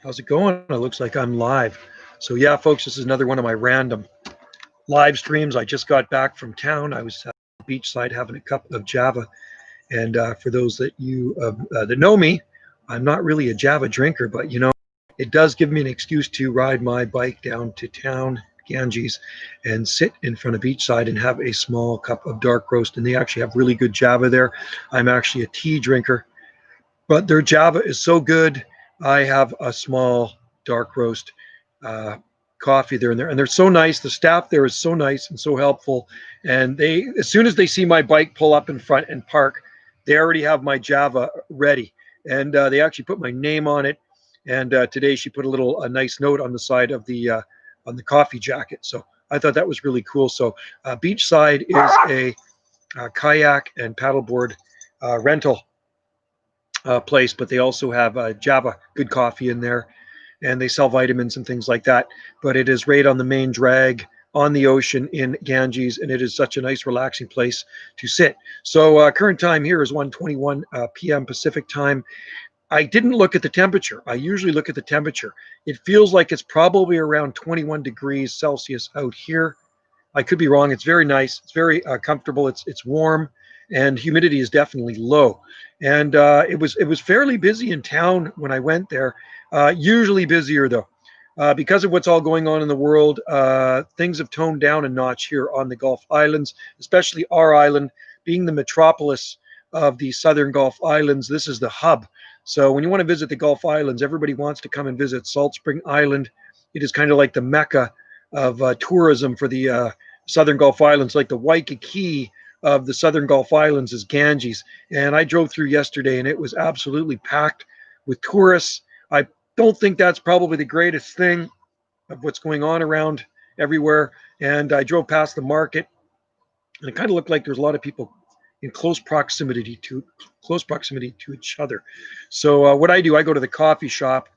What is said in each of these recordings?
How's it going? It looks like I'm live. So yeah, folks, this is another one of my random live streams. I just got back from town. I was beachside having a cup of Java. And for those that know me, I'm not really a Java drinker, but it does give me an excuse to ride my bike down to town, Ganges, and sit in front of beachside and have a small cup of dark roast. And they actually have really good Java there. I'm actually a tea drinker, but their Java is so good. I have a small dark roast uh, coffee there, and they're so nice. The staff there is so nice and so helpful. And they, as soon as they see my bike pull up in front and park, they already have my Java ready, and they actually put my name on it. And today she put a nice note on the side of the on the coffee jacket. So I thought that was really cool. So Beachside is a kayak and paddleboard rental place, but they also have Java good coffee in there, and they sell vitamins and things like that. But it is right on the main drag on the ocean in Ganges, and it is such a nice relaxing place to sit. So current time here is 1:21 p.m. Pacific time. I didn't look at the temperature. I usually look at the temperature. It feels like it's probably around 21 degrees Celsius out here. I could be wrong. It's very nice. It's very comfortable. It's warm, and humidity is definitely low. And it was fairly busy in town when I went there. Usually busier though, because of what's all going on in the world. Things have toned down a notch here on the Gulf Islands, especially our island being the metropolis of the southern Gulf Islands. This is the hub. So when you want to visit the Gulf Islands, everybody wants to come and visit Salt Spring Island. It is kind of like the mecca of tourism for the southern Gulf Islands, like the Waikiki of the southern Gulf Islands is Ganges. And I drove through yesterday, and it was absolutely packed with tourists. I don't think that's probably the greatest thing of what's going on around everywhere. And I drove past the market, and it kind of looked like there's a lot of people in close proximity to each other. So what I do, I go to the coffee shop,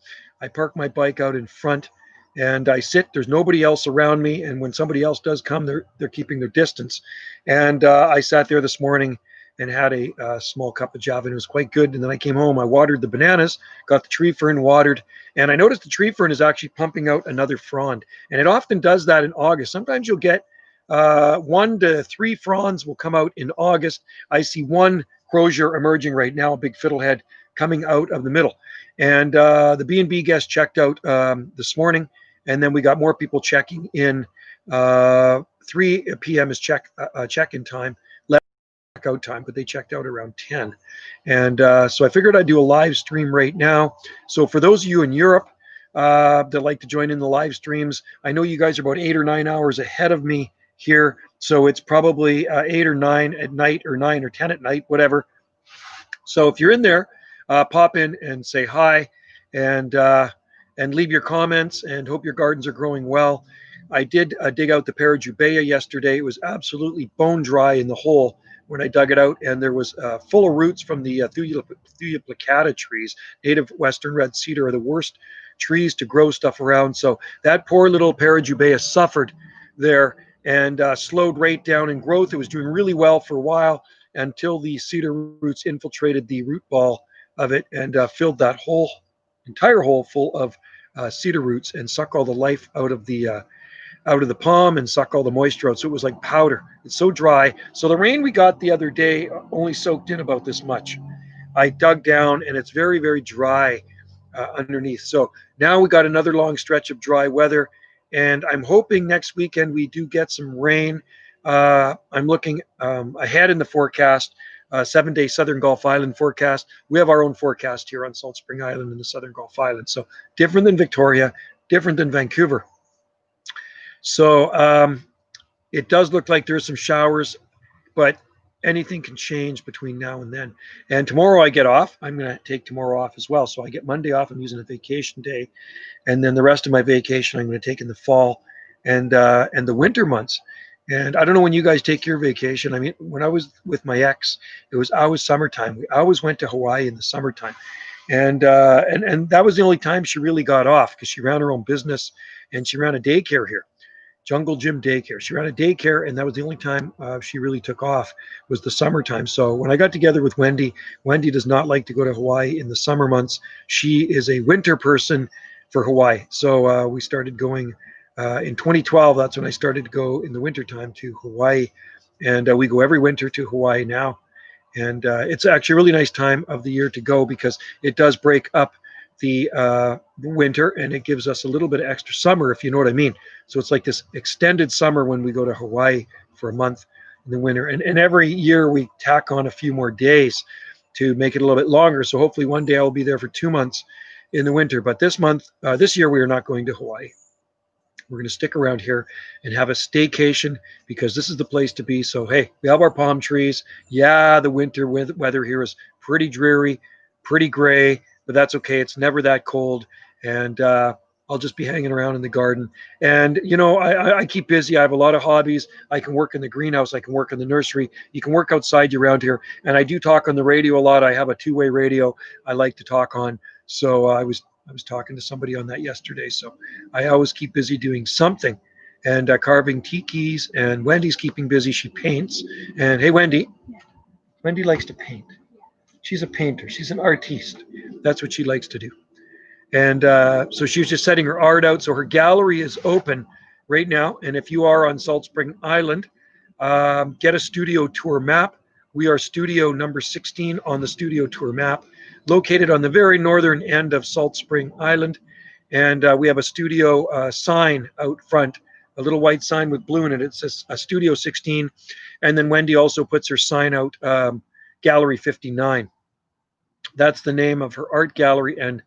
I park my bike out in front, and I sit. There's nobody else around me, and when somebody else does come, they're keeping their distance. And I sat there this morning and had a small cup of Java, and it was quite good. And then I came home, I watered the bananas, got the tree fern watered, and I noticed the tree fern is actually pumping out another frond, and it often does that in August. Sometimes you'll get 1 to 3 fronds will come out in August. I see one crozier emerging right now, a big fiddlehead coming out of the middle. And the B&B guest checked out this morning, and then we got more people checking in. 3 p.m. is check-in time, out time, but they checked out around 10. And so I figured I'd do a live stream right now. So for those of you in Europe that like to join in the live streams, I know you guys are about 8 or 9 hours ahead of me here, so it's probably 8 or 9 at night, or 9 or 10 at night, whatever. So if you're in there, pop in and say hi, and leave your comments, and hope your gardens are growing well. I did dig out the Parajubea yesterday. It was absolutely bone dry in the hole when I dug it out, and there was full of roots from the Thuya plicata trees. Native Western red cedar are the worst trees to grow stuff around. So that poor little Parajubea suffered there, and slowed right down in growth. It was doing really well for a while until the cedar roots infiltrated the root ball of it and filled that entire hole full of cedar roots, and suck all the life out of the palm and suck all the moisture out. So it was like powder. It's so dry. So the rain we got the other day only soaked in about this much. I dug down, and it's very, very dry underneath. So now we got another long stretch of dry weather, and I'm hoping next weekend we do get some rain. I'm looking ahead in the forecast, 7-day Southern Gulf Island forecast. We have our own forecast here on Salt Spring Island in the Southern Gulf Island. So different than Victoria, different than Vancouver. So it does look like there's some showers, but anything can change between now and then. And tomorrow I get off. I'm going to take tomorrow off as well. So I get Monday off. I'm using a vacation day. And then the rest of my vacation I'm going to take in the fall and the winter months. And I don't know when you guys take your vacation. I mean, when I was with my ex, it was always summertime. We always went to Hawaii in the summertime. And that was the only time she really got off, because she ran her own business, and she ran a daycare here. Jungle Gym Daycare. She ran a daycare, and that was the only time she really took off, was the summertime. So when I got together with Wendy, Wendy does not like to go to Hawaii in the summer months. She is a winter person. for Hawaii. So we started going in 2012. That's when I started to go in the wintertime to Hawaii. And we go every winter to Hawaii now. And it's actually a really nice time of the year to go because it does break up the winter and it gives us a little bit of extra summer, if you know what I mean. So it's like this extended summer when we go to Hawaii for a month in the winter. And every year we tack on a few more days to make it a little bit longer. So hopefully one day I'll be there for 2 months in the winter. But this year, we are not going to Hawaii. We're going to stick around here and have a staycation because this is the place to be. So, hey, we have our palm trees. Yeah, the winter weather here is pretty dreary, pretty gray, but that's okay. It's never that cold. And I'll just be hanging around in the garden. And, you know, I keep busy. I have a lot of hobbies. I can work in the greenhouse. I can work in the nursery. You can work outside around here. And I do talk on the radio a lot. I have a two-way radio I like to talk on. So I was talking to somebody on that yesterday. So I always keep busy doing something and carving tikis. And Wendy's keeping busy. She paints. And hey, Wendy. Yeah. Wendy likes to paint. She's a painter. She's an artiste. That's what she likes to do. And so she was just setting her art out. So her gallery is open right now. And if you are on Salt Spring Island, get a studio tour map. We are studio number 16 on the studio tour map, located on the very northern end of Salt Spring Island. And we have a studio sign out front, a little white sign with blue in it. It says Studio 16. And then Wendy also puts her sign out, Gallery 59. That's the name of her art gallery and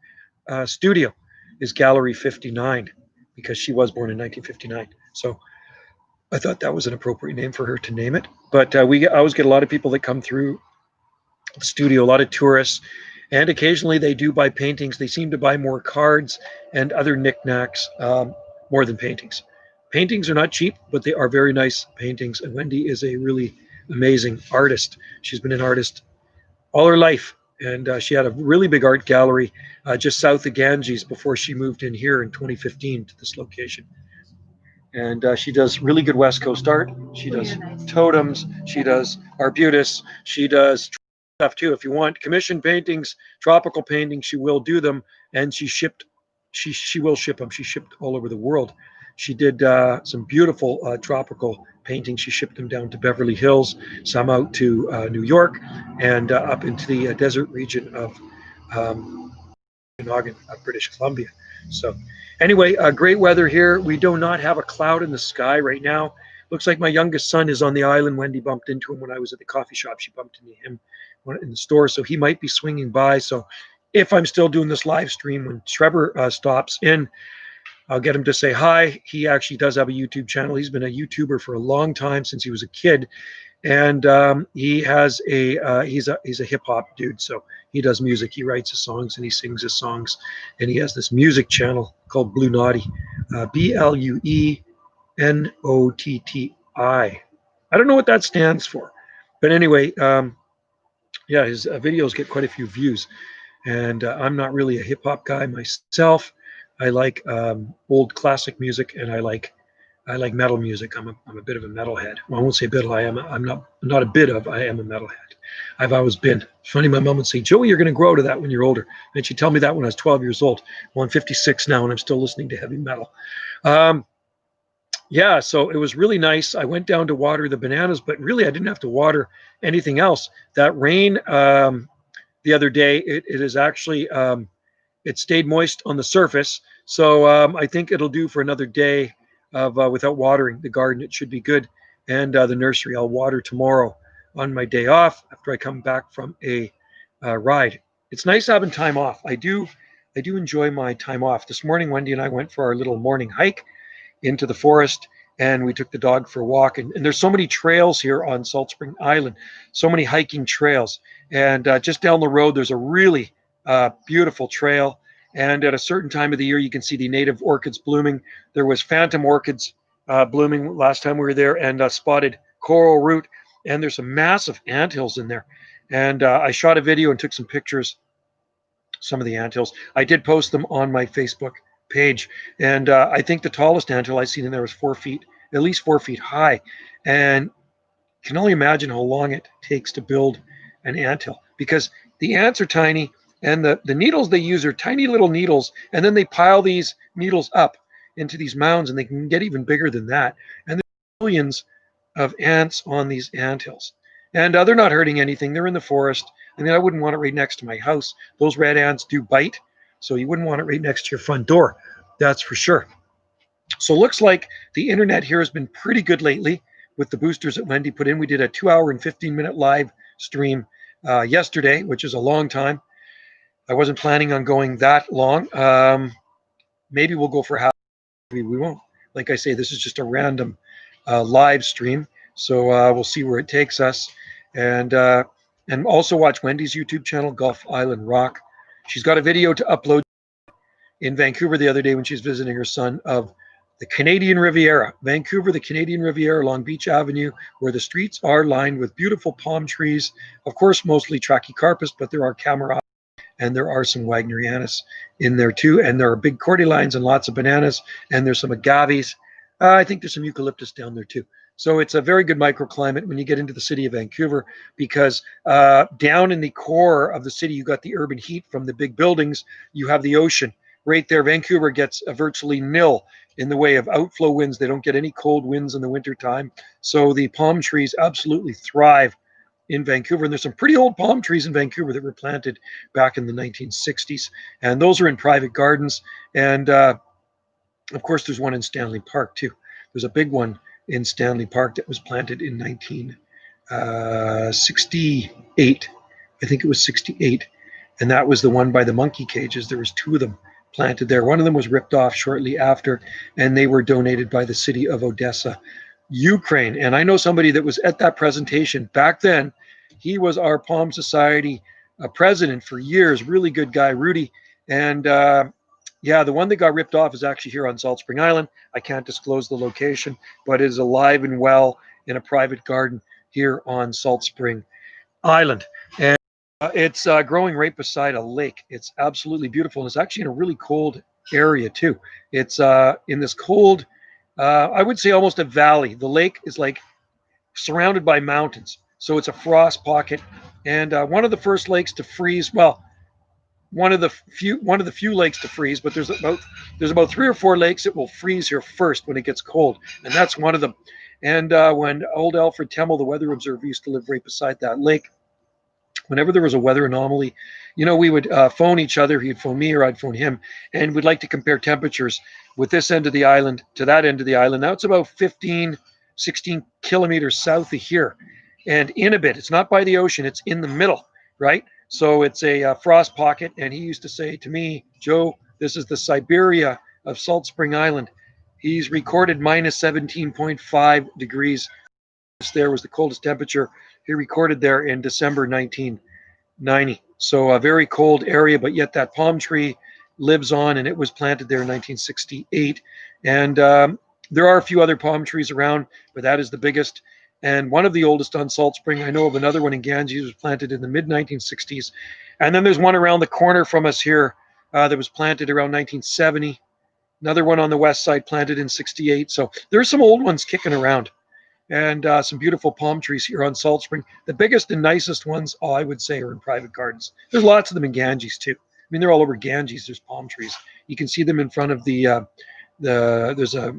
studio is Gallery 59 because she was born in 1959. So I thought that was an appropriate name for her to name it. But we always get a lot of people that come through the studio, a lot of tourists, and occasionally they do buy paintings. They seem to buy more cards and other knickknacks more than paintings. Paintings are not cheap, but they are very nice paintings. And Wendy is a really amazing artist. She's been an artist all her life. And she had a really big art gallery just south of Ganges before she moved in here in 2015 to this location. And she does really good West Coast art. She does totems. She does Arbutus. She does stuff too. If you want commission paintings, tropical paintings, she will do them. And she will ship them. She shipped all over the world. She did some beautiful tropical paintings. She shipped them down to Beverly Hills, some out to New York, and up into the desert region of Okanagan, British Columbia. So anyway, great weather here. We do not have a cloud in the sky right now. Looks like my youngest son is on the island. Wendy bumped into him when I was at the coffee shop. She bumped into him in the store, so he might be swinging by. So if I'm still doing this live stream, when Trevor stops in, I'll get him to say hi. He actually does have a YouTube channel. He's been a YouTuber for a long time, since he was a kid. And he has he's a hip hop dude. So he does music. He writes his songs and he sings his songs. And he has this music channel called Blue Naughty, BLUENOTTI. I don't know what that stands for. But anyway, yeah, his videos get quite a few views. And I'm not really a hip hop guy myself. I like old classic music, and I like metal music. I'm a bit of a metalhead. Well, I won't say bit. I am a metalhead. I've always been. It's funny, my mom would say, "Joey, you're going to grow to that when you're older." And she'd tell me that when I was 12 years old. Well, I'm 56 now, and I'm still listening to heavy metal. Yeah, so it was really nice. I went down to water the bananas, but really I didn't have to water anything else. That rain the other day, it is actually it stayed moist on the surface. So I think it'll do for another day of without watering the garden. It should be good. And the nursery, I'll water tomorrow on my day off after I come back from a ride. It's nice having time off. I do enjoy my time off. This morning, Wendy and I went for our little morning hike into the forest, and we took the dog for a walk. And there's so many trails here on Salt Spring Island, so many hiking trails. And just down the road, there's a really beautiful trail. And at a certain time of the year, you can see the native orchids blooming. There was phantom orchids blooming last time we were there, and spotted coral root. And there's some massive anthills in there. And I shot a video and took some pictures, some of the anthills. I did post them on my Facebook page. And I think the tallest anthill I seen in there was 4 feet, at least 4 feet high. And can only imagine how long it takes to build an anthill, because the ants are tiny, And the needles they use are tiny little needles, and then they pile these needles up into these mounds, and they can get even bigger than that. And there's millions of ants on these anthills. And they're not hurting anything. They're in the forest. I mean, I wouldn't want it right next to my house. Those red ants do bite, so you wouldn't want it right next to your front door. That's for sure. So it looks like the internet here has been pretty good lately with the boosters that Wendy put in. We did a 2 hour and 15-minute live stream yesterday, which is a long time. I wasn't planning on going that long. Maybe we'll go for half. We won't. Like I say, this is just a random live stream. So we'll see where it takes us. And also watch Wendy's YouTube channel, Gulf Island Rock. She's got a video to upload in Vancouver the other day when she's visiting her son of the Canadian Riviera. Vancouver, the Canadian Riviera, along Beach Avenue, where the streets are lined with beautiful palm trees. Of course, mostly Trachycarpus, but there are Camara and there are some Wagnerianus in there too. And there are big cordylines and lots of bananas. And there's some agaves. I think there's some eucalyptus down there too. So it's a very good microclimate when you get into the city of Vancouver, because down in the core of the city, you got the urban heat from the big buildings. You have the ocean right there. Vancouver gets virtually nil in the way of outflow winds. They don't get any cold winds in the wintertime. So the palm trees absolutely thrive in Vancouver. And there's some pretty old palm trees in Vancouver that were planted back in the 1960s. And those are in private gardens. And of course, there's one in Stanley Park too. There's a big one in Stanley Park that was planted in 1968. I think it was 68. And that was the one by the monkey cages. There was two of them planted there. One of them was ripped off shortly after, and they were donated by the city of Odessa, Ukraine. And I know somebody that was at that presentation back then. He was our Palm Society president for years, really good guy, Rudy. And yeah, the one that got ripped off is actually here on Salt Spring Island. I can't disclose the location, but it is alive and well in a private garden here on Salt Spring Island. And it's growing right beside a lake. It's absolutely beautiful. And it's actually in a really cold area too. It's in this cold, I would say almost a valley. The lake is like surrounded by mountains. So it's a frost pocket. And one of the first lakes to freeze, well, one of the few lakes to freeze, but there's about 3 or 4 lakes that will freeze here first when it gets cold. And that's one of them. And when old Alfred Temmel, the weather observer, used to live right beside that lake, whenever there was a weather anomaly, we would phone each other. He'd phone me or I'd phone him, and we'd like to compare temperatures with this end of the island to that end of the island. Now it's about 15, 16 kilometers south of here, and in a bit. It's not by the ocean. It's in the middle, right? So it's a frost pocket, and he used to say to me, Joe, this is the Siberia of Salt Spring Island. He's recorded minus 17.5 degrees. There was the coldest temperature he recorded there in December 1990. So a very cold area, but yet that palm tree lives on, and it was planted there in 1968. And there are a few other palm trees around, but that is the biggest and one of the oldest on Salt Spring. I know of another one in Ganges, was planted in the mid-1960s. And then there's one around the corner from us here that was planted around 1970. Another one on the west side planted in 68. So there's some old ones kicking around. And some beautiful palm trees here on Salt Spring. The biggest and nicest ones, I would say, are in private gardens. There's lots of them in Ganges too. I mean, they're all over Ganges. There's palm trees. You can see them in front of there's a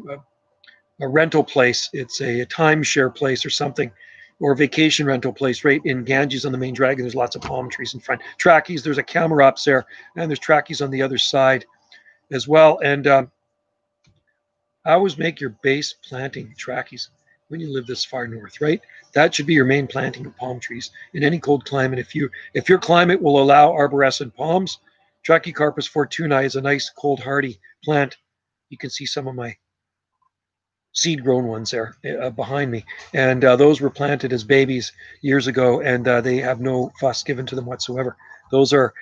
rental place. It's a timeshare place or something, or a vacation rental place right in Ganges on the main drag. And there's lots of palm trees in front. Trackies, there's a Camarops there, and there's trackies on the other side as well. And I always make your base planting trackies when you live this far north, right? That should be your main planting of palm trees in any cold climate. If your climate will allow arborescent palms, Trachycarpus fortunae is a nice cold hardy plant. You can see some of my seed grown ones there behind me, and those were planted as babies years ago, and they have no fuss given to them whatsoever. Those are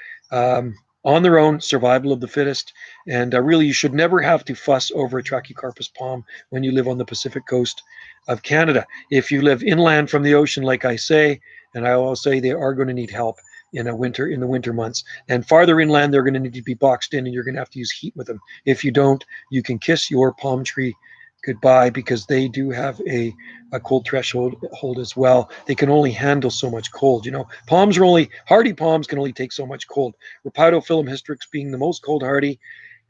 on their own, survival of the fittest, and really you should never have to fuss over a Trachycarpus palm when you live on the Pacific coast of Canada. If you live inland from the ocean, like I say, and I always say, they are going to need help in the winter months. And farther inland, they're going to need to be boxed in, and you're going to have to use heat with them. If you don't, you can kiss your palm tree goodbye, because they do have a cold threshold as well. They can only handle so much cold. Palms are hardy palms can only take so much cold. Rhipidophyllum hystrix being the most cold hardy,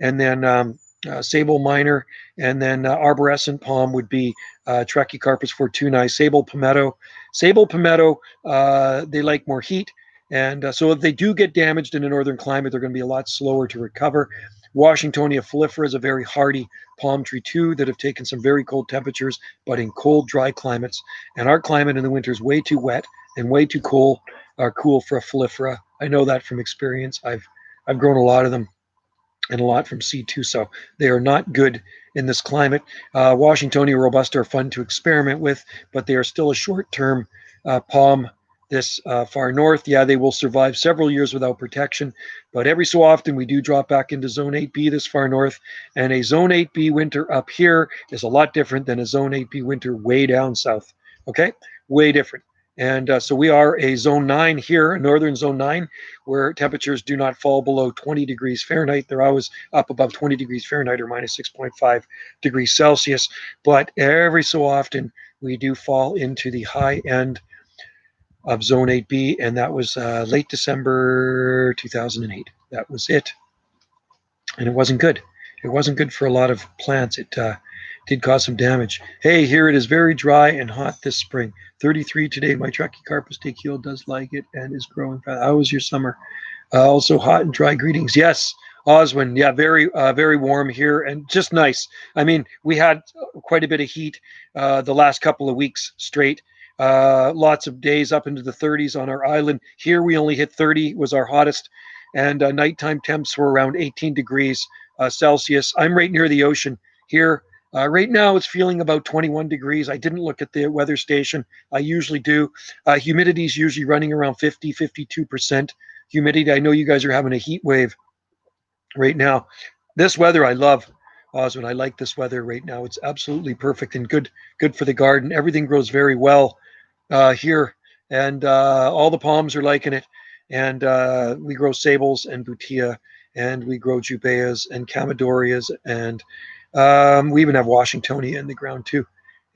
and then sable minor, and then arborescent palm would be Trachycarpus fortunae, sable palmetto. Sable palmetto, they like more heat. And so if they do get damaged in a northern climate, they're going to be a lot slower to recover. Washingtonia foliifera is a very hardy palm tree too that have taken some very cold temperatures, but in cold, dry climates. And our climate in the winter is way too wet and way too cool for a foliifera. I know that from experience. I've grown a lot of them and a lot from seed too, so they are not good in this climate. Washingtonia robusta are fun to experiment with, but they are still a short-term palm this far north. Yeah, they will survive several years without protection, but every so often we do drop back into zone 8B this far north, and a zone 8B winter up here is a lot different than a zone 8B winter way down south. Okay, way different. And so we are a zone 9 here, a northern zone 9, where temperatures do not fall below 20 degrees Fahrenheit. They're always up above 20 degrees Fahrenheit or minus 6.5 degrees Celsius. But every so often, we do fall into the high end of zone 8B, and that was late December 2008. That was it. And it wasn't good. It wasn't good for a lot of plants. It did cause some damage. Hey, here it is very dry and hot this spring. 33 today. My Trachycarpus dactyl does like it and is growing fast. How was your summer? Also hot and dry. Greetings. Yes, Oswin. Yeah, very warm here and just nice. I mean, we had quite a bit of heat the last couple of weeks straight. Lots of days up into the 30s on our island. Here we only hit 30 was our hottest, and nighttime temps were around 18 degrees Celsius. I'm right near the ocean here. Right now it's feeling about 21 degrees. I didn't look at the weather station. I usually do. Humidity is usually running around 50, 52% humidity. I know you guys are having a heat wave right now. This weather I love, Oswin. I like this weather right now. It's absolutely perfect and good for the garden. Everything grows very well here, and all the palms are liking it. And we grow sables and butea, and we grow jubaeas and camedorias, and we even have Washingtonia in the ground too,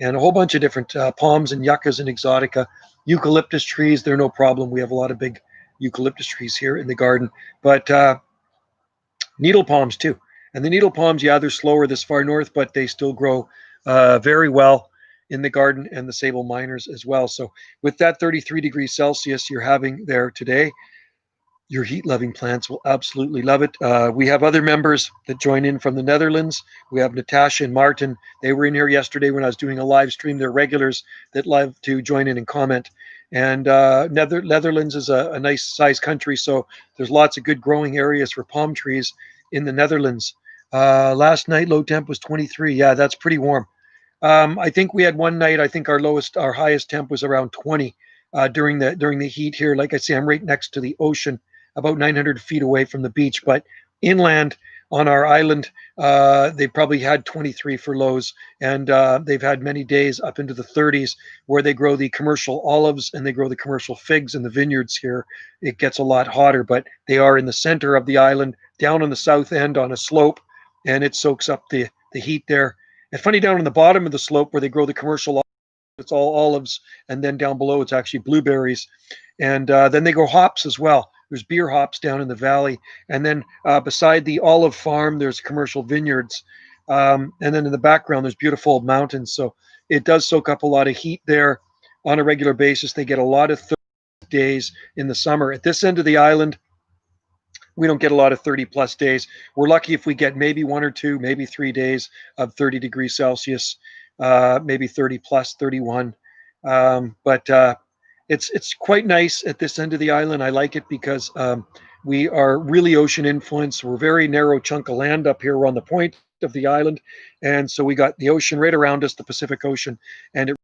and a whole bunch of different palms and yuccas and exotica. Eucalyptus trees, they're no problem. We have a lot of big eucalyptus trees here in the garden, but needle palms too. And the needle palms, yeah, they're slower this far north, but they still grow very well in the garden, and the sable minors as well. So with that 33 degrees Celsius you're having there today, your heat-loving plants will absolutely love it. We have other members that join in from the Netherlands. We have Natasha and Martin. They were in here yesterday when I was doing a live stream. They're regulars that love to join in and comment. And Netherlands is a nice sized country, so there's lots of good growing areas for palm trees in the Netherlands. Last night, low temp was 23. Yeah, that's pretty warm. I think we had one night. I think our highest temp was around 20 during the heat here. Like I say, I'm right next to the ocean, about 900 feet away from the beach. But inland on our island, they probably had 23 for lows, and they've had many days up into the 30s where they grow the commercial olives and they grow the commercial figs in the vineyards here. It gets a lot hotter, but they are in the center of the island, down on the south end on a slope, and it soaks up the heat there. And funny, down on the bottom of the slope where they grow the commercial, it's all olives, and then down below it's actually blueberries, and then they grow hops as well. There's beer hops down in the valley, and then beside the olive farm there's commercial vineyards, and then in the background there's beautiful mountains. So it does soak up a lot of heat there on a regular basis. They get a lot of 30 days in the summer. At this end of the island, we don't get a lot of 30 plus days. We're lucky if we get maybe 1 or 2, maybe 3 days of 30 degrees Celsius, maybe 30 plus 31. But it's quite nice at this end of the island. I like it because we are really ocean influenced. We're a very narrow chunk of land up here. We're on the point of the island, and so we got the ocean right around us, the Pacific Ocean, and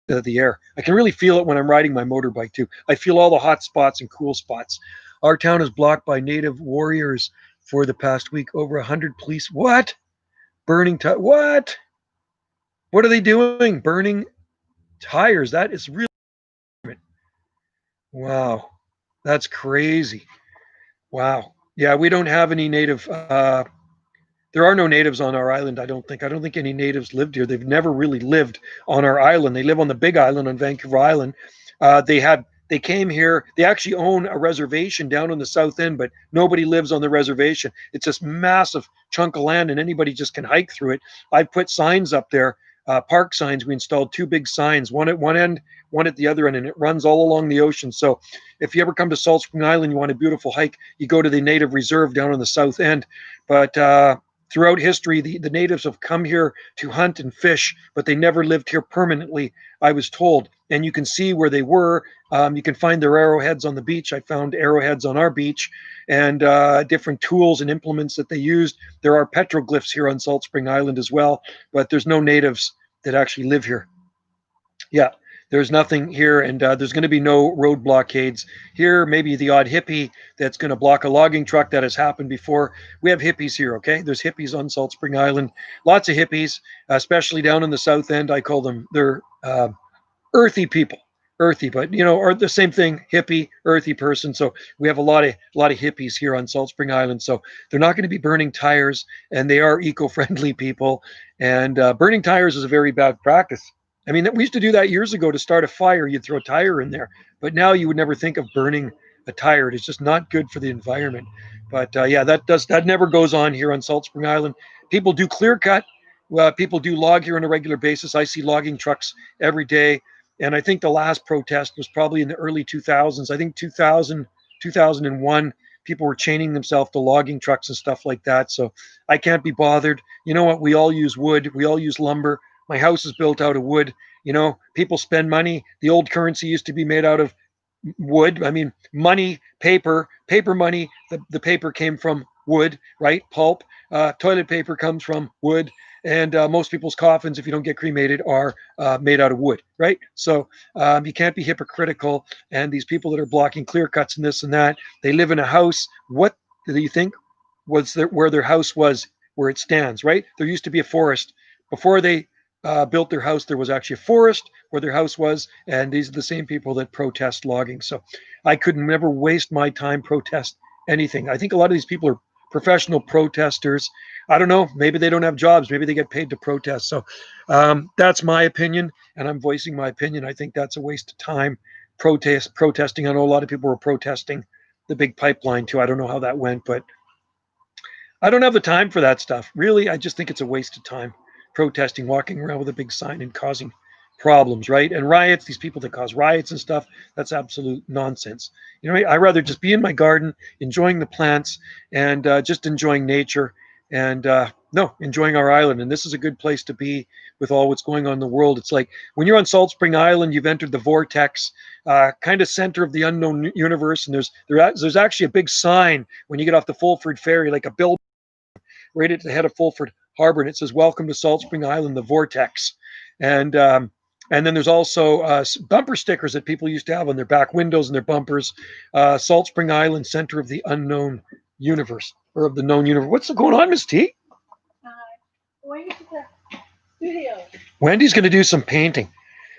the air. I can really feel it when I'm riding my motorbike too. I feel all the hot spots and cool spots. Our town is blocked by native warriors for the past week. Over 100 police. What? Burning what? What are they doing? Burning tires. That is really, wow. That's crazy. Wow. Yeah, we don't have any native. There are no natives on our island, I don't think. I don't think any natives lived here. They've never really lived on our island. They live on the big island on Vancouver Island. They came here. They actually own a reservation down on the south end, but nobody lives on the reservation. It's this massive chunk of land, and anybody just can hike through it. I've put signs up there, park signs. We installed two big signs, one at one end, one at the other end, and it runs all along the ocean. So if you ever come to Salt Spring Island, you want a beautiful hike, you go to the native reserve down on the south end. But throughout history, the natives have come here to hunt and fish, but they never lived here permanently, I was told. And you can see where they were. You can find their arrowheads on the beach. I found arrowheads on our beach, and different tools and implements that they used. There are petroglyphs here on Salt Spring Island as well, but there's no natives that actually live here. Yeah, there's nothing here, and there's going to be no road blockades here. Maybe the odd hippie that's going to block a logging truck. That has happened before. We have hippies here, okay? There's hippies on Salt Spring Island. Lots of hippies, especially down in the south end. I call them, they're earthy people. Earthy, but or the same thing, hippie, earthy person. So we have a lot of hippies here on Salt Spring Island. So they're not going to be burning tires, and they are eco-friendly people. And burning tires is a very bad practice. I mean, we used to do that years ago to start a fire. You'd throw a tire in there, but now you would never think of burning a tire. It's just not good for the environment. But yeah, that never goes on here on Salt Spring Island. People do clear cut. People do log here on a regular basis. I see logging trucks every day. And I think the last protest was probably in the early 2000s. I think 2000, 2001, people were chaining themselves to logging trucks and stuff like that. So I can't be bothered. You know what? We all use wood. We all use lumber. My house is built out of wood. People spend money. The old currency used to be made out of wood. I mean, money, paper money. The paper came from wood, right? Pulp. Toilet paper comes from wood. And most people's coffins, if you don't get cremated, are made out of wood, right? So you can't be hypocritical. And these people that are blocking clear cuts and this and that, they live in a house. What do you think was where their house was, where it stands, right? There used to be a forest. Before they built their house, there was actually a forest where their house was. And these are the same people that protest logging. So I could never waste my time protest anything. I think a lot of these people are professional protesters. I don't know. Maybe they don't have jobs. Maybe they get paid to protest. So that's my opinion, and I'm voicing my opinion. I think that's a waste of time protesting. I know a lot of people were protesting the big pipeline too. I don't know how that went, but I don't have the time for that stuff. Really, I just think it's a waste of time protesting, walking around with a big sign and causing problems, right? And riots, these people that cause riots and stuff, that's absolute nonsense. I'd rather just be in my garden, enjoying the plants, and just enjoying nature, and enjoying our island. And this is a good place to be with all what's going on in the world. It's like when you're on Salt Spring Island, you've entered the vortex, kind of center of the unknown universe. And there's actually a big sign when you get off the Fulford Ferry, like a bill right at the head of Fulford Harbor, and it says, "Welcome to Salt Spring Island, the vortex." And then there's also bumper stickers that people used to have on their back windows and their bumpers. Salt Spring Island, center of the unknown universe, or of the known universe. What's going on, Miss T? Going to the studio. Wendy's going to do some painting.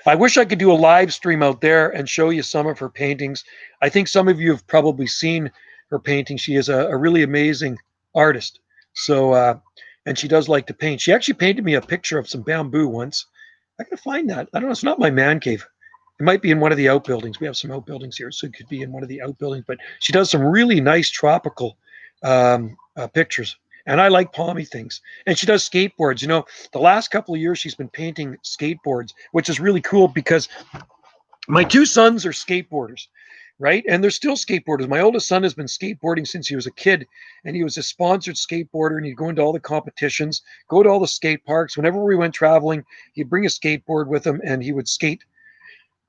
I wish I could do a live stream out there and show you some of her paintings. I think some of you have probably seen her painting. She is a really amazing artist. So, and she does like to paint. She actually painted me a picture of some bamboo once. I gotta find that. I don't know. It's not my man cave. It might be in one of the outbuildings. We have some outbuildings here, so it could be in one of the outbuildings. But she does some really nice tropical pictures, and I like palmy things. And she does skateboards. The last couple of years she's been painting skateboards, which is really cool because my two sons are skateboarders, right? And they're still skateboarders. My oldest son has been skateboarding since he was a kid, and he was a sponsored skateboarder, and he'd go into all the competitions, go to all the skate parks. Whenever we went traveling, he'd bring a skateboard with him, and he would skate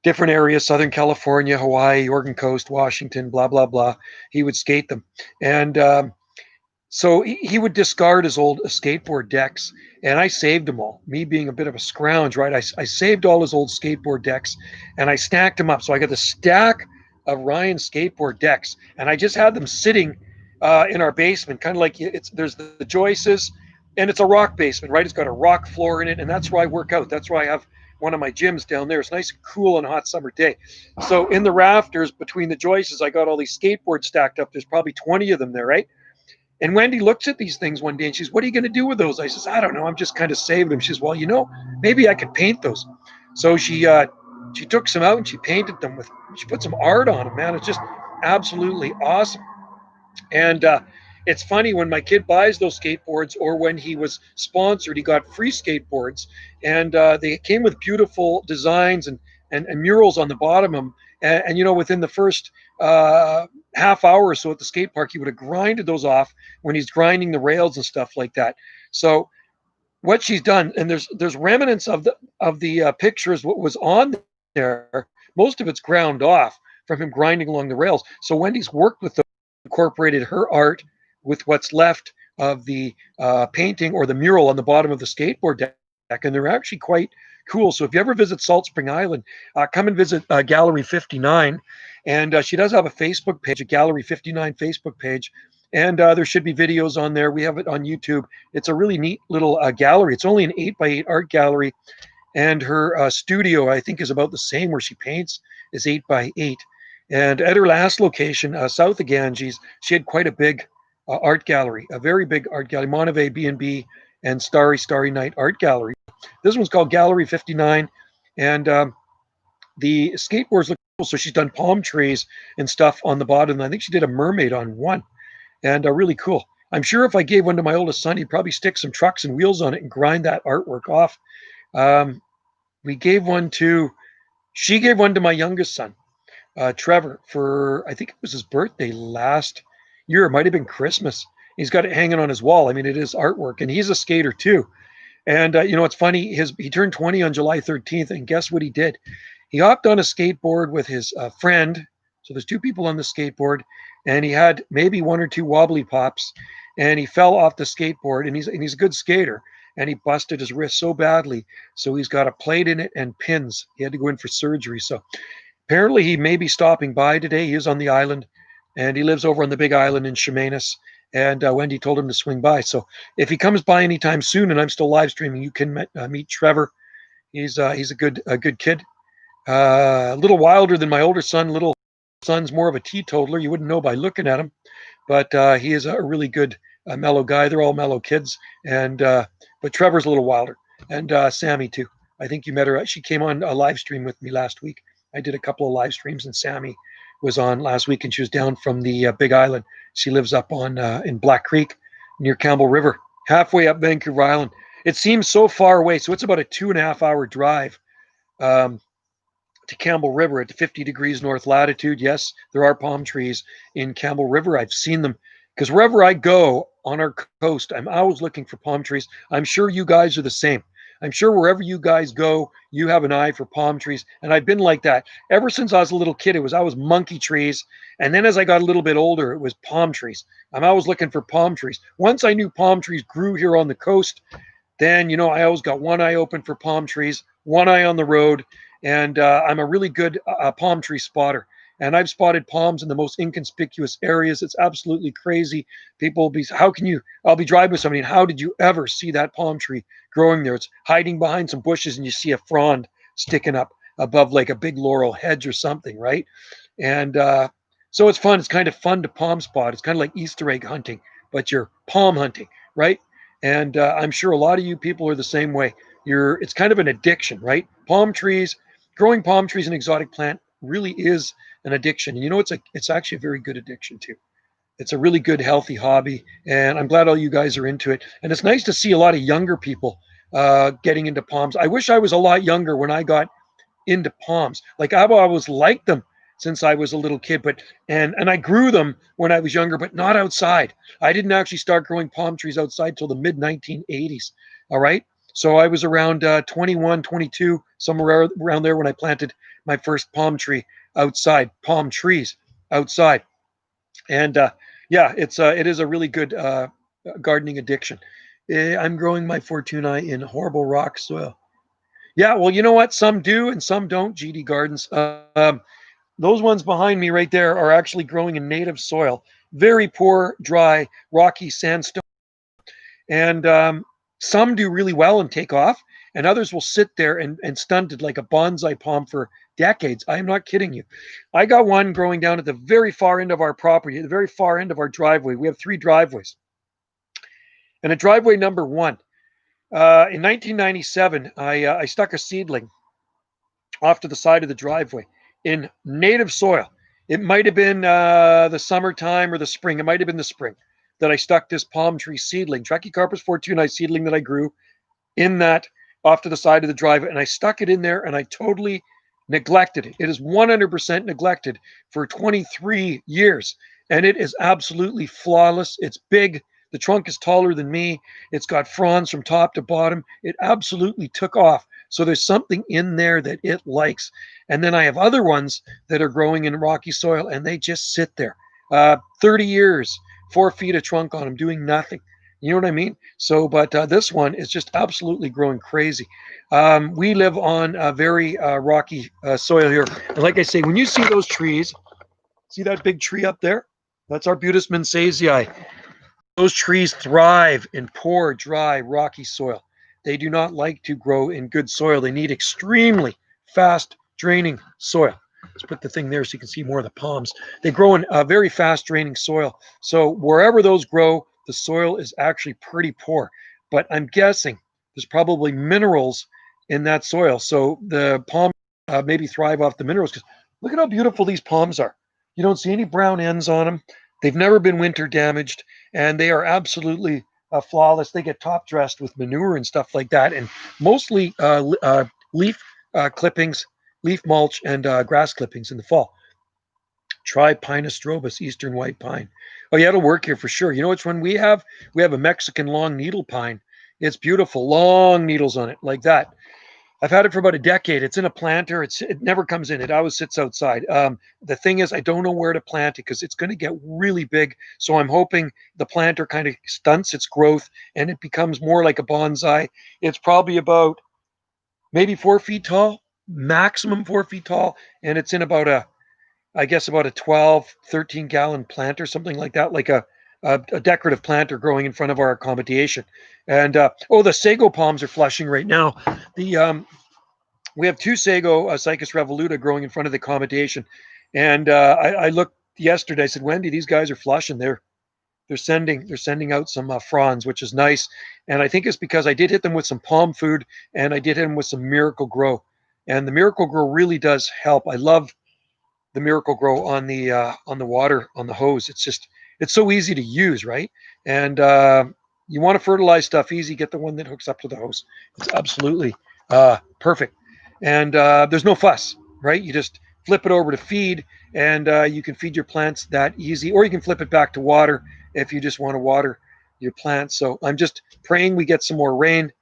different areas, Southern California, Hawaii, Oregon coast, Washington, blah, blah, blah. He would skate them. And so he would discard his old skateboard decks, and I saved them all. Me being a bit of a scrounge, right? I saved all his old skateboard decks, and I stacked them up. So I got the stack of Ryan's skateboard decks, and I just had them sitting in our basement, kind of like there's the joists, and it's a rock basement, right? It's got a rock floor in it, and that's where I work out. That's where I have one of my gyms down there. It's nice and cool on a hot summer day. So in the rafters between the joists, I got all these skateboards stacked up. There's probably 20 of them there, right? And Wendy looks at these things one day and she's, what are you going to do with those? I says, I don't know. I'm just kind of saving them. She says, well, maybe I could paint those. So she took some out and she painted them she put some art on them, man. It's just absolutely awesome. And it's funny when my kid buys those skateboards, or when he was sponsored, he got free skateboards, and they came with beautiful designs and murals on the bottom of them. And within the first half hour or so at the skate park, he would have grinded those off when he's grinding the rails and stuff like that. So what she's done, and there's remnants of the pictures what was on there. Most of it's ground off from him grinding along the rails. So Wendy's worked with incorporated her art with what's left of the painting or the mural on the bottom of the skateboard deck, and they're actually quite cool. So if you ever visit Salt Spring Island, come and visit Gallery 59, and she does have a Facebook page, a Gallery 59 Facebook page, and there should be videos on there. We have it on YouTube. It's a really neat little gallery. It's only an 8x8 art gallery, and her studio, I think, is about the same where she paints, is 8x8. And at her last location, south of Ganges, she had quite a big art gallery, a very big art gallery, Monterey B&B and Starry Night Art Gallery. This one's called Gallery 59, and the skateboards look cool. So she's done palm trees and stuff on the bottom. I think she did a mermaid on one, and really cool. I'm sure if I gave one to my oldest son, he'd probably stick some trucks and wheels on it and grind that artwork off. She gave one to my youngest son, Trevor, for I think it was his birthday last year. It might have been Christmas. He's got it hanging on his wall. I mean, it is artwork, and he's a skater too. And it's funny. He turned 20 on July 13th, and guess what he did? He hopped on a skateboard with his friend. So there's two people on the skateboard, and he had maybe one or two wobbly pops, and he fell off the skateboard. And he's a good skater, and he busted his wrist so badly, so he's got a plate in it and pins. He had to go in for surgery. So apparently he may be stopping by today. He is on the island, and he lives over on the big island in Chemainus. And Wendy told him to swing by. So if he comes by anytime soon, and I'm still live streaming, you can meet Trevor. He's a good kid. A little wilder than my older son. Little son's more of a teetotaler. You wouldn't know by looking at him, but he is a really good mellow guy. They're all mellow kids, and but Trevor's a little wilder, and Sammy too. I think you met her. She came on a live stream with me last week. I did a couple of live streams, and Sammy was on last week, and she was down from the Big Island. She lives up on in Black Creek near Campbell River, halfway up Vancouver Island. It seems so far away, so it's about a 2.5 hour drive to Campbell River at 50 degrees north latitude. Yes, there are palm trees in Campbell River. I've seen them because wherever I go on our coast, I'm always looking for palm trees. I'm sure you guys are the same. I'm sure wherever you guys go, you have an eye for palm trees. And I've been like that ever since I was a little kid. I was monkey trees. And then as I got a little bit older, it was palm trees. I'm always looking for palm trees. Once I knew palm trees grew here on the coast, then, I always got one eye open for palm trees, one eye on the road. And I'm a really good palm tree spotter. And I've spotted palms in the most inconspicuous areas. It's absolutely crazy. People will be, I'll be driving with somebody, and how did you ever see that palm tree growing there? It's hiding behind some bushes, and you see a frond sticking up above like a big laurel hedge or something, right? And so it's fun. It's kind of fun to palm spot. It's kind of like Easter egg hunting, but you're palm hunting, right? And I'm sure a lot of you people are the same way. It's kind of an addiction, right? Growing palm trees, an exotic plant, really is an addiction. And it's actually a very good addiction too. It's a really good, healthy hobby, and I'm glad all you guys are into it. And it's nice to see a lot of younger people getting into palms. I wish I was a lot younger when I got into palms. Like I've always liked them since I was a little kid, and I grew them when I was younger, but not outside. I didn't actually start growing palm trees outside till the mid 1980s. All right. So I was around 21, 22, somewhere around there when I planted my first palm trees outside. And it is a really good gardening addiction. I'm growing my Fortuna in horrible rock soil. Yeah, well, you know what? Some do and some don't, GD Gardens. Those ones behind me right there are actually growing in native soil. Very poor, dry, rocky sandstone. And some do really well and take off, and others will sit there and stunted like a bonsai palm for decades. I am not kidding you. I got one growing down at the very far end of our property, at the very far end of our driveway. We have 3 driveways. And at driveway number 1, in 1997, I stuck a seedling off to the side of the driveway in native soil. It might have been the summertime or the spring. It might have been the spring that I stuck this palm tree seedling, Trachycarpus fortunei seedling that I grew in that off to the side of the driveway. And I stuck it in there and I totally neglected it. It is 100% neglected for 23 years. And it is absolutely flawless. It's big. The trunk is taller than me. It's got fronds from top to bottom. It absolutely took off. So there's something in there that it likes. And then I have other ones that are growing in rocky soil and they just sit there. 30 years, 4 feet of trunk on them, doing nothing. You know what I mean? So, but this one is just absolutely growing crazy. We live on a very rocky soil here. And like I say, when you see those trees, see that big tree up there? That's Arbutus Mensasia. Those trees thrive in poor, dry, rocky soil. They do not like to grow in good soil. They need extremely fast draining soil. Let's put the thing there so you can see more of the palms. They grow in a very fast draining soil. So wherever those grow, the soil is actually pretty poor. But I'm guessing there's probably minerals in that soil. So the palm maybe thrive off the minerals. Because look at how beautiful these palms are. You don't see any brown ends on them. They've never been winter damaged, and they are absolutely flawless. They get top dressed with manure and stuff like that, and mostly leaf clippings, leaf mulch, and grass clippings in the fall. Try Pinus strobus, eastern white pine. Oh yeah, it'll work here for sure. You know which one we have? We have a Mexican long needle pine. It's beautiful, long needles on it, like that. I've had it for about a decade. It's in a planter. It never comes in. It always sits outside. The thing is, I don't know where to plant it because it's going to get really big. So I'm hoping the planter kind of stunts its growth and it becomes more like a bonsai. It's probably about maybe 4 feet tall, maximum 4 feet tall, and it's in about about a 12, 13 gallon planter, something like that, like a decorative planter growing in front of our accommodation. And the sago palms are flushing right now. The We have 2 Sago Cycas revoluta growing in front of the accommodation. And I looked yesterday. I said, Wendy, these guys are flushing. They're sending out some fronds, which is nice. And I think it's because I did hit them with some palm food and I did hit them with some Miracle Grow. And the Miracle Grow really does help. I love the Miracle Grow on the water on the hose. It's so easy to use, right? And you want to fertilize stuff easy, get the one that hooks up to the hose. It's absolutely perfect. And there's no fuss, right? You just flip it over to feed, and you can feed your plants that easy, or you can flip it back to water if you just want to water your plants. So I'm just praying we get some more rain.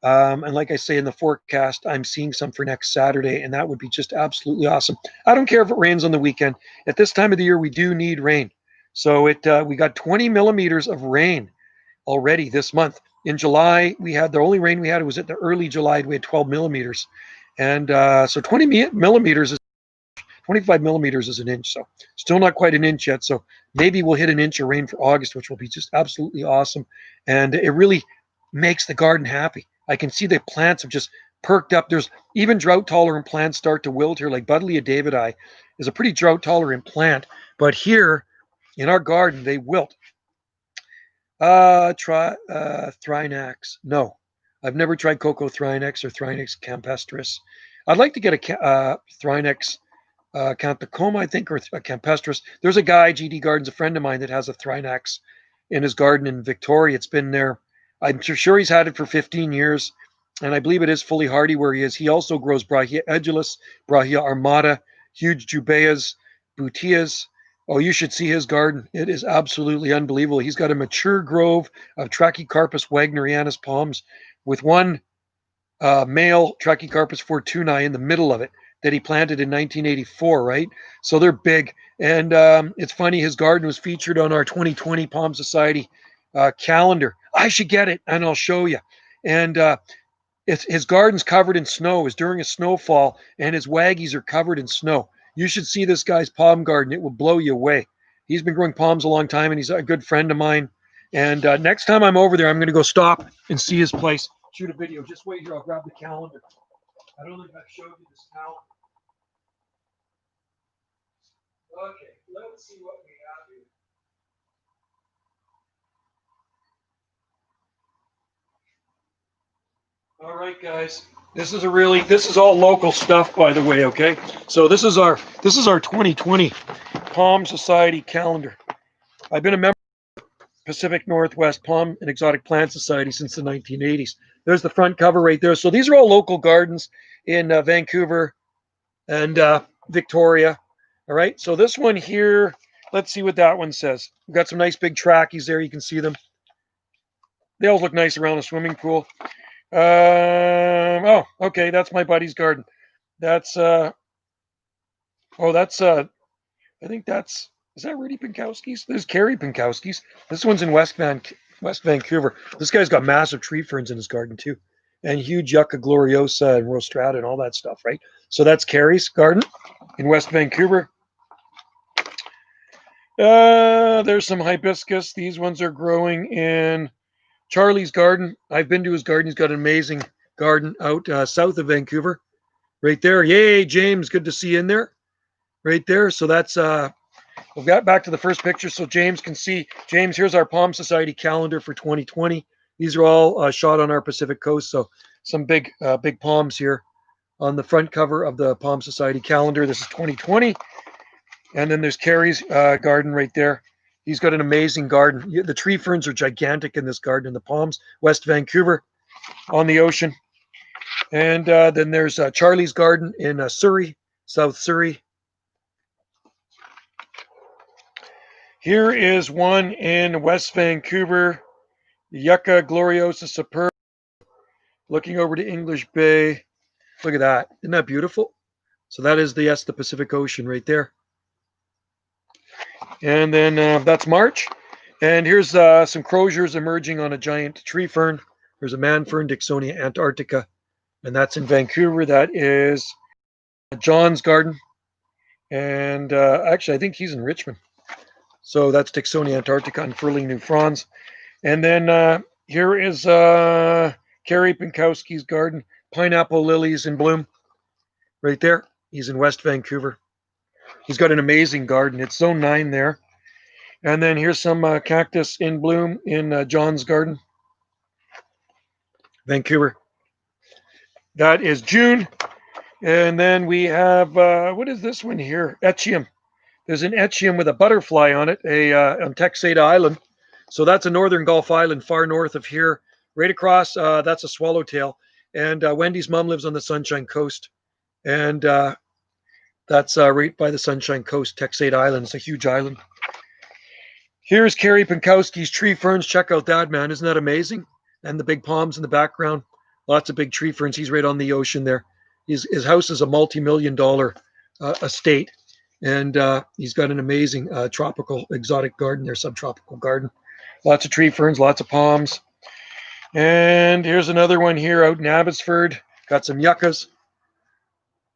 And like I say in the forecast, I'm seeing some for next Saturday, and that would be just absolutely awesome. I don't care if it rains on the weekend. At this time of the year, we do need rain. So we got 20 millimeters of rain already this month. In July, we had the only rain we had was at the early July. We had 12 millimeters, and so 20 millimeters is 25 millimeters is an inch. So still not quite an inch yet. So maybe we'll hit an inch of rain for August, which will be just absolutely awesome, and it really makes the garden happy. I can see the plants have just perked up. There's even drought tolerant plants start to wilt here, like Buddleia Davidii is a pretty drought tolerant plant, but here in our garden they wilt. Try Thrinax. No, I've never tried Coco Thrinax or Thrinax campestris. I'd like to get a Thrinax Canthocoma, I think, or a campestris. There's a guy, GD Gardens, a friend of mine, that has a Thrinax in his garden in Victoria. It's been there. I'm sure he's had it for 15 years, and I believe it is fully hardy where he is. He also grows Brahia edulis, Brahia armata, huge Jubaeas, Butias. Oh, you should see his garden. It is absolutely unbelievable. He's got a mature grove of Trachycarpus wagnerianus palms with one male Trachycarpus fortunei in the middle of it that he planted in 1984, right? So they're big. And it's funny, his garden was featured on our 2020 Palm Society calendar. I should get it and I'll show you. And his garden's covered in snow. It's during a snowfall and his waggies are covered in snow. You should see this guy's palm garden. It will blow you away. He's been growing palms a long time and he's a good friend of mine. And next time I'm over there, I'm going to go stop and see his place, shoot a video. Just wait here. I'll grab the calendar. I don't think I've showed you this calendar. Okay, let's see what we have here. All right, guys. This is all local stuff, by the way. Okay, so this is our 2020 Palm Society calendar. I've been a member of Pacific Northwest Palm and Exotic Plant Society since the 1980s. There's the front cover right there. So these are all local gardens in Vancouver and Victoria. All right. So this one here, let's see what that one says. We've got some nice big trackies there. You can see them. They all look nice around a swimming pool. Oh, okay, that's my buddy's garden. That's I think is that Rudy Pinkowski's? There's Carrie Pinkowski's. This one's in West Vancouver. This guy's got massive tree ferns in his garden too, and huge Yucca gloriosa and rostrata and all that stuff, right? So that's Carrie's garden in West Vancouver. There's some hibiscus. These ones are growing in Charlie's garden. I've been to his garden. He's got an amazing garden out south of Vancouver. Right there. Yay, James. Good to see you in there. Right there. So that's, we've got back to the first picture so James can see. James, here's our Palm Society calendar for 2020. These are all shot on our Pacific coast. So some big palms here on the front cover of the Palm Society calendar. This is 2020. And then there's Carrie's garden right there. He's got an amazing garden. The tree ferns are gigantic in this garden in the Palms, West Vancouver, on the ocean. And then there's Charlie's garden in Surrey, South Surrey. Here is one in West Vancouver, Yucca gloriosa superb, looking over to English Bay. Look at that. Isn't that beautiful? So that is the Pacific Ocean right there. And then that's March. And here's some croziers emerging on a giant tree fern. There's a man fern, Dixoni Antarctica. And that's in Vancouver. That is John's garden. And actually, I think he's in Richmond. So that's Dixoni Antarctica unfurling new fronds. And then here is Carrie Pinkowski's garden. Pineapple lilies in bloom. Right there. He's in West Vancouver. He's got an amazing garden. It's zone 9 there. And then here's some cactus in bloom in John's garden. Vancouver. That is June. And then we have, what is this one here? Echium. There's an Echium with a butterfly on it, on Texada Island. So that's a northern Gulf island far north of here. Right across, that's a swallowtail. And Wendy's mom lives on the Sunshine Coast. And that's right by the Sunshine Coast, Texada Island. It's a huge island. Here's Carrie Pinkowski's tree ferns. Check out that, man. Isn't that amazing? And the big palms in the background. Lots of big tree ferns. He's right on the ocean there. His house is a multi-million-dollar estate. And he's got an amazing tropical exotic garden there, subtropical garden. Lots of tree ferns, lots of palms. And here's another one here out in Abbotsford. Got some yuccas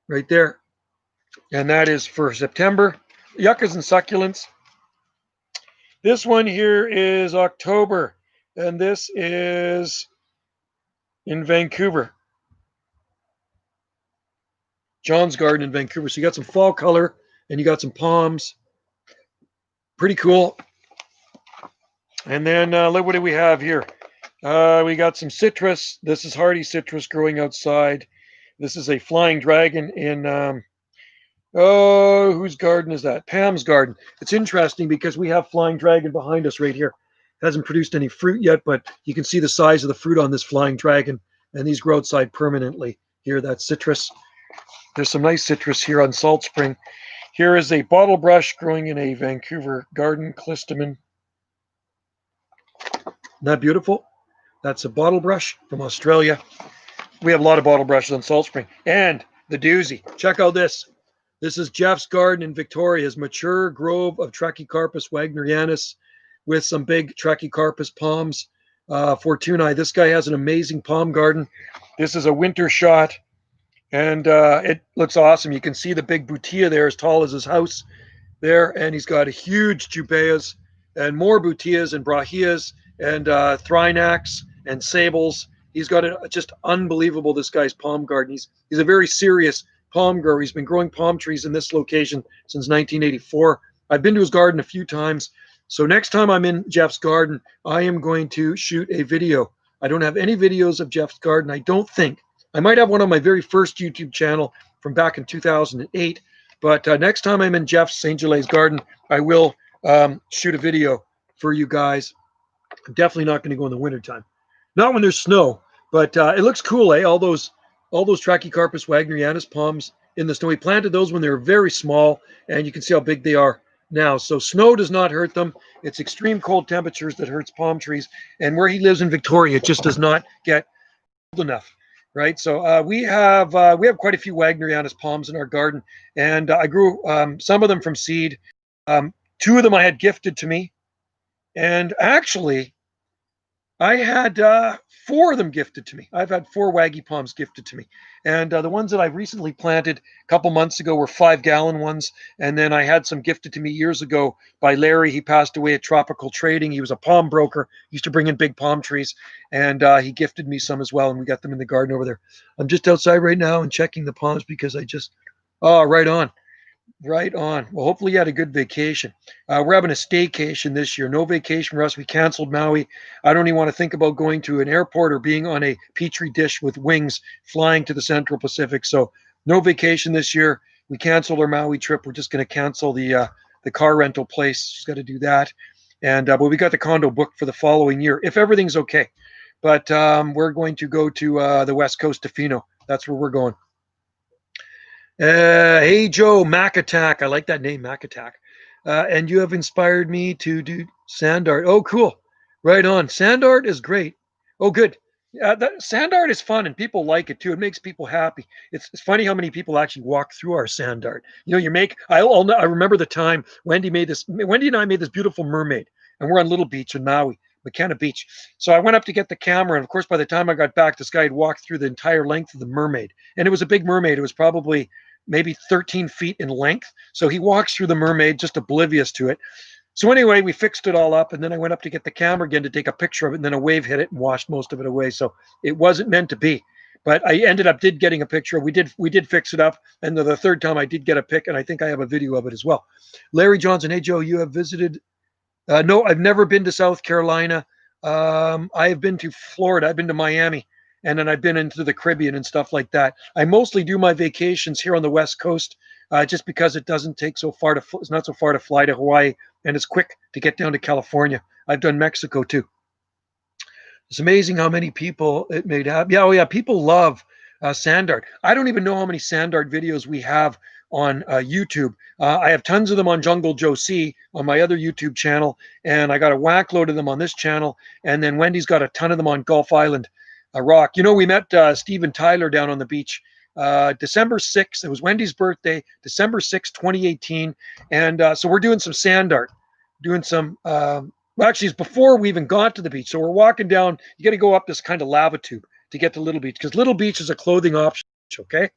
right there. And that is for September. Yuccas and succulents. This one here is October. And this is in Vancouver. John's garden in Vancouver. So you got some fall color and you got some palms. Pretty cool. And then look, what do we have here? We got some citrus. This is hardy citrus growing outside. This is a flying dragon in, whose garden is that? Pam's garden. It's interesting because we have flying dragon behind us right here. It hasn't produced any fruit yet, but you can see the size of the fruit on this flying dragon. And these grow outside permanently. Here, that's citrus. There's some nice citrus here on Salt Spring. Here is a bottle brush growing in a Vancouver garden, Clistamon. Isn't that beautiful? That's a bottle brush from Australia. We have a lot of bottle brushes on Salt Spring. And the doozy. Check out this. This is Jeff's garden in Victoria's mature grove of Trachycarpus wagnerianus with some big Trachycarpus palms. Fortunae. This guy has an amazing palm garden. This is a winter shot. And it looks awesome. You can see the big butia there as tall as his house there. And he's got a huge jubaeas and more butias and brahias and thrinax and sables. He's got just unbelievable, this guy's palm garden. He's a very serious palm grower. He's been growing palm trees in this location since 1984. I've been to his garden a few times. So next time I'm in Jeff's garden, I am going to shoot a video. I don't have any videos of Jeff's garden. I don't think. I might have one on my very first YouTube channel from back in 2008. But next time I'm in Jeff's St. Gelais garden, I will shoot a video for you guys. I'm definitely not going to go in the wintertime. Not when there's snow, but it looks cool, eh? All those Trachycarpus wagnerianus palms in the snow. We planted those when they were very small, and you can see how big they are now. So snow does not hurt them. It's extreme cold temperatures that hurts palm trees. And where he lives in Victoria, it just does not get cold enough, right? So we have quite a few wagnerianus palms in our garden, and I grew some of them from seed. Two of them I had gifted to me, and actually I had four of them gifted to me. I've had four waggy palms gifted to me. And the ones that I recently planted a couple months ago were 5-gallon ones. And then I had some gifted to me years ago by Larry. He passed away at Tropical Trading. He was a palm broker, he used to bring in big palm trees. And he gifted me some as well. And we got them in the garden over there. I'm just outside right now and checking the palms because right on. Right on. Well, hopefully you had a good vacation. We're having a staycation this year. No vacation for us. We canceled Maui. I don't even want to think about going to an airport or being on a petri dish with wings flying to the Central Pacific. So no vacation this year. We canceled our Maui trip. We're just going to cancel the car rental place. She's got to do that. And but we got the condo booked for the following year if everything's okay. But we're going to go to the West Coast to Fino. That's where we're going. Hey Joe, Mac Attack. I like that name, Mac Attack. And you have inspired me to do sand art. Oh, cool. Right on. Sand art is great. Oh, good. Sand art is fun and people like it too. It makes people happy. It's funny how many people actually walk through our sand art. You know, I remember the time Wendy and I made this beautiful mermaid, and we're on Little Beach in Maui, McKenna Beach. So I went up to get the camera, and of course, by the time I got back, this guy had walked through the entire length of the mermaid, and it was a big mermaid. It was probably maybe 13 feet in length. So he walks through the mermaid, just oblivious to it. So anyway, we fixed it all up, and then I went up to get the camera again to take a picture of it, and then a wave hit it and washed most of it away. So it wasn't meant to be. But I ended up getting a picture. We did fix it up, and the third time I did get a pic, and I think I have a video of it as well. Larry Johnson, hey Joe, you have visited? No, I've never been to South Carolina. I have been to Florida. I've been to Miami. And then I've been into the Caribbean and stuff like that. I mostly do my vacations here on the West Coast, just because it doesn't take so far it's not so far to fly to Hawaii, and it's quick to get down to California. I've done Mexico too. It's amazing how many people it made happen. Yeah, oh yeah, people love sand art. I don't even know how many sand art videos we have on YouTube. I have tons of them on Jungle Joe C on my other YouTube channel, and I got a whack load of them on this channel, and then Wendy's got a ton of them on Gulf Island. Rock. You know, we met Steven Tyler down on the beach December 6th. It was Wendy's birthday, December 6th, 2018. And so we're doing some sand art, doing some, actually, it's before we even got to the beach. So we're walking down. You got to go up this kind of lava tube to get to Little Beach, because Little Beach is a clothing option. Okay.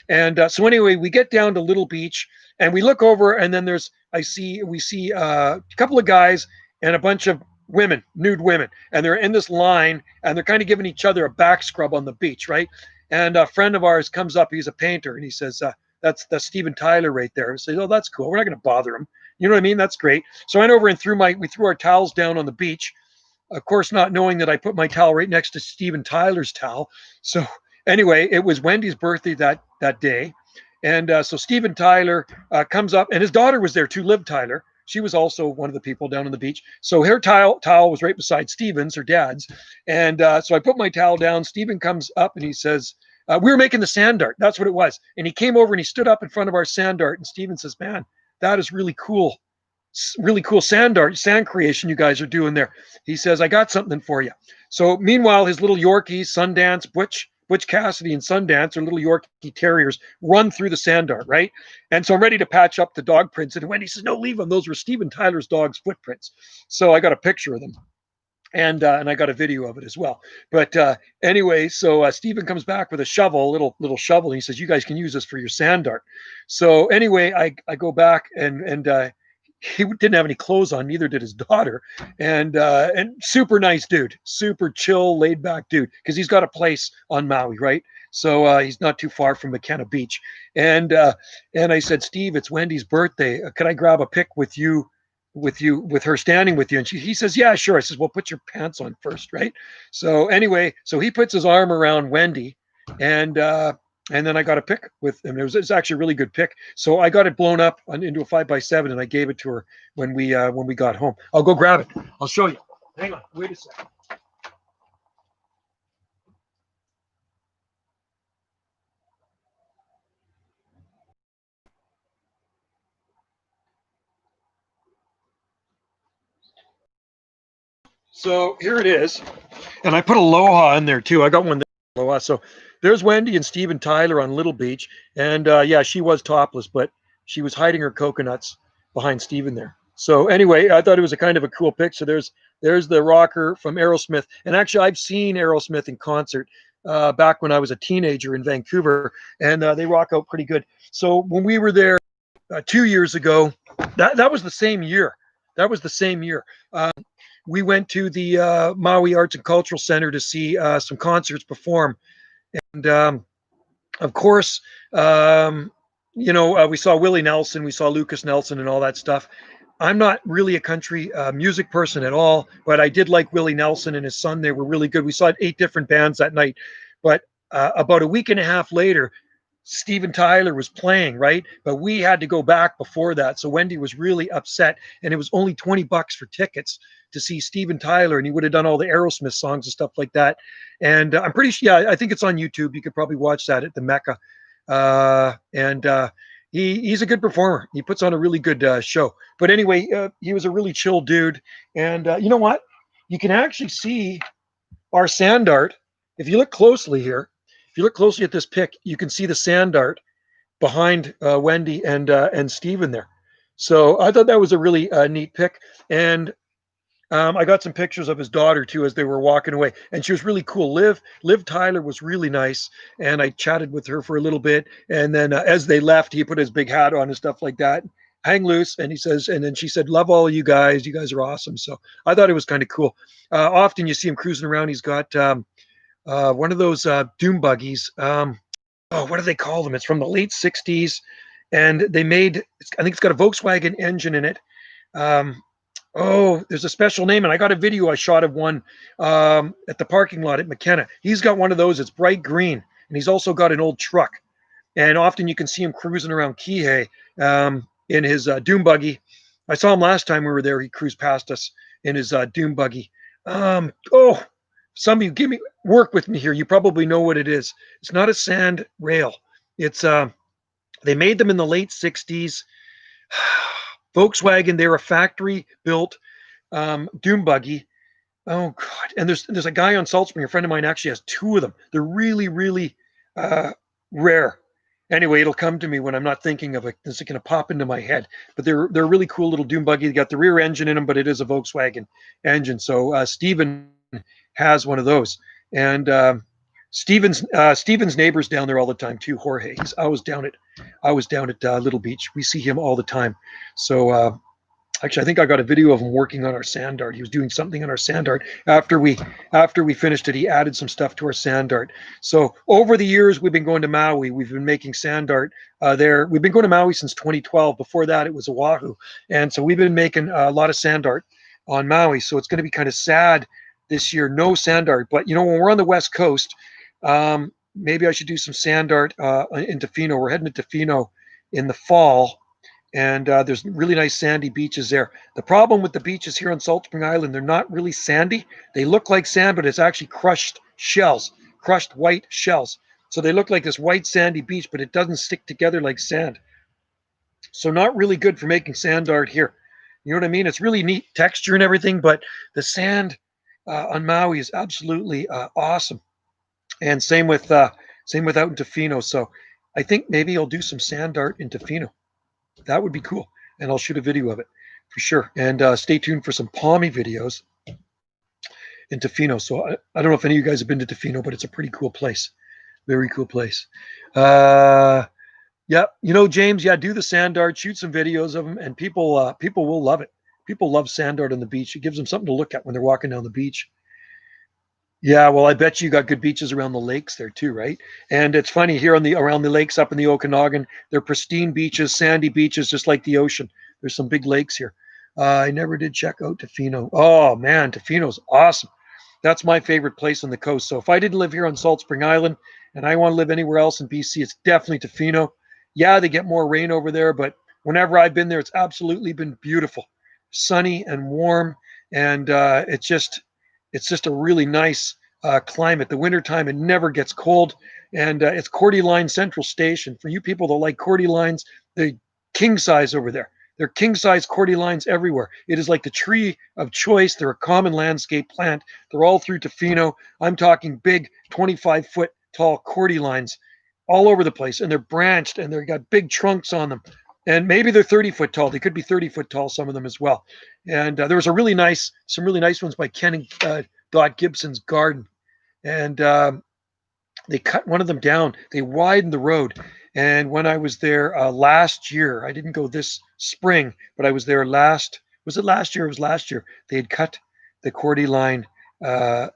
And so anyway, we get down to Little Beach and we look over, and then we see a couple of guys and a bunch of women, nude women, and they're in this line, and they're kind of giving each other a back scrub on the beach, right? And a friend of ours comes up, he's a painter, and he says, that's Steven Tyler right there. I say, oh, that's cool. We're not going to bother him. You know what I mean? That's great. So I went over and we threw our towels down on the beach, of course, not knowing that I put my towel right next to Steven Tyler's towel. So anyway, it was Wendy's birthday that day. And so Steven Tyler comes up, and his daughter was there too, Liv Tyler. She was also one of the people down on the beach. So her towel was right beside Steven's, her dad's. And so I put my towel down. Steven comes up and he says, we were making the sand art. That's what it was. And he came over and he stood up in front of our sand art. And Steven says, man, that is really cool. Really cool sand art, sand creation you guys are doing there. He says, I got something for you. So meanwhile, his little Yorkies, Sundance, Butch Cassidy and Sundance, or little Yorkie terriers, run through the sand art, right? And so I'm ready to patch up the dog prints. And Wendy says, no, leave them. Those were Steven Tyler's dog's footprints. So I got a picture of them. And I got a video of it as well. But anyway, so Steven comes back with a shovel, little shovel. And he says, you guys can use this for your sand art. So anyway, I go back and he didn't have any clothes on, neither did his daughter, and super nice dude, super chill, laid back dude, because he's got a place on Maui, right? So he's not too far from McKenna Beach. And I said, Steve, it's Wendy's birthday. Could I grab a pic with you with her standing with you. And he says, yeah, sure. I says, well, put your pants on first, right? So anyway, so he puts his arm around Wendy, and then I got a pic with him. It's actually a really good pic. So I got it blown up into a 5x7, and I gave it to her when we got home. I'll go grab it. I'll show you. Hang on, wait a second. So here it is, and I put Aloha in there too. I got one there, Aloha. So there's Wendy and Steve and Tyler on Little Beach, and yeah, she was topless, but she was hiding her coconuts behind Steven there. So anyway, I thought it was a kind of a cool pic. So there's the rocker from Aerosmith, and actually I've seen Aerosmith in concert back when I was a teenager in Vancouver, and they rock out pretty good. So when we were there 2 years ago, that was the same year. That was the same year. We went to the Maui Arts and Cultural Center to see some concerts perform. And of course, we saw Willie Nelson, we saw Lucas Nelson and all that stuff. I'm not really a country music person at all, but I did like Willie Nelson and his son. They were really good. We saw 8 different bands that night. But about a week and a half later, Steven Tyler was playing, right? But we had to go back before that. So Wendy was really upset, and it was only $20 for tickets to see Steven Tyler, and he would have done all the Aerosmith songs and stuff like that. And I'm pretty sure, yeah, I think it's on YouTube. You could probably watch that at the Mecca. He's a good performer. He puts on a really good show. But anyway, he was a really chill dude. And you know what? You can actually see our sand art. If you look closely here, if you look closely at this pic, you can see the sand art behind Wendy and Steven there. So I thought that was a really neat pic. And I got some pictures of his daughter too as they were walking away, and she was really cool. Liv Tyler was really nice, and I chatted with her for a little bit. And then as they left, he put his big hat on and stuff like that. Hang loose, and he says, and then she said, "Love all you guys. You guys are awesome." So I thought it was kind of cool. Often you see him cruising around. He's got one of those doom buggies. What do they call them? It's from the late '60s, and they made. I think it's got a Volkswagen engine in it. There's a special name, and I got a video I shot of one at the parking lot at McKenna. He's got one of those. It's bright green, and he's also got an old truck. And often you can see him cruising around Kihei in his doom buggy. I saw him last time we were there. He cruised past us in his doom buggy. Some of you work with me here. You probably know what it is. It's not a sand rail. It's they made them in the late '60s. Volkswagen, they're a factory-built doom buggy. Oh God! And there's a guy on Salt Spring, a friend of mine, actually has 2 of them. They're really, really rare. Anyway, it'll come to me when I'm not thinking of it. It's going to pop into my head. But they're a really cool little doom buggy. They got the rear engine in them, but it is a Volkswagen engine. So Steven has one of those, and Steven's neighbor's down there all the time too. Jorge, I was down at Little Beach. We see him all the time. So actually, I think I got a video of him working on our sand art. He was doing something on our sand art after we finished it. He added some stuff to our sand art. So over the years, we've been going to Maui. We've been making sand art there. We've been going to Maui since 2012. Before that, it was Oahu, and so we've been making a lot of sand art on Maui. So it's going to be kind of sad this year, no sand art. But when we're on the West Coast, maybe I should do some sand art in Tofino. We're heading to Tofino in the fall, and there's really nice sandy beaches there. The problem with the beaches here on Salt Spring Island, they're not really sandy. They look like sand, but it's actually crushed white shells. So they look like this white sandy beach, but it doesn't stick together like sand. So not really good for making sand art here. You know what I mean? It's really neat texture and everything, but the sand on Maui is absolutely awesome. And same with out in Tofino. So I think maybe I'll do some sand art in Tofino. That would be cool. And I'll shoot a video of it for sure. And stay tuned for some Palmy videos in Tofino. So I don't know if any of you guys have been to Tofino, but it's a pretty cool place. Very cool place. Yeah, James, do the sand art, shoot some videos of them, and people will love it. People love sand art on the beach. It gives them something to look at when they're walking down the beach. Yeah, well, I bet you got good beaches around the lakes there too, right? And it's funny here around the lakes up in the Okanagan, they're pristine beaches, sandy beaches, just like the ocean. There's some big lakes here. I never did check out Tofino. Oh man, Tofino's awesome. That's my favorite place on the coast. So if I didn't live here on Salt Spring Island and I want to live anywhere else in BC, it's definitely Tofino. Yeah, they get more rain over there, but whenever I've been there, it's absolutely been beautiful, sunny and warm, and it's just a really nice climate. The wintertime, it never gets cold, and it's Courty Line Central Station. For you people that like Courty Lines, the king size over there. They're king size Courty Lines everywhere. It is like the tree of choice. They're a common landscape plant. They're all through Tofino. I'm talking big 25-foot tall Courty Lines all over the place, and they're branched and they've got big trunks on them. And maybe they're 30-foot tall. They could be 30-foot tall, some of them as well. And there was some really nice ones by Ken and Dot Gibson's garden. And they cut one of them down. They widened the road. And when I was there last year, I didn't go this spring, but I was there was it last year? It was last year. They had cut the Courty line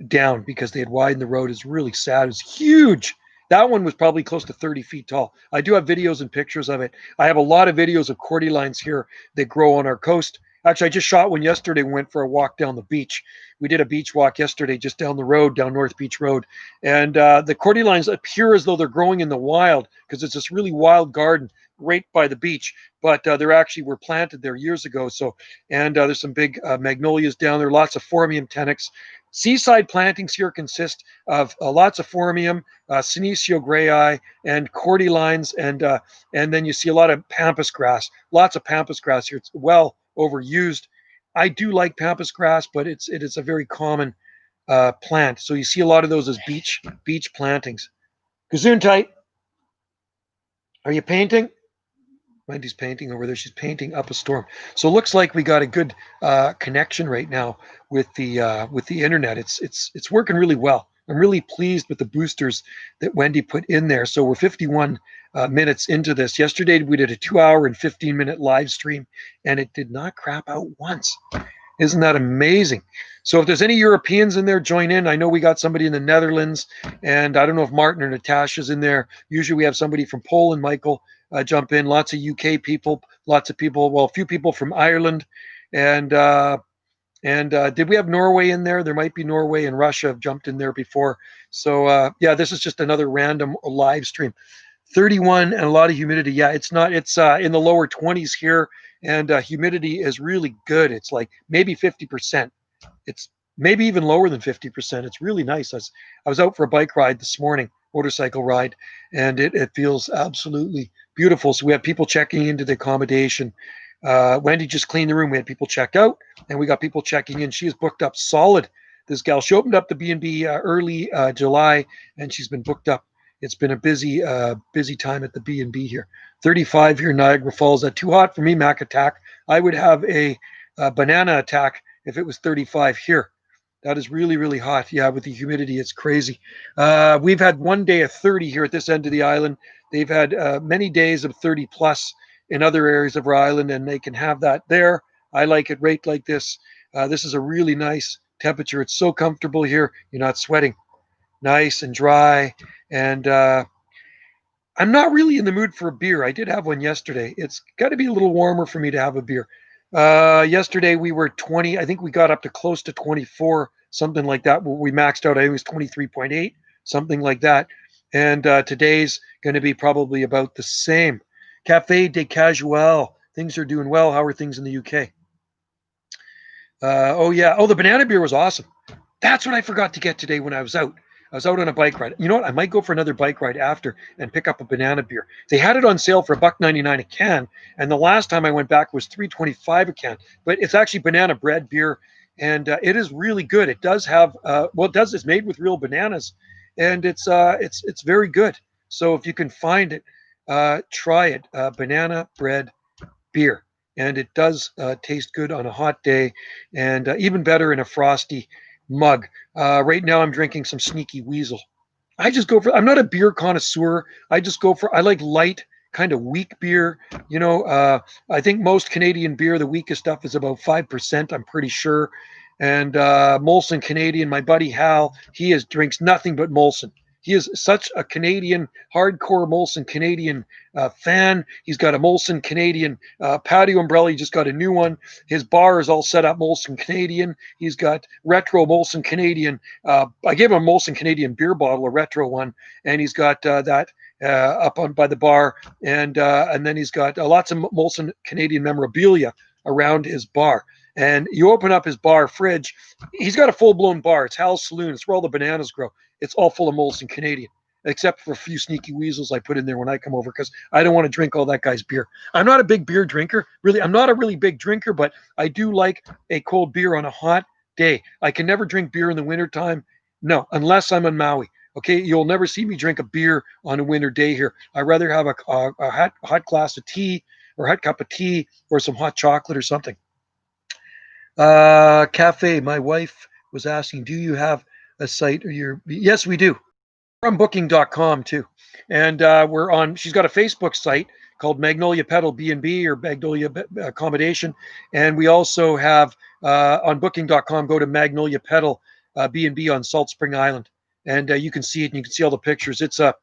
down because they had widened the road. It's really sad. It's huge. That one was probably close to 30 feet tall. I do have videos and pictures of it. I have a lot of videos of Courty lines here that grow on our coast. Actually, I just shot one yesterday. We went for a walk down the beach. We did a beach walk yesterday just down the road, down North Beach Road. And the Courty lines appear as though they're growing in the wild because it's this really wild garden right by the beach. But they actually were planted there years ago. So, and there's some big magnolias down there, lots of Phormium tenax. Seaside plantings here consist of lots of Phormium, Senecio grayi, and Courty lines, and then you see a lot of pampas grass. Lots of pampas grass here. It's well overused. I do like pampas grass, but it is a very common plant. So you see a lot of those as beach plantings. Gesundheit, are you painting? Wendy's painting over there. She's painting up a storm. So it looks like we got a good connection right now with the internet. It's working really well. I'm really pleased with the boosters that Wendy put in there. So we're 51 minutes into this. Yesterday we did a 2-hour and 15-minute live stream, and it did not crap out once. Isn't that amazing? So if there's any Europeans in there, join in. I know we got somebody in the Netherlands, and I don't know if Martin or Natasha's in there. Usually we have somebody from Poland, Michael, jump in. Lots of UK people, lots of people, well, a few people from Ireland. And did we have Norway in there? There might be Norway and Russia have jumped in there before. So yeah, this is just another random live stream. 31 and a lot of humidity. Yeah, it's in the lower 20s here, and humidity is really good. It's like maybe 50%. It's maybe even lower than 50%. It's really nice. I was out for a bike ride this morning, motorcycle ride, and it feels absolutely beautiful. So we have people checking into the accommodation. Wendy just cleaned the room. We had people check out, and we got people checking in. She is booked up solid. This gal, she opened up the B&B early July, and she's been booked up. It's been a busy time at the B&B here. 35 here in Niagara Falls. That's too hot for me, Mac Attack. I would have a banana attack if it was 35 here. That is really, really hot. Yeah, with the humidity, it's crazy. We've had one day of 30 here at this end of the island. They've had many days of 30 plus in other areas of our island, and they can have that there. I like it right like this. This is a really nice temperature. It's so comfortable here. You're not sweating. Nice and dry. And I'm not really in the mood for a beer. I did have one yesterday. It's got to be a little warmer for me to have a beer. Yesterday we were 20. I think we got up to close to 24, something like that. We maxed out. I think it was 23.8, something like that. And today's going to be probably about the same. Cafe de Casual. Things are doing well. How are things in the UK? Oh, yeah. Oh, the banana beer was awesome. That's what I forgot to get today when I was out. I was out on a bike ride. You know what? I might go for another bike ride after and pick up a banana beer. They had it on sale for $1.99 a can, and the last time I went back was $3.25 a can. But it's actually banana bread beer, and it is really good. It does have it's made with real bananas, and it's very good. So if you can find it, try it. Banana bread beer, and it does taste good on a hot day, and even better in a frosty mug. Right now I'm drinking some Sneaky Weasel. I'm not a beer connoisseur. I like light, kind of weak beer. I think most Canadian beer, the weakest stuff is about 5%, I'm pretty sure. And Molson Canadian, my buddy Hal, drinks nothing but Molson. He is such a Canadian, hardcore Molson Canadian fan. He's got a Molson Canadian patio umbrella. He just got a new one. His bar is all set up Molson Canadian. He's got retro Molson Canadian. I gave him a Molson Canadian beer bottle, a retro one, and he's got that up on by the bar, and then he's got lots of Molson Canadian memorabilia around his bar. And you open up his bar fridge, he's got a full-blown bar. It's Hal's Saloon. It's where all the bananas grow. It's all full of Molson Canadian, except for a few sneaky weasels I put in there when I come over because I don't want to drink all that guy's beer. I'm not a big beer drinker. Really, I'm not a really big drinker, but I do like a cold beer on a hot day. I can never drink beer in the wintertime. No, unless I'm on Maui. Okay, you'll never see me drink a beer on a winter day here. I'd rather have a hot glass of tea or a hot cup of tea or some hot chocolate or something. Cafe, my wife was asking, do you have a site or yes, we do. We're on booking.com too. And she's got a Facebook site called Magnolia Pedal B&B or Magnolia Accommodation. And we also have on booking.com, go to Magnolia Pedal B&B on Salt Spring Island. And you can see it and you can see all the pictures. It's a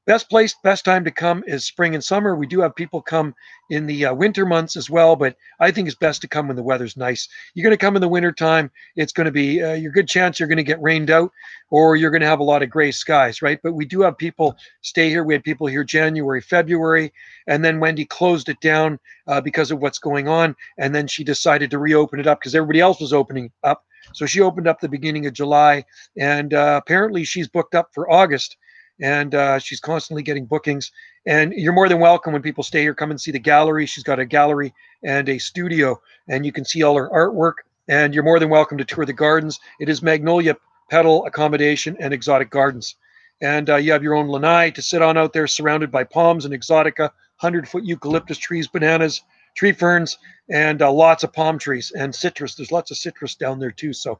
best time to come is spring and summer. We do have people come in the winter months as well, but I think it's best to come when the weather's nice. You're going to come in the winter time, it's going to be your good chance you're going to get rained out or you're going to have a lot of gray skies, right? But we do have people stay here. We had people here January, February, and then Wendy closed it down because of what's going on. And then she decided to reopen it up because everybody else was opening up. So she opened up the beginning of July, and apparently she's booked up for August. And she's constantly getting bookings. And you're more than welcome when people stay here. Come and see the gallery. She's got a gallery and a studio, and you can see all her artwork. And you're more than welcome to tour the gardens. It is Magnolia Pedal Accommodation and Exotic Gardens. And you have your own lanai to sit on out there, surrounded by palms and exotica, 100-foot eucalyptus trees, bananas, tree ferns, and lots of palm trees and citrus. There's lots of citrus down there too. So.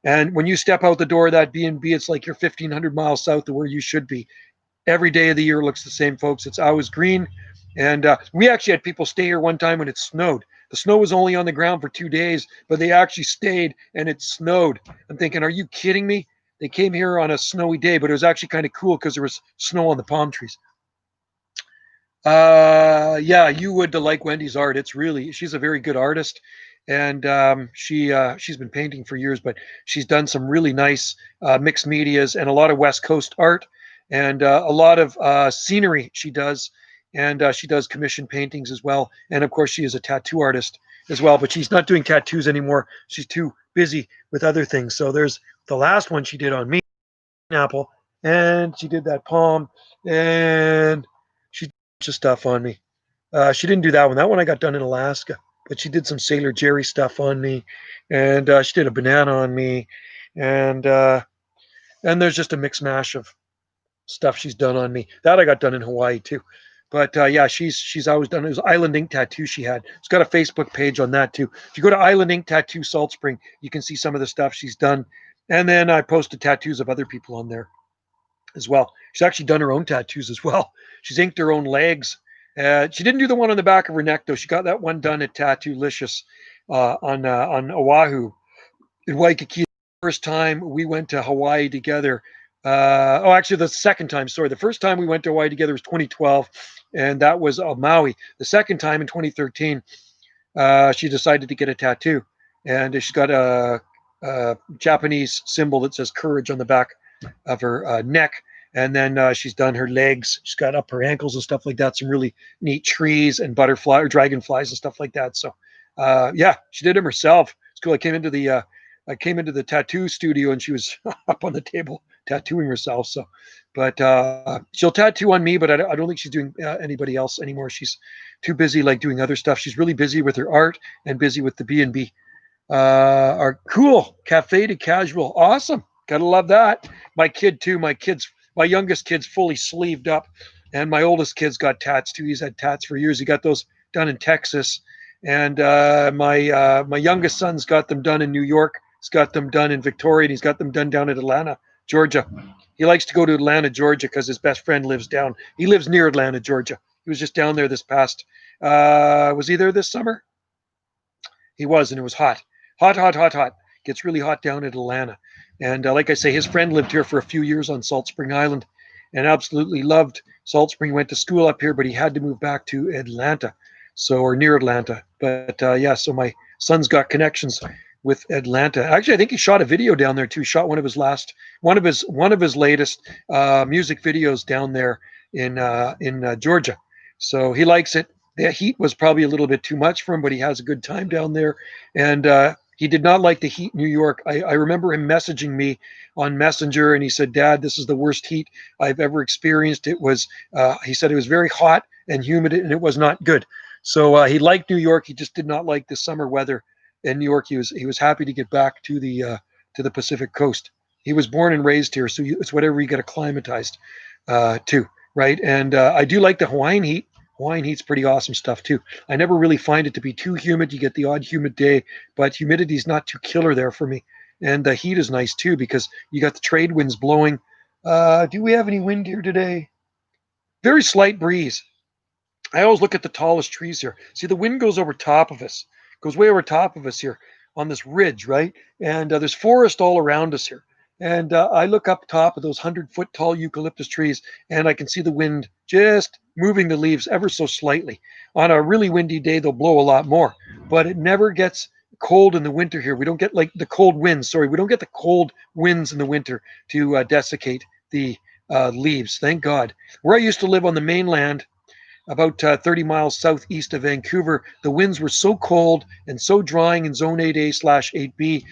And when you step out the door of that B&B, it's like you're 1,500 miles south of where you should be. Every day of the year looks the same, folks. It's always green. And we actually had people stay here one time when it snowed. The snow was only on the ground for 2 days, but they actually stayed and it snowed. I'm thinking, are you kidding me? They came here on a snowy day, but it was actually kind of cool because there was snow on the palm trees. Yeah, you would like Wendy's art. She's a very good artist. And she's been painting for years, but she's done some really nice mixed medias and a lot of West Coast art and a lot of scenery she does. And she does commission paintings as well. And of course, she is a tattoo artist as well, but she's not doing tattoos anymore. She's too busy with other things. So there's the last one she did on me, apple, and she did that palm, and she did a bunch of stuff on me. She didn't do that one. That one I got done in Alaska. But she did some Sailor Jerry stuff on me, and she did a banana on me, and there's just a mix mash of stuff she's done on me. That I got done in Hawaii too. But yeah, she's always done. It was Island Ink Tattoo she had. She's got a Facebook page on that too. If you go to Island Ink Tattoo Salt Spring, you can see some of the stuff she's done. And then I posted tattoos of other people on there as well. She's actually done her own tattoos as well. She's inked her own legs. She didn't do the one on the back of her neck, though. She got that one done at Tattoolicious on Oahu in Waikiki. The first time we went to Hawaii together. Actually, the second time, sorry. The first time we went to Hawaii together was 2012, and that was Maui. The second time in 2013, she decided to get a tattoo. And she's got a Japanese symbol that says courage on the back of her neck. And then she's done her legs. She's got up her ankles and stuff like that. Some really neat trees and butterfly or dragonflies and stuff like that. So, yeah, she did them herself. It's cool. I came into the tattoo studio and she was up on the table tattooing herself. So, but she'll tattoo on me, but I don't think she's doing anybody else anymore. She's too busy like doing other stuff. She's really busy with her art and busy with the B&B. Are cool cafe to casual. Awesome. Gotta love that. My kid too. My youngest kid's fully sleeved up, and my oldest kid's got tats too. He's had tats for years. He got those done in Texas, and my youngest son's got them done in New York. He's got them done in Victoria, and he's got them done down in Atlanta, Georgia. He likes to go to Atlanta, Georgia, because his best friend lives down. He lives near Atlanta, Georgia. He was just down there this past. Was he there this summer? He was, and it was hot. Hot. Gets really hot down at Atlanta. And like I say, his friend lived here for a few years on Salt Spring Island. and absolutely loved Salt Spring. Went to school up here, but he had to move back to Atlanta, or near Atlanta. But yeah, so my son's got connections with Atlanta. Actually, I think he shot a video down there too. He shot one of his latest music videos down there in Georgia. So he likes it. The heat was probably a little bit too much for him, but he has a good time down there. And he did not like the heat in New York. I remember him messaging me on Messenger, and he said, "Dad, this is the worst heat I've ever experienced." He said it was very hot and humid, and it was not good. So he liked New York. He just did not like the summer weather in New York. He was happy to get back to the Pacific Coast. He was born and raised here, so it's whatever you get acclimatized to, right? And I do like the Hawaiian heat. Hawaiian heat's pretty awesome stuff too. I never really find it to be too humid. You get the odd humid day, but humidity is not too killer there for me. And the heat is nice too because you got the trade winds blowing. Do we have any wind here today? Very slight breeze. I always look at the tallest trees here. See, the wind goes over top of us, goes way over top of us here on this ridge, right? And there's forest all around us here. And I look up top of those 100-foot tall eucalyptus trees, and I can see the wind just moving the leaves ever so slightly. On a really windy day, they'll blow a lot more, but it never gets cold in the winter here. We don't get like the cold winds. Sorry, we don't get the cold winds in the winter to desiccate the leaves. Thank God. Where I used to live on the mainland, about 30 miles southeast of Vancouver, the winds were so cold and so drying in Zone 8A/8B.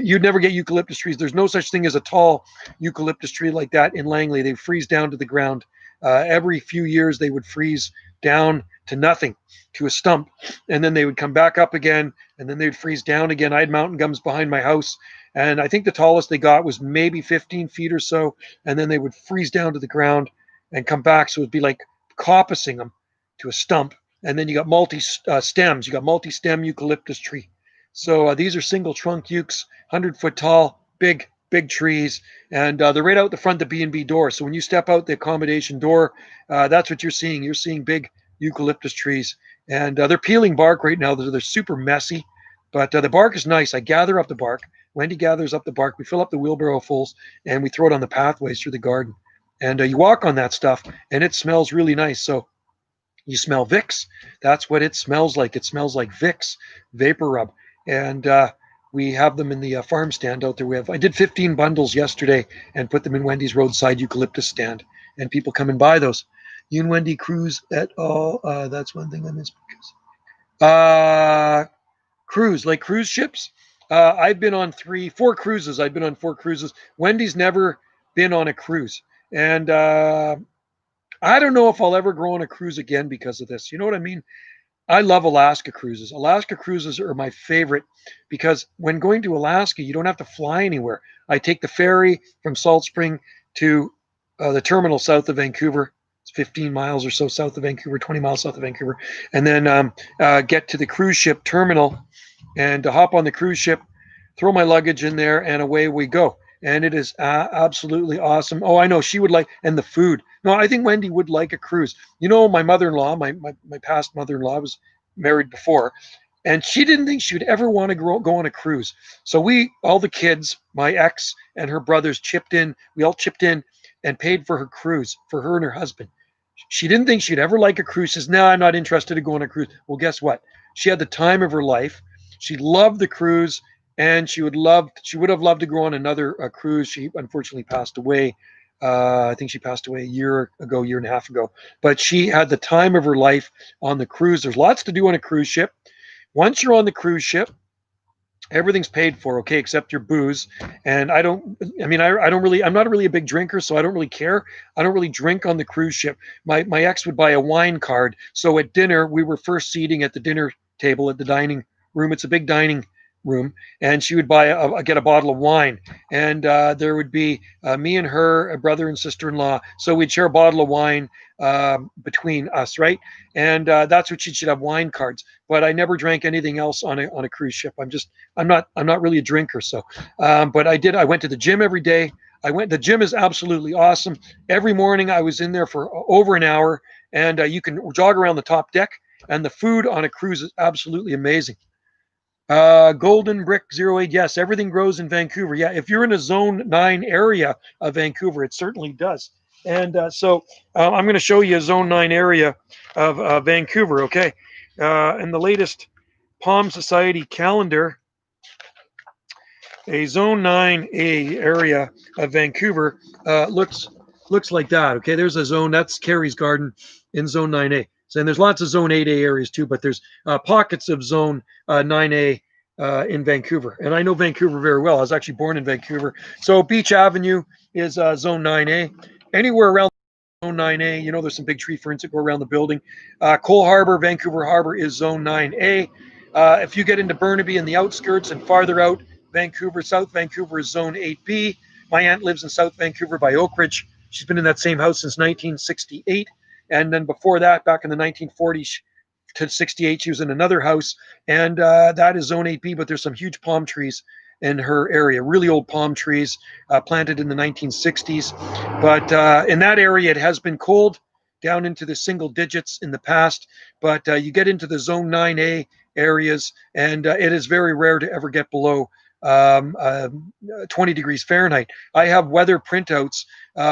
You'd never get eucalyptus trees. There's no such thing as a tall eucalyptus tree like that in Langley. They freeze down to the ground. Every few years, they would freeze down to nothing, to a stump, and then they would come back up again, and then they'd freeze down again. I had mountain gums behind my house, and I think the tallest they got was maybe 15 feet or so, and then they would freeze down to the ground and come back. So it'd be like coppicing them to a stump, and then you got stems. You got multi-stem eucalyptus tree. So these are single trunk ukes, 100-foot tall, big trees, and they're right out the front of the B&B door. So when you step out the accommodation door, that's what you're seeing. You're seeing big eucalyptus trees, and they're peeling bark right now. They're super messy, but the bark is nice. I gather up the bark. Wendy gathers up the bark. We fill up the wheelbarrow fulls, and we throw it on the pathways through the garden. And you walk on that stuff, and it smells really nice. So you smell Vicks. That's what it smells like. It smells like Vicks vapor rub. And we have them in the farm stand out there. I did 15 bundles yesterday and put them in Wendy's roadside eucalyptus stand. And people come and buy those. You and Wendy cruise at all? That's one thing I miss. Cruise, like cruise ships. I've been on 4 cruises. I've been on 4 cruises. Wendy's never been on a cruise. And I don't know if I'll ever go on a cruise again because of this. You know what I mean? I love Alaska cruises. Alaska cruises are my favorite because when going to Alaska, you don't have to fly anywhere. I take the ferry from Salt Spring to the terminal south of Vancouver. It's 15 miles or so south of Vancouver, 20 miles south of Vancouver, and then get to the cruise ship terminal and hop on the cruise ship, throw my luggage in there, and away we go. And it is absolutely awesome. Oh, I know she would like, and the food. No, I think Wendy would like a cruise. You know, my mother-in-law, my past mother-in-law was married before, and she didn't think she would ever want to go on a cruise. So all the kids, my ex and her brothers chipped in. We all chipped in and paid for her cruise for her and her husband. She didn't think she'd ever like a cruise. She says, "No, I'm not interested in going on a cruise." Well, guess what? She had the time of her life. She loved the cruise. And she would have loved to go on another cruise. She unfortunately passed away. I think she passed away a year and a half ago. But she had the time of her life on the cruise. There's lots to do on a cruise ship. Once you're on the cruise ship, everything's paid for, okay, except your booze. And I'm not really a big drinker, so I don't really care. I don't really drink on the cruise ship. My ex would buy a wine card. So at dinner, we were first seating at the dinner table at the dining room. It's a big dining room, and she would get a bottle of wine, and there would be me and her, a brother and sister-in-law, so we'd share a bottle of wine between us, right? And that's what she should have, wine cards. But I never drank anything else on a cruise ship. I'm not really a drinker. So but I went to the gym every day. The gym is absolutely awesome. Every morning I was in there for over an hour, and you can jog around the top deck, and the food on a cruise is absolutely amazing. Golden Brick 08. Yes, everything grows in Vancouver. Yeah, if you're in a Zone 9 area of Vancouver, it certainly does. And I'm going to show you a Zone 9 area of Vancouver, okay? In the latest Palm Society calendar, a Zone 9A area of Vancouver looks like that, okay? There's a zone, that's Carey's Garden in Zone 9A. So, and there's lots of Zone 8A areas too, but there's pockets of Zone 9A in Vancouver. And I know Vancouver very well. I was actually born in Vancouver. So Beach Avenue is Zone 9A. Anywhere around Zone 9A, you know, there's some big tree ferns that go around the building. Cole Harbor, Vancouver Harbor is Zone 9A. If you get into Burnaby and the outskirts and farther out, Vancouver, South Vancouver is Zone 8B. My aunt lives in South Vancouver by Oak Ridge. She's been in that same house since 1968. And then before that, back in the 1940s to 68, she was in another house. And that is Zone 8B, but there's some huge palm trees in her area, really old palm trees planted in the 1960s. But in that area, it has been cold down into the single digits in the past. But you get into the Zone 9A areas, and it is very rare to ever get below 20 degrees Fahrenheit. I have weather printouts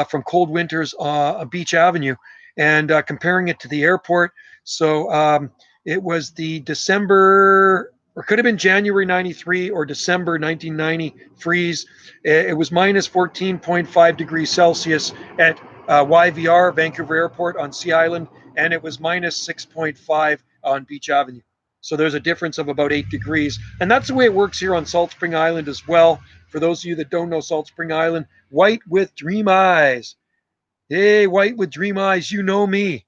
from cold winters on Beach Avenue and comparing it to the airport. So it was the December, or could have been January 93 or December 1990 freeze. It was minus 14.5 degrees Celsius at YVR, Vancouver Airport on Sea Island, and it was minus 6.5 on Beach Avenue. So there's a difference of about 8 degrees. And that's the way it works here on Salt Spring Island as well. For those of you that don't know Salt Spring Island, white with dream eyes. Hey, white with dream eyes, you know me.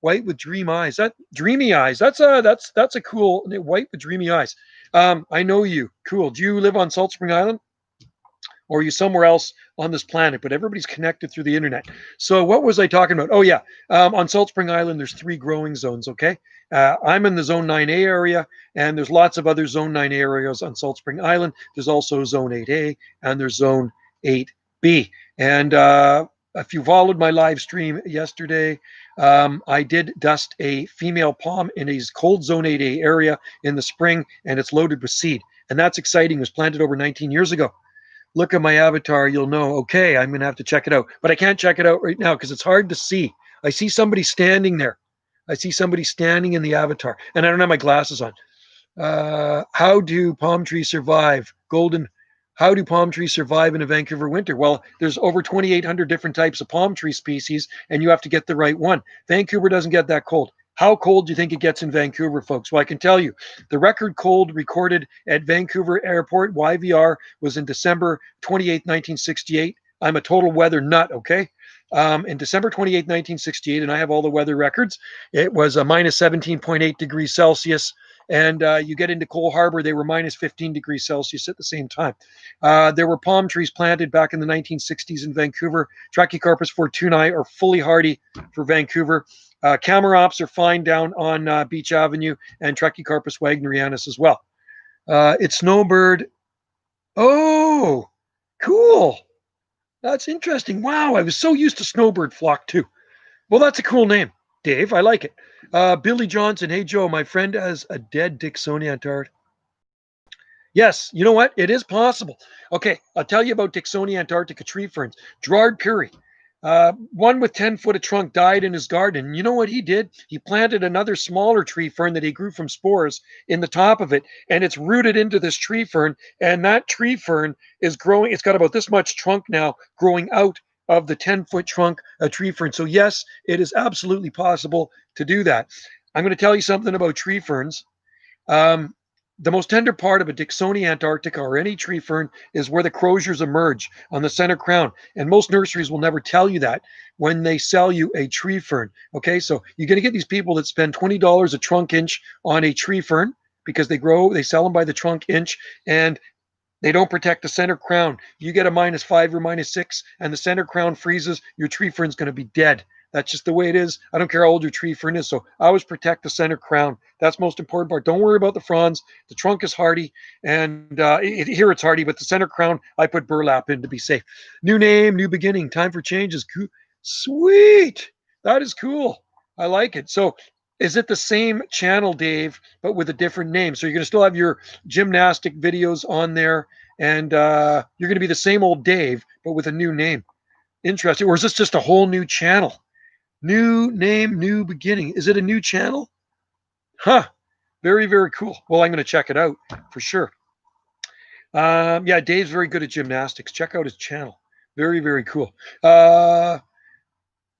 White with dream eyes. That dreamy eyes. That's a cool white with dreamy eyes. I know you. Cool. Do you live on Salt Spring Island? Or are you somewhere else on this planet? But everybody's connected through the internet. So what was I talking about? Oh yeah, on Salt Spring Island, there's 3 growing zones. Okay, I'm in the Zone 9A area, and there's lots of other Zone 9 areas on Salt Spring Island. There's also Zone 8A, and there's Zone 8B. And if you followed my live stream yesterday, I did dust a female palm in a cold Zone 8A area in the spring, and it's loaded with seed. And that's exciting. It was planted over 19 years ago. Look at my avatar, you'll know, okay, I'm going to have to check it out. But I can't check it out right now because it's hard to see. I see somebody standing there. I see somebody standing in the avatar, and I don't have my glasses on. How do palm trees survive? Golden, how do palm trees survive in a Vancouver winter? Well, there's over 2,800 different types of palm tree species, and you have to get the right one. Vancouver doesn't get that cold. How cold do you think it gets in Vancouver, folks? Well, I can tell you, the record cold recorded at Vancouver Airport, YVR, was in December 28, 1968. I'm a total weather nut, okay? In December 28, 1968, and I have all the weather records, it was a minus 17.8 degrees Celsius. And you get into Cole Harbor, they were minus 15 degrees Celsius at the same time. There were palm trees planted back in the 1960s in Vancouver. Trachycarpus fortunei are fully hardy for Vancouver. Camarops are fine down on Beach Avenue, and Trachycarpus wagnerianus as well. It's snowbird. Oh, cool. That's interesting. Wow, I was so used to snowbird flock too. Well, that's a cool name, Dave. I like it. Billy Johnson. Hey, Joe, my friend has a dead Dixoni antard. Yes, you know what? It is possible. Okay, I'll tell you about Dixoni Antarctica tree ferns. Gerard Curry, one with 10 foot of trunk, died in his garden. And you know what he did? He planted another smaller tree fern that he grew from spores in the top of it, and it's rooted into this tree fern. And that tree fern is growing. It's got about this much trunk now growing out of the 10-foot trunk of tree fern. So yes, it is absolutely possible to do that. I'm going to tell you something about tree ferns. The most tender part of a Dixoni Antarctica or any tree fern is where the croziers emerge on the center crown. And most nurseries will never tell you that when they sell you a tree fern. Okay, so you're going to get these people that spend $20 a trunk inch on a tree fern because they sell them by the trunk inch, and they don't protect the center crown. You get a -5 or -6, and the center crown freezes, your tree fern's going to be dead. That's just the way it is. I don't care how old your tree fern is. So I always protect the center crown. That's the most important part. Don't worry about the fronds. The trunk is hardy, and here it's hardy, but the center crown, I put burlap in to be safe. New name, new beginning. Time for changes. Sweet. That is cool. I like it. So is it the same channel, Dave, but with a different name? So you're going to still have your gymnastic videos on there, and you're going to be the same old Dave, but with a new name. Interesting. Or is this just a whole new channel? New name, new beginning. Is it a new channel? Huh. Very, very cool. Well, I'm going to check it out for sure. Yeah, Dave's very good at gymnastics. Check out his channel. Very, very cool.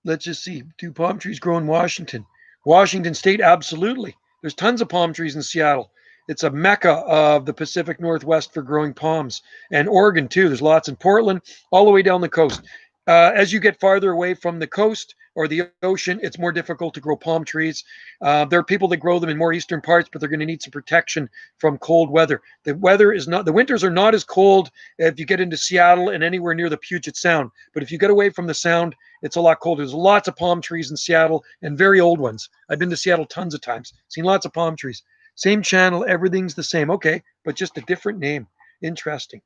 Let's just see. Do palm trees grow in Washington? Washington State, absolutely. There's tons of palm trees in Seattle. It's a mecca of the Pacific Northwest for growing palms. And Oregon, too. There's lots in Portland, all the way down the coast. As you get farther away from the coast or the ocean, it's more difficult to grow palm trees. There are people that grow them in more eastern parts, but they're going to need some protection from cold weather. The winters are not as cold if you get into Seattle and anywhere near the Puget Sound. But if you get away from the Sound, it's a lot colder. There's lots of palm trees in Seattle and very old ones. I've been to Seattle tons of times, seen lots of palm trees. Same channel, everything's the same. Okay, but just a different name. Interesting.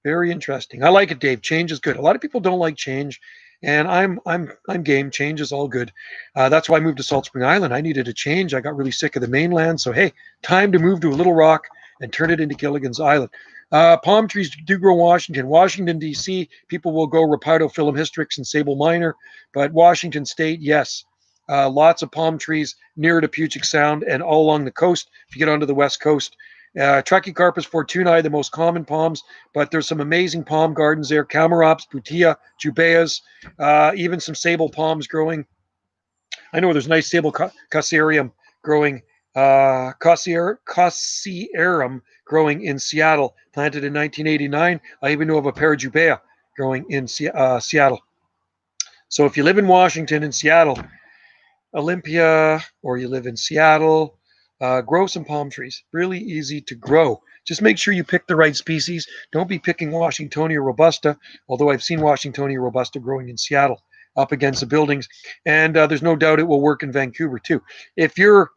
Very interesting. I like it, Dave. Change is good. A lot of people don't like change, and I'm game. Change is all good. That's why I moved to Salt Spring Island. I needed a change. I got really sick of the mainland, so hey, time to move to a little rock and turn it into Gilligan's Island. Palm trees do grow in Washington. Washington, D.C., people will go Rapidophyllum hystrix and Sable minor, but Washington State, yes. Lots of palm trees near to Puget Sound and all along the coast if you get onto the west coast. Trachycarpus fortunei, the most common palms, but there's some amazing palm gardens there. Camarops, Butea, Jubaeas, even some sable palms growing. I know there's nice sable cassiarum growing, cassiarum growing in Seattle, planted in 1989. I even know of a Parajubea growing in Seattle. So if you live in Washington and Seattle, Olympia, or you live in Seattle, grow some palm trees. Really easy to grow. Just make sure you pick the right species. Don't be picking Washingtonia robusta, although I've seen Washingtonia robusta growing in Seattle up against the buildings. And there's no doubt it will work in Vancouver too. If you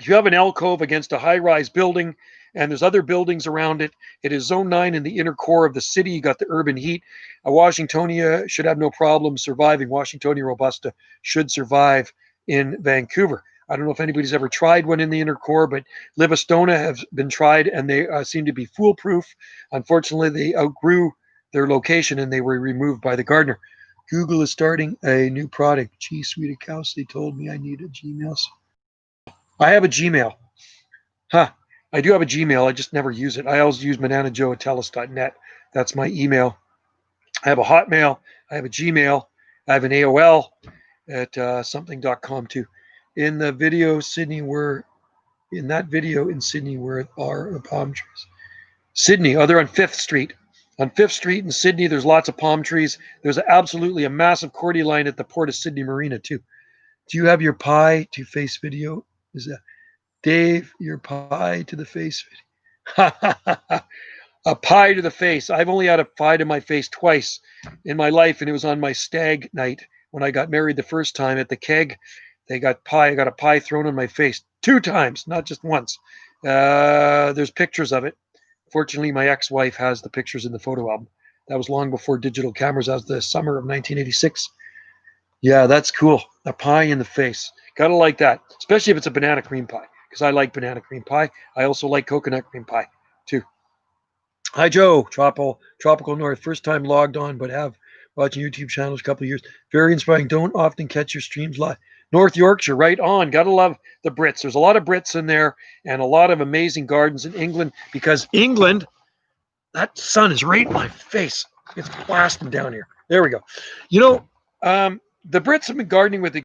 have an alcove against a high-rise building and there's other buildings around it, it is zone 9 in the inner core of the city. You got the urban heat. Washingtonia should have no problem surviving. Washingtonia robusta should survive in Vancouver. I don't know if anybody's ever tried one in the inner core, but Livistona have been tried and they seem to be foolproof. Unfortunately, they outgrew their location and they were removed by the gardener. Google is starting a new product. Gee, sweetie cows, they told me I need a Gmail. I have a Gmail. I do have a Gmail. I just never use it. I always use mananajoe@telus.net. That's my email. I have a Hotmail. I have a Gmail. I have an AOL at something.com too. In the video, Sydney, where are the palm trees? Sydney, they're on 5th Street. On 5th Street in Sydney, there's lots of palm trees. There's absolutely a massive cordyline at the Port of Sydney Marina too. Do you have your pie to face video? Is that Dave, your pie to the face video? A pie to the face. I've only had a pie to my face twice in my life, and it was on my stag night when I got married the first time at the keg. They got pie. I got a pie thrown on my face 2 times, not just once. There's pictures of it. Fortunately, my ex-wife has the pictures in the photo album. That was long before digital cameras. That was the summer of 1986. Yeah, that's cool. A pie in the face. Gotta like that, especially if it's a banana cream pie, because I like banana cream pie. I also like coconut cream pie, too. Hi, Joe. Tropical North. First time logged on, but have watching YouTube channels a couple of years. Very inspiring. Don't often catch your streams live. North Yorkshire, right on. Gotta love the Brits. There's a lot of Brits in there and a lot of amazing gardens in England, because England, that sun is right in my face. It's blasting down here. There we go. The Brits have been gardening with a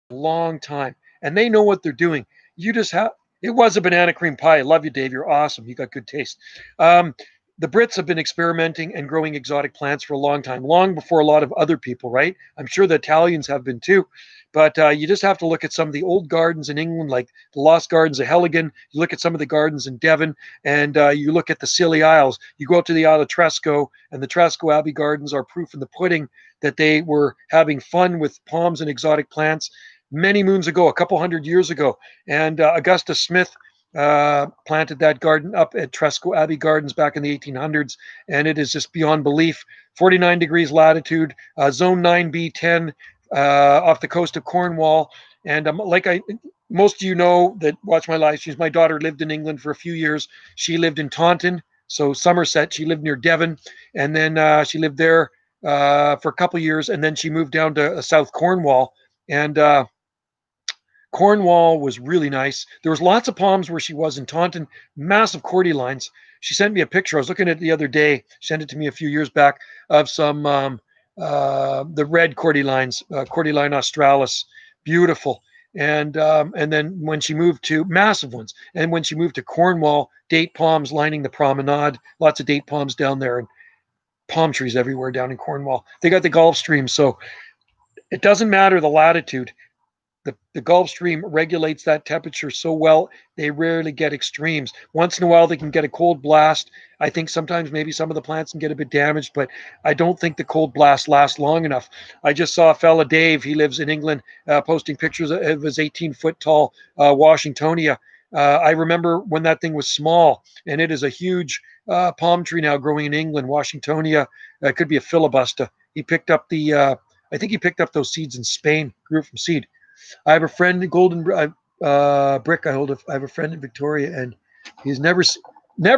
long time, and they know what they're doing. It was a banana cream pie. I love you, Dave. You're awesome. You got good taste. The Brits have been experimenting and growing exotic plants for a long time, long before a lot of other people, right? I'm sure the Italians have been too. But you just have to look at some of the old gardens in England, like the Lost Gardens of Helligan. You look at some of the gardens in Devon, and you look at the Scilly Isles. You go up to the Isle of Tresco, and the Tresco Abbey Gardens are proof in the pudding that they were having fun with palms and exotic plants many moons ago, a couple hundred years ago. And Augustus Smith planted that garden up at Tresco Abbey Gardens back in the 1800s, and it is just beyond belief. 49 degrees latitude, zone 9B10, off the coast of Cornwall. And most of you know that watch my live streams, my daughter lived in England for a few years. She lived in Taunton, so Somerset. She lived near Devon, and then she lived there for a couple of years, and then she moved down to South Cornwall, and Cornwall was really nice. There was lots of palms where she was in Taunton, massive cordylines. She sent me a picture. I was looking at it the other day. She sent it to me a few years back of some the red cordylines, Cordyline australis, beautiful. And then when she moved to massive ones, and when she moved to Cornwall, date palms lining the promenade, lots of date palms down there, and palm trees everywhere down in Cornwall. They got the Gulf Stream, so it doesn't matter the latitude. The Gulf Stream regulates that temperature so well, they rarely get extremes. Once in a while, they can get a cold blast. I think sometimes maybe some of the plants can get a bit damaged, but I don't think the cold blast lasts long enough. I just saw a fella, Dave, he lives in England, posting pictures of his 18-foot tall Washingtonia. I remember when that thing was small, and it is a huge palm tree now growing in England. Washingtonia could be a filibuster. He picked up I think he picked up those seeds in Spain, grew from seed. I have a friend in Golden Brick. I have a friend in Victoria, and he's never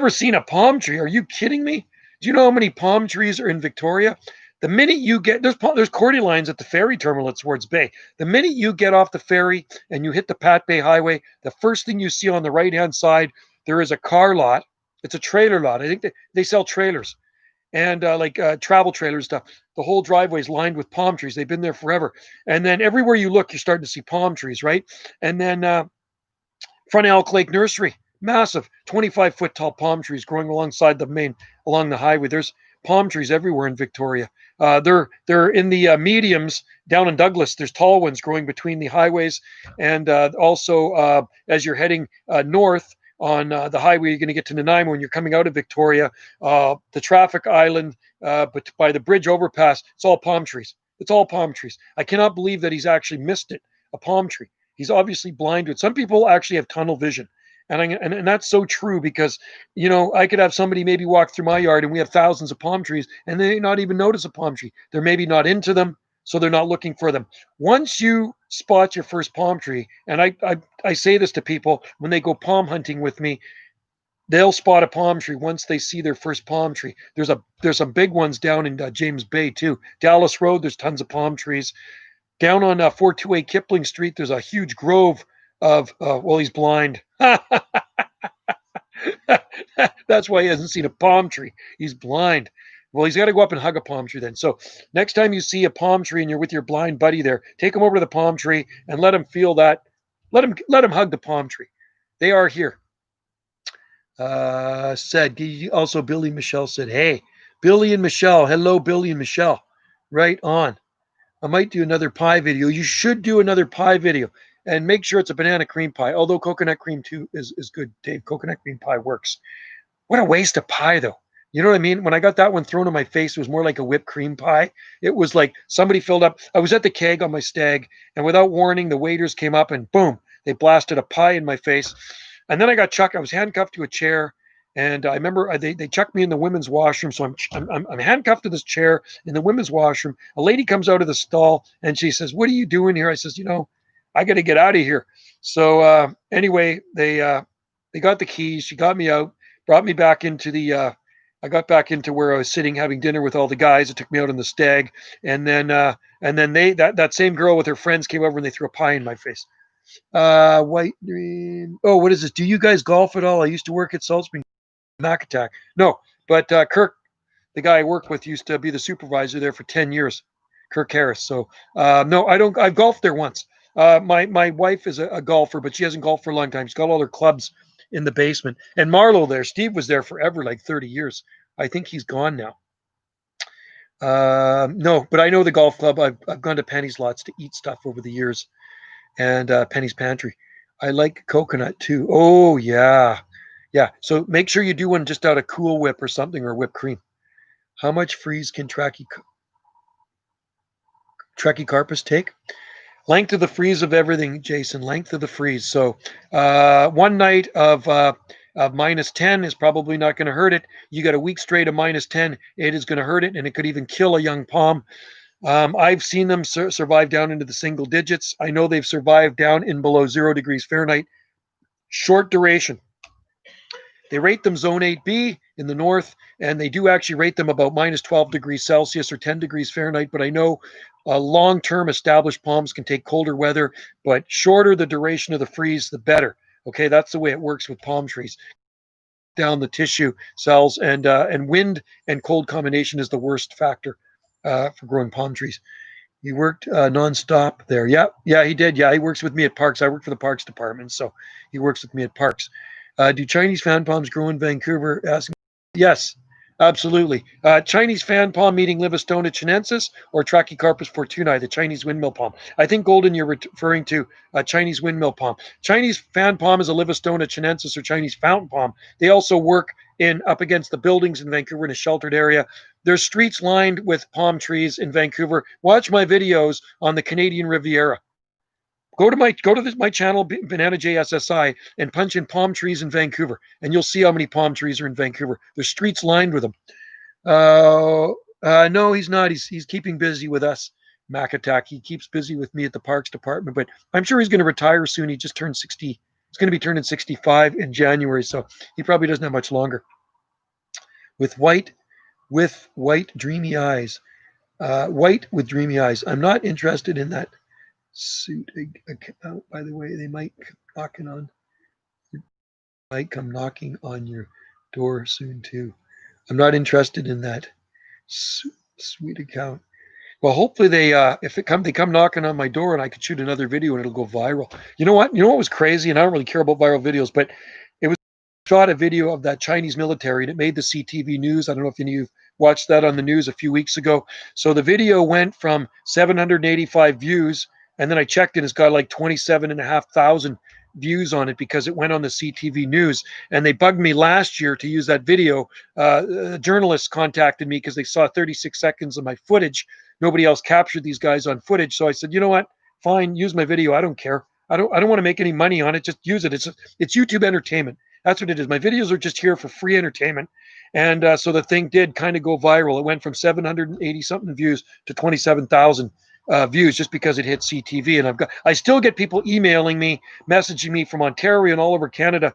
seen a palm tree. Are you kidding me? Do you know how many palm trees are in Victoria? The minute you get there's cordylines at the ferry terminal at Swartz Bay. The minute you get off the ferry and you hit the Pat Bay Highway, the first thing you see on the right-hand side, there is a car lot. It's a trailer lot. I think they sell trailers and travel trailers stuff. The whole driveway is lined with palm trees. They've been there forever. And then everywhere you look, you're starting to see palm trees, right? And then front of Elk Lake Nursery, massive 25-foot tall palm trees growing alongside along the highway. There's palm trees everywhere in Victoria. They're in the mediums down in Douglas. There's tall ones growing between the highways, and also as you're heading north on the highway, you're going to get to Nanaimo when you're coming out of Victoria. The traffic island, but by the bridge overpass, it's all palm trees. It's all palm trees. I cannot believe that he's actually missed it, a palm tree. He's obviously blind to it. Some people actually have tunnel vision. And that's so true because, I could have somebody maybe walk through my yard and we have thousands of palm trees and they not even notice a palm tree. They're maybe not into them, so they're not looking for them. Once you spot your first palm tree, and I say this to people when they go palm hunting with me, they'll spot a palm tree once they see their first palm tree. There's some big ones down in James Bay too. Dallas Road, there's tons of palm trees. Down on 428 Kipling Street, there's a huge grove of, he's blind. That's why he hasn't seen a palm tree. He's blind. Well, he's got to go up and hug a palm tree then. So next time you see a palm tree and you're with your blind buddy there, take him over to the palm tree and let him feel that. Let him hug the palm tree. They are here. Also Billy Michelle said, hey, Billy and Michelle. Hello, Billy and Michelle. Right on. I might do another pie video. You should do another pie video. And make sure it's a banana cream pie. Although coconut cream too is good, Dave. Coconut cream pie works. What a waste of pie, though. You know what I mean? When I got that one thrown in my face, it was more like a whipped cream pie. It was like somebody filled up. I was at the keg on my stag, and without warning, the waiters came up and boom, they blasted a pie in my face. And then I got chucked. I was handcuffed to a chair. And I remember they chucked me in the women's washroom. So I'm handcuffed to this chair in the women's washroom. A lady comes out of the stall and she says, what are you doing here? I says, I got to get out of here. So anyway, they got the keys. She got me out, brought me back into I got back into where I was sitting having dinner with all the guys. It took me out on the stag. And then that same girl with her friends came over and they threw a pie in my face. White green. Oh, what is this? Do you guys golf at all? I used to work at Salt Spring. Mac attack. No, but Kirk, the guy I work with, used to be the supervisor there for 10 years. Kirk Harris. So no, I don't. I've golfed there once. My wife is a golfer, but she hasn't golfed for a long time. She's got all her clubs in the basement. And Marlo there, Steve was there forever, like 30 years. I think he's gone now. No, but I know the golf club. I've gone to Penny's lots to eat stuff over the years, and Penny's Pantry. I like coconut too. Oh yeah. Yeah, so make sure you do one just out of Cool Whip or something, or whipped cream. How much freeze can Trachycarpus take? Length of the freeze of everything, Jason. Length of the freeze. So 1 night of minus 10 is probably not going to hurt it. You got a week straight of minus 10, it is going to hurt it, and it could even kill a young palm. I've seen them survive down into the single digits. I know they've survived down in below 0 degrees Fahrenheit. Short duration. They rate them zone 8B in the north, and they do actually rate them about minus 12 degrees Celsius or 10 degrees Fahrenheit. But I know long-term established palms can take colder weather, but shorter the duration of the freeze, the better. Okay, that's the way it works with palm trees. Down the tissue cells, and wind and cold combination is the worst factor for growing palm trees. He worked nonstop there. Yeah, he did. Yeah, he works with me at parks. I work for the parks department, so he works with me at parks. Do Chinese fan palms grow in Vancouver? Asking. Yes, absolutely. Chinese fan palm meeting Livistona chinensis or Trachycarpus fortunae, the Chinese windmill palm. I think, Golden, you're referring to a Chinese windmill palm. Chinese fan palm is a Livistona chinensis or Chinese fountain palm. They also work in up against the buildings in Vancouver in a sheltered area. There's streets lined with palm trees in Vancouver. Watch my videos on the Canadian Riviera. Go to my channel, Banana JSSI, and punch in palm trees in Vancouver, and you'll see how many palm trees are in Vancouver. There's streets lined with them. No, he's not. He's keeping busy with us, Mac Attack. He keeps busy with me at the Parks Department, but I'm sure he's going to retire soon. He just turned 60. He's going to be turning 65 in January, so he probably doesn't have much longer. With white dreamy eyes. White with dreamy eyes. I'm not interested in that suit account, by the way. They might come knocking on your door soon too. I'm not interested in that sweet account. Well, hopefully they come knocking on my door, and I could shoot another video and it'll go viral. You know what was crazy, and I don't really care about viral videos, but it was shot a video of that Chinese military, and it made the CTV news. I don't know if any of you watched that on the news a few weeks ago. So the video went from 785 views, and then I checked it, it's got like 27,500 views on it because it went on the CTV news. And they bugged me last year to use that video. Journalists contacted me because they saw 36 seconds of my footage. Nobody else captured these guys on footage. So I said, you know what? Fine, use my video. I don't care. I don't want to make any money on it. Just use it. It's YouTube entertainment. That's what it is. My videos are just here for free entertainment. And so the thing did kind of go viral. It went from 780 something views to 27,000 views just because it hit CTV. And I still get people emailing me, messaging me from Ontario and all over Canada,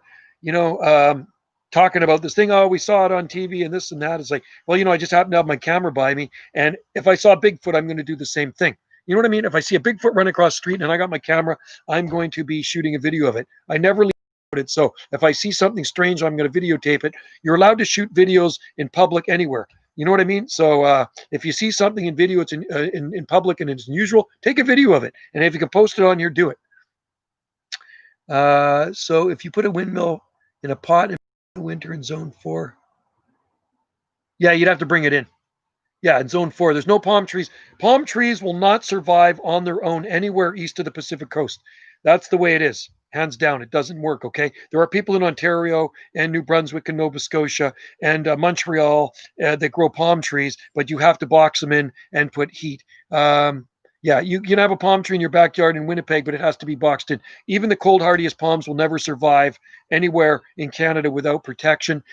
talking about this thing. Oh, we saw it on TV and this and that. It's like, well, I just happen to have my camera by me. And if I saw Bigfoot, I'm going to do the same thing. You know what I mean? If I see a Bigfoot run across the street and I got my camera, I'm going to be shooting a video of it. I never leave it. So if I see something strange, I'm going to videotape it. You're allowed to shoot videos in public anywhere. You know what I mean? So if you see something in video, it's in public and it's unusual, take a video of it. And if you can post it on here, do it. So if you put a windmill in a pot in the winter in zone 4, yeah, you'd have to bring it in. Yeah, in zone 4, there's no palm trees. Palm trees will not survive on their own anywhere east of the Pacific coast. That's the way it is. Hands down, it doesn't work, okay? There are people in Ontario and New Brunswick and Nova Scotia and Montreal that grow palm trees, but you have to box them in and put heat. Yeah, you can have a palm tree in your backyard in Winnipeg, but it has to be boxed in. Even the cold hardiest palms will never survive anywhere in Canada without protection.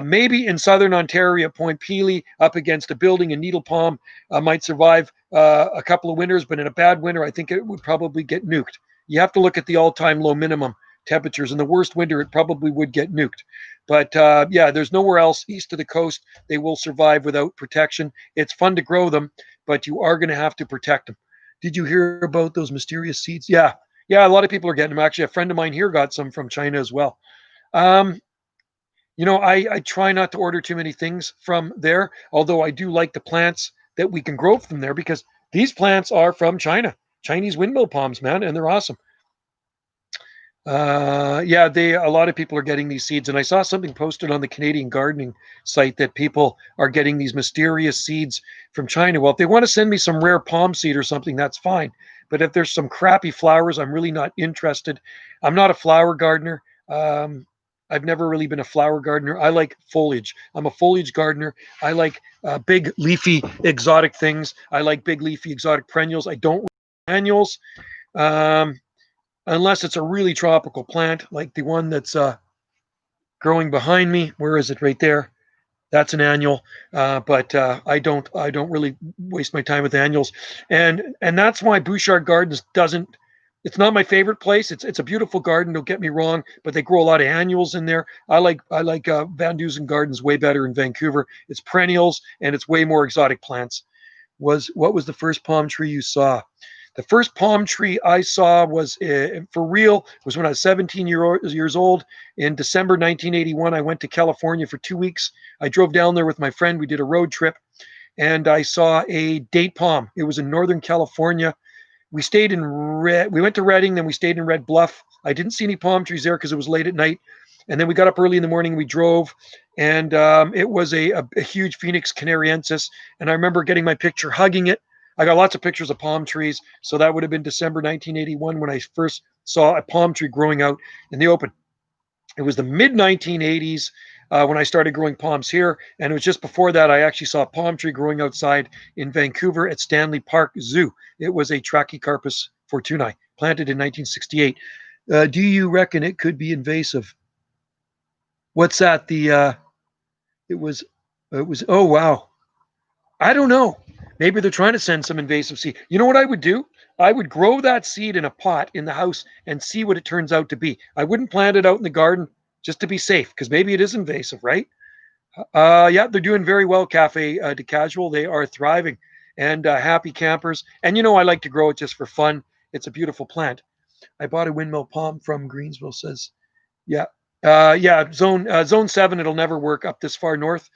Maybe in southern Ontario, Point Pelee, up against a building, a needle palm might survive a couple of winters, but in a bad winter, I think it would probably get nuked. You have to look at the all-time low minimum temperatures. In the worst winter, it probably would get nuked. But yeah, there's nowhere else east of the coast they will survive without protection. It's fun to grow them, but you are going to have to protect them. Did you hear about those mysterious seeds? Yeah, a lot of people are getting them. Actually, a friend of mine here got some from China as well. I try not to order too many things from there, although I do like the plants that we can grow from there because these plants are from China. Chinese windmill palms, man, and they're awesome. A lot of people are getting these seeds, and I saw something posted on the Canadian gardening site that people are getting these mysterious seeds from China. Well, if they want to send me some rare palm seed or something, that's fine. But if there's some crappy flowers, I'm really not interested. I'm not a flower gardener. I've never really been a flower gardener. I like foliage. I'm a foliage gardener. I like big leafy exotic things. I like big leafy exotic perennials. I don't annuals, unless it's a really tropical plant like the one that's growing behind me. Where is it? Right there. That's an annual, but I don't really waste my time with annuals, and that's why Bouchard Gardens doesn't It's not my favorite place. It's a beautiful garden. Don't get me wrong, but they grow a lot of annuals in there. I like Van Dusen Gardens way better in Vancouver. It's perennials and it's way more exotic plants. What was the first palm tree you saw? The first palm tree I saw was for real was when I was 17 years old in December 1981. I went to California for 2 weeks. I drove down there with my friend. We did a road trip and I saw a date palm. It was in Northern California. We went to Redding, then we stayed in Red Bluff. I didn't see any palm trees there because it was late at night. And then we got up early in the morning, we drove, and it was a huge Phoenix canariensis. And I remember getting my picture, hugging it. I got lots of pictures of palm trees. So that would have been December 1981 when I first saw a palm tree growing out in the open. It was the mid 1980s when I started growing palms here. And it was just before that I actually saw a palm tree growing outside in Vancouver at Stanley Park Zoo. It was a Trachycarpus fortunei, planted in 1968. Do you reckon it could be invasive? What's that? It was, oh, wow. I don't know. Maybe they're trying to send some invasive seed. You know what I would do? I would grow that seed in a pot in the house and see what it turns out to be. I wouldn't plant it out in the garden just to be safe because maybe it is invasive, right? Yeah, they're doing very well, Cafe de Casual. They are thriving and happy campers. And I like to grow it just for fun. It's a beautiful plant. I bought a windmill palm from Greensville, says, yeah. Yeah, zone 7, it'll never work up this far north.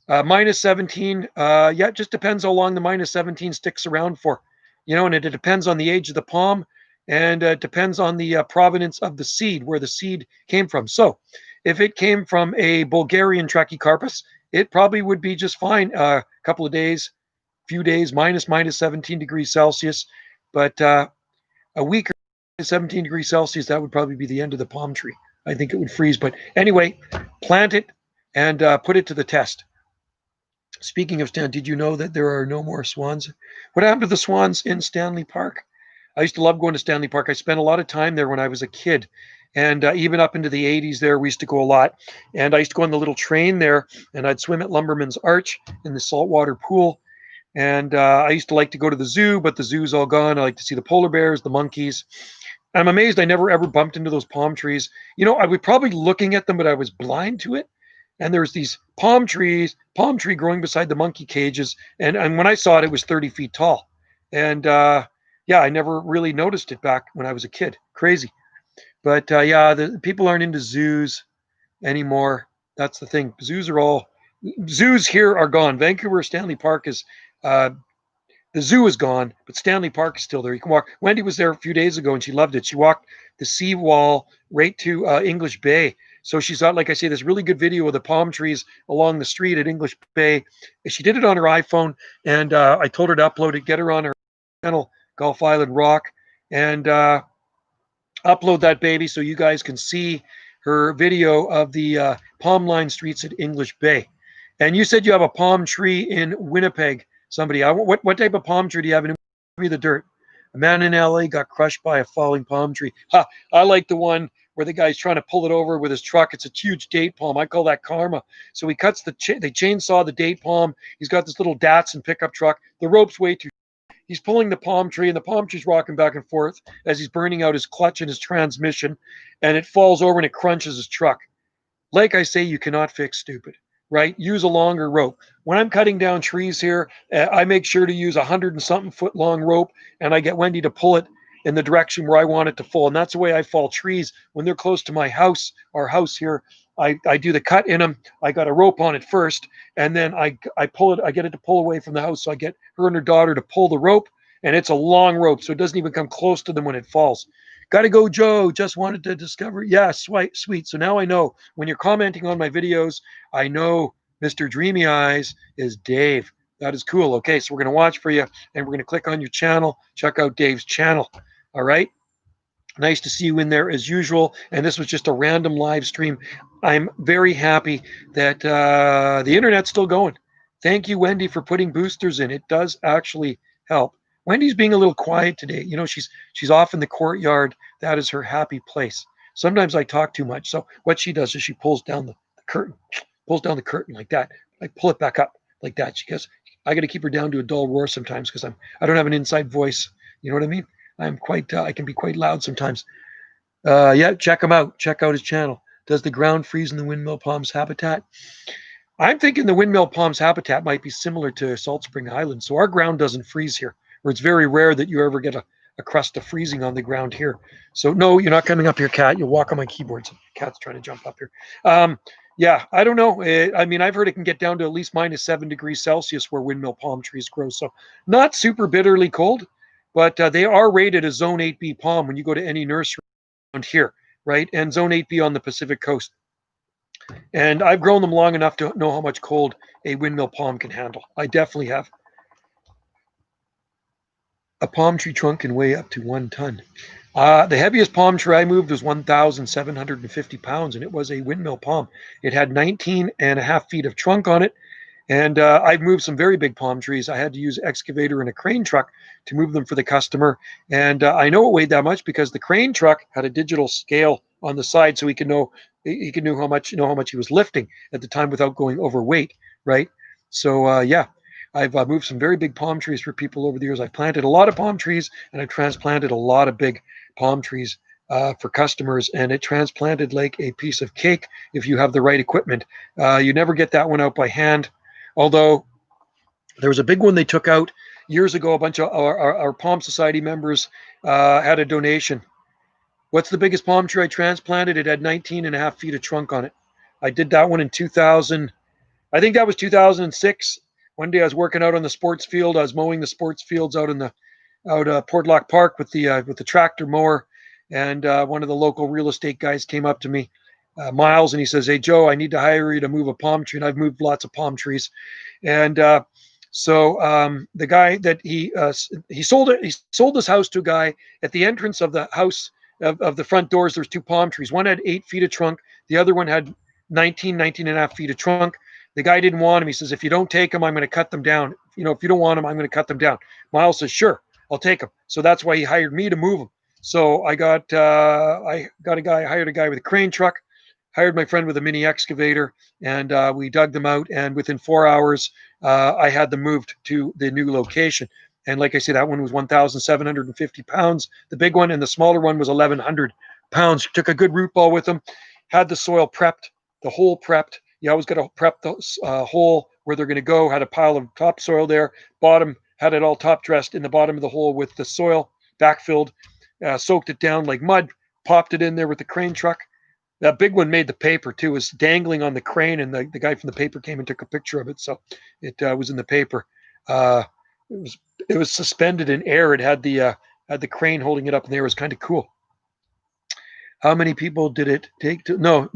Minus 17, yeah, it just depends how long the minus 17 sticks around for, and it depends on the age of the palm and it depends on the provenance of the seed, where the seed came from. So if it came from a Bulgarian Trachycarpus, it probably would be just fine a couple of days, few days, minus 17 degrees Celsius. But a week or 17 degrees Celsius, that would probably be the end of the palm tree. I think it would freeze. But anyway, plant it and put it to the test. Speaking of Stan, did you know that there are no more swans? What happened to the swans in Stanley Park? I used to love going to Stanley Park. I spent a lot of time there when I was a kid. And even up into the 80s there, we used to go a lot. And I used to go on the little train there, and I'd swim at Lumberman's Arch in the saltwater pool. And I used to like to go to the zoo, but the zoo's all gone. I like to see the polar bears, the monkeys. I'm amazed I never ever bumped into those palm trees. I was probably looking at them, but I was blind to it. And there's these palm tree growing beside the monkey cages. And when I saw it, it was 30 feet tall. And yeah, I never really noticed it back when I was a kid. Crazy. But yeah, the people aren't into zoos anymore. That's the thing. Zoos here are gone. Vancouver Stanley Park is the zoo is gone, but Stanley Park is still there. You can walk. Wendy was there a few days ago and she loved it. She walked the seawall right to English Bay. So she's got, like I say, this really good video of the palm trees along the street at English Bay. She did it on her iPhone, and I told her to upload it, get her on her channel, Gulf Island Rock, and upload that baby so you guys can see her video of the palm line streets at English Bay. And you said you have a palm tree in Winnipeg. Somebody, what type of palm tree do you have in the dirt? A man in LA got crushed by a falling palm tree. Ha, I like the one where the guy's trying to pull it over with his truck. It's a huge date palm. I call that karma. So he cuts they chainsaw the date palm. He's got this little Datsun pickup truck. The rope's way too. He's pulling the palm tree, and the palm tree's rocking back and forth as he's burning out his clutch and his transmission, and it falls over and it crunches his truck. Like I say, you cannot fix stupid, right? Use a longer rope. When I'm cutting down trees here, I make sure to use 100 and something foot long rope, and I get Wendy to pull it in the direction where I want it to fall. And that's the way I fall trees when they're close to my house, our house here. I do the cut in them. I got a rope on it first, and then I pull it. I get it to pull away from the house. So I get her and her daughter to pull the rope, and it's a long rope, so it doesn't even come close to them when it falls. Gotta go, Joe. Just wanted to discover. Yeah, sweet. So now I know when you're commenting on my videos, I know Mr. Dreamy Eyes is Dave. That is cool. Okay, so we're going to watch for you, and we're going to click on your channel. Check out Dave's channel. All right. Nice to see you in there as usual. And this was just a random live stream. I'm very happy that the internet's still going. Thank you, Wendy, for putting boosters in. It does actually help. Wendy's being a little quiet today. She's off in the courtyard. That is her happy place. Sometimes I talk too much. So what she does is she pulls down the curtain like that. I pull it back up like that. She goes, I got to keep her down to a dull roar sometimes because I don't have an inside voice. You know what I mean? I'm quite, I can be quite loud sometimes. Yeah, check him out. Check out his channel. Does the ground freeze in the windmill palm's habitat? I'm thinking the windmill palm's habitat might be similar to Salt Spring Island. So our ground doesn't freeze here, or it's very rare that you ever get a crust of freezing on the ground here. So no, you're not coming up here, Cat. You'll walk on my keyboard. So Cat's trying to jump up here. Yeah, I don't know. I mean, I've heard it can get down to at least -7 degrees Celsius where windmill palm trees grow. So not super bitterly cold, but they are rated a Zone 8B palm when you go to any nursery around here, right? And Zone 8B on the Pacific coast. And I've grown them long enough to know how much cold a windmill palm can handle. I definitely have. A palm tree trunk can weigh up to 1 ton. The heaviest palm tree I moved was 1,750 pounds, and it was a windmill palm. It had 19.5 feet of trunk on it, and I've moved some very big palm trees. I had to use excavator and a crane truck to move them for the customer, and I know it weighed that much because the crane truck had a digital scale on the side, so he could know how much he was lifting at the time without going overweight, right? So yeah. I've moved some very big palm trees for people over the years. I've planted a lot of palm trees, and I've transplanted a lot of big palm trees for customers, and it transplanted like a piece of cake if you have the right equipment. You never get that one out by hand, although there was a big one they took out years ago. A bunch of our Palm Society members had a donation. What's the biggest palm tree I transplanted? It had 19.5 feet of trunk on it. I did that one in 2000. I think that was 2006. One day I was working out on the sports field. I was mowing the sports fields out Portlock Park with the tractor mower, and one of the local real estate guys came up to me, Miles, and he says, "Hey Joe, I need to hire you to move a palm tree." And I've moved lots of palm trees, and so the guy that he sold this house to a guy. At the entrance of the house of the front doors, there's 2 palm trees. One had 8 feet of trunk. The other one had 19.5 feet of trunk. The guy didn't want him. He says, "If you don't take them, I'm going to cut them down. If you don't want them, I'm going to cut them down." Miles says, "Sure, I'll take them." So that's why he hired me to move them. So I hired a guy with a crane truck, hired my friend with a mini excavator, and we dug them out. And within 4 hours, I had them moved to the new location. And like I said, that one was 1,750 pounds, the big one, and the smaller one was 1,100 pounds. Took a good root ball with them, had the soil prepped, the hole prepped. You always got to prep the hole where they're going to go. Had a pile of topsoil there. Bottom had it all top dressed in the bottom of the hole with the soil backfilled. Soaked it down like mud. Popped it in there with the crane truck. That big one made the paper too. It was dangling on the crane, and the guy from the paper came and took a picture of it. So it was in the paper. It was suspended in air. It had the crane holding it up in the air. It was kind of cool. How many people did it take to? No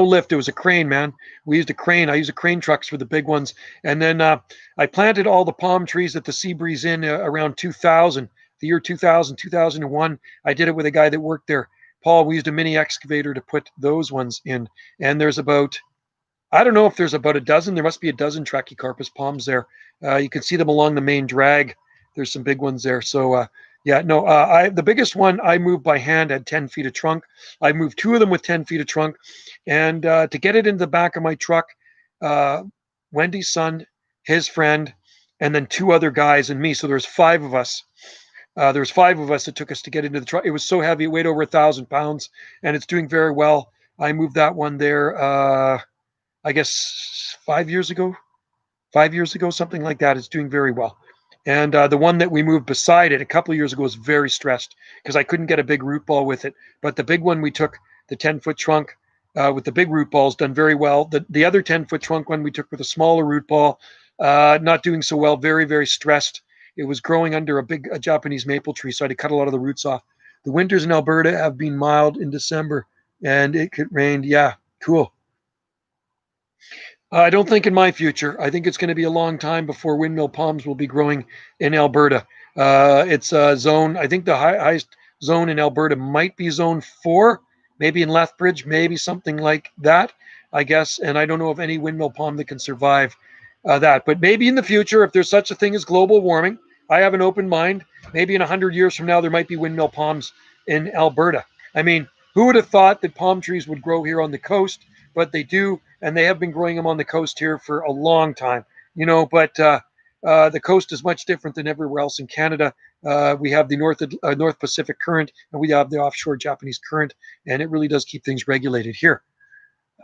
lift. It was a crane, man. We used a crane. I used a crane trucks for the big ones. And then I planted all the palm trees at the Seabreeze Inn around 2000, the year 2000, 2001. I did it with a guy that worked there. Paul, we used a mini excavator to put those ones in. And there's I don't know if there's about a dozen. There must be a dozen Trachycarpus palms there. You can see them along the main drag. There's some big ones there. So yeah, no, the biggest one I moved by hand had 10 feet of trunk. I moved 2 of them with 10 feet of trunk. And to get it into the back of my truck, Wendy's son, his friend, and then 2 other guys and me. So there's 5 of us. There's 5 of us that took us to get into the truck. It was so heavy, it weighed over 1,000 pounds, and it's doing very well. I moved that one there, I guess 5 years ago, something like that. It's doing very well. And the one that we moved beside it a couple of years ago was very stressed because I couldn't get a big root ball with it. But the big one we took, the 10-foot trunk with the big root balls, done very well. The other 10-foot trunk one we took with a smaller root ball, not doing so well, very, very stressed. It was growing under a Japanese maple tree, so I had to cut a lot of the roots off. The winters in Alberta have been mild in December, and it could rain. Yeah, cool. I don't think in my future. I think it's going to be a long time before windmill palms will be growing in Alberta. It's a zone. I think the highest zone in Alberta might be zone 4, maybe in Lethbridge, maybe something like that, I guess. And I don't know of any windmill palm that can survive that. But maybe in the future, if there's such a thing as global warming, I have an open mind. Maybe in 100 years from now, there might be windmill palms in Alberta. I mean, who would have thought that palm trees would grow here on the coast? But they do, and they have been growing them on the coast here for a long time. But The coast is much different than everywhere else in Canada. We have the North Pacific Current, and we have the offshore Japanese Current, and it really does keep things regulated here.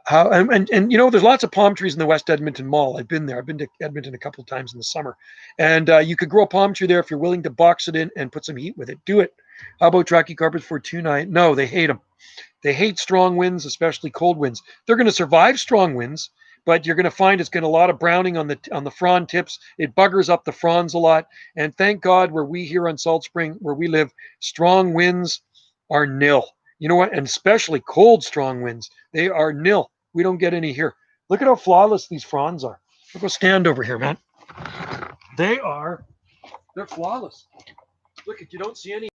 And you know, there's lots of palm trees in the West Edmonton Mall. I've been there. I've been to Edmonton a couple of times in the summer, and you could grow a palm tree there if you're willing to box it in and put some heat with it. Do it. How about Trachycarpus fortunei? No, they hate them. They hate strong winds, especially cold winds. They're going to survive strong winds, but you're going to find it's got a lot of browning on the frond tips. It buggers up the fronds a lot. And thank God, where we here on Salt Spring, where we live, strong winds are nil. You know what? And especially cold, strong winds, they are nil. We don't get any here. Look at how flawless these fronds are. Look, go stand over here, man. They're flawless. Look, you don't see any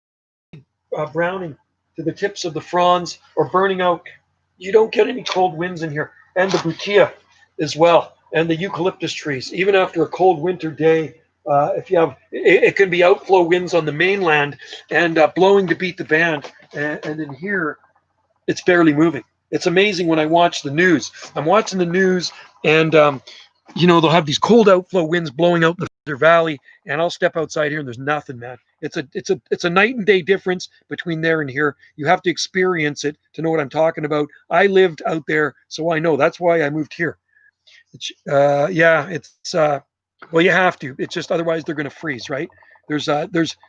browning to the tips of the fronds or burning out. You don't get any cold winds in here. And the butea as well, and the eucalyptus trees. Even after a cold winter day, if you have, it can be outflow winds on the mainland and blowing to beat the band. And in here, it's barely moving. It's amazing when I watch the news. I'm watching the news, and you know, they'll have these cold outflow winds blowing out the valley, and I'll step outside here and there's nothing, man. It's a night and day difference between there and here. You have to experience it to know what I'm talking about. I lived out there, so I know. That's why I moved here. Yeah, well, you have to. It's just otherwise they're going to freeze, right? There's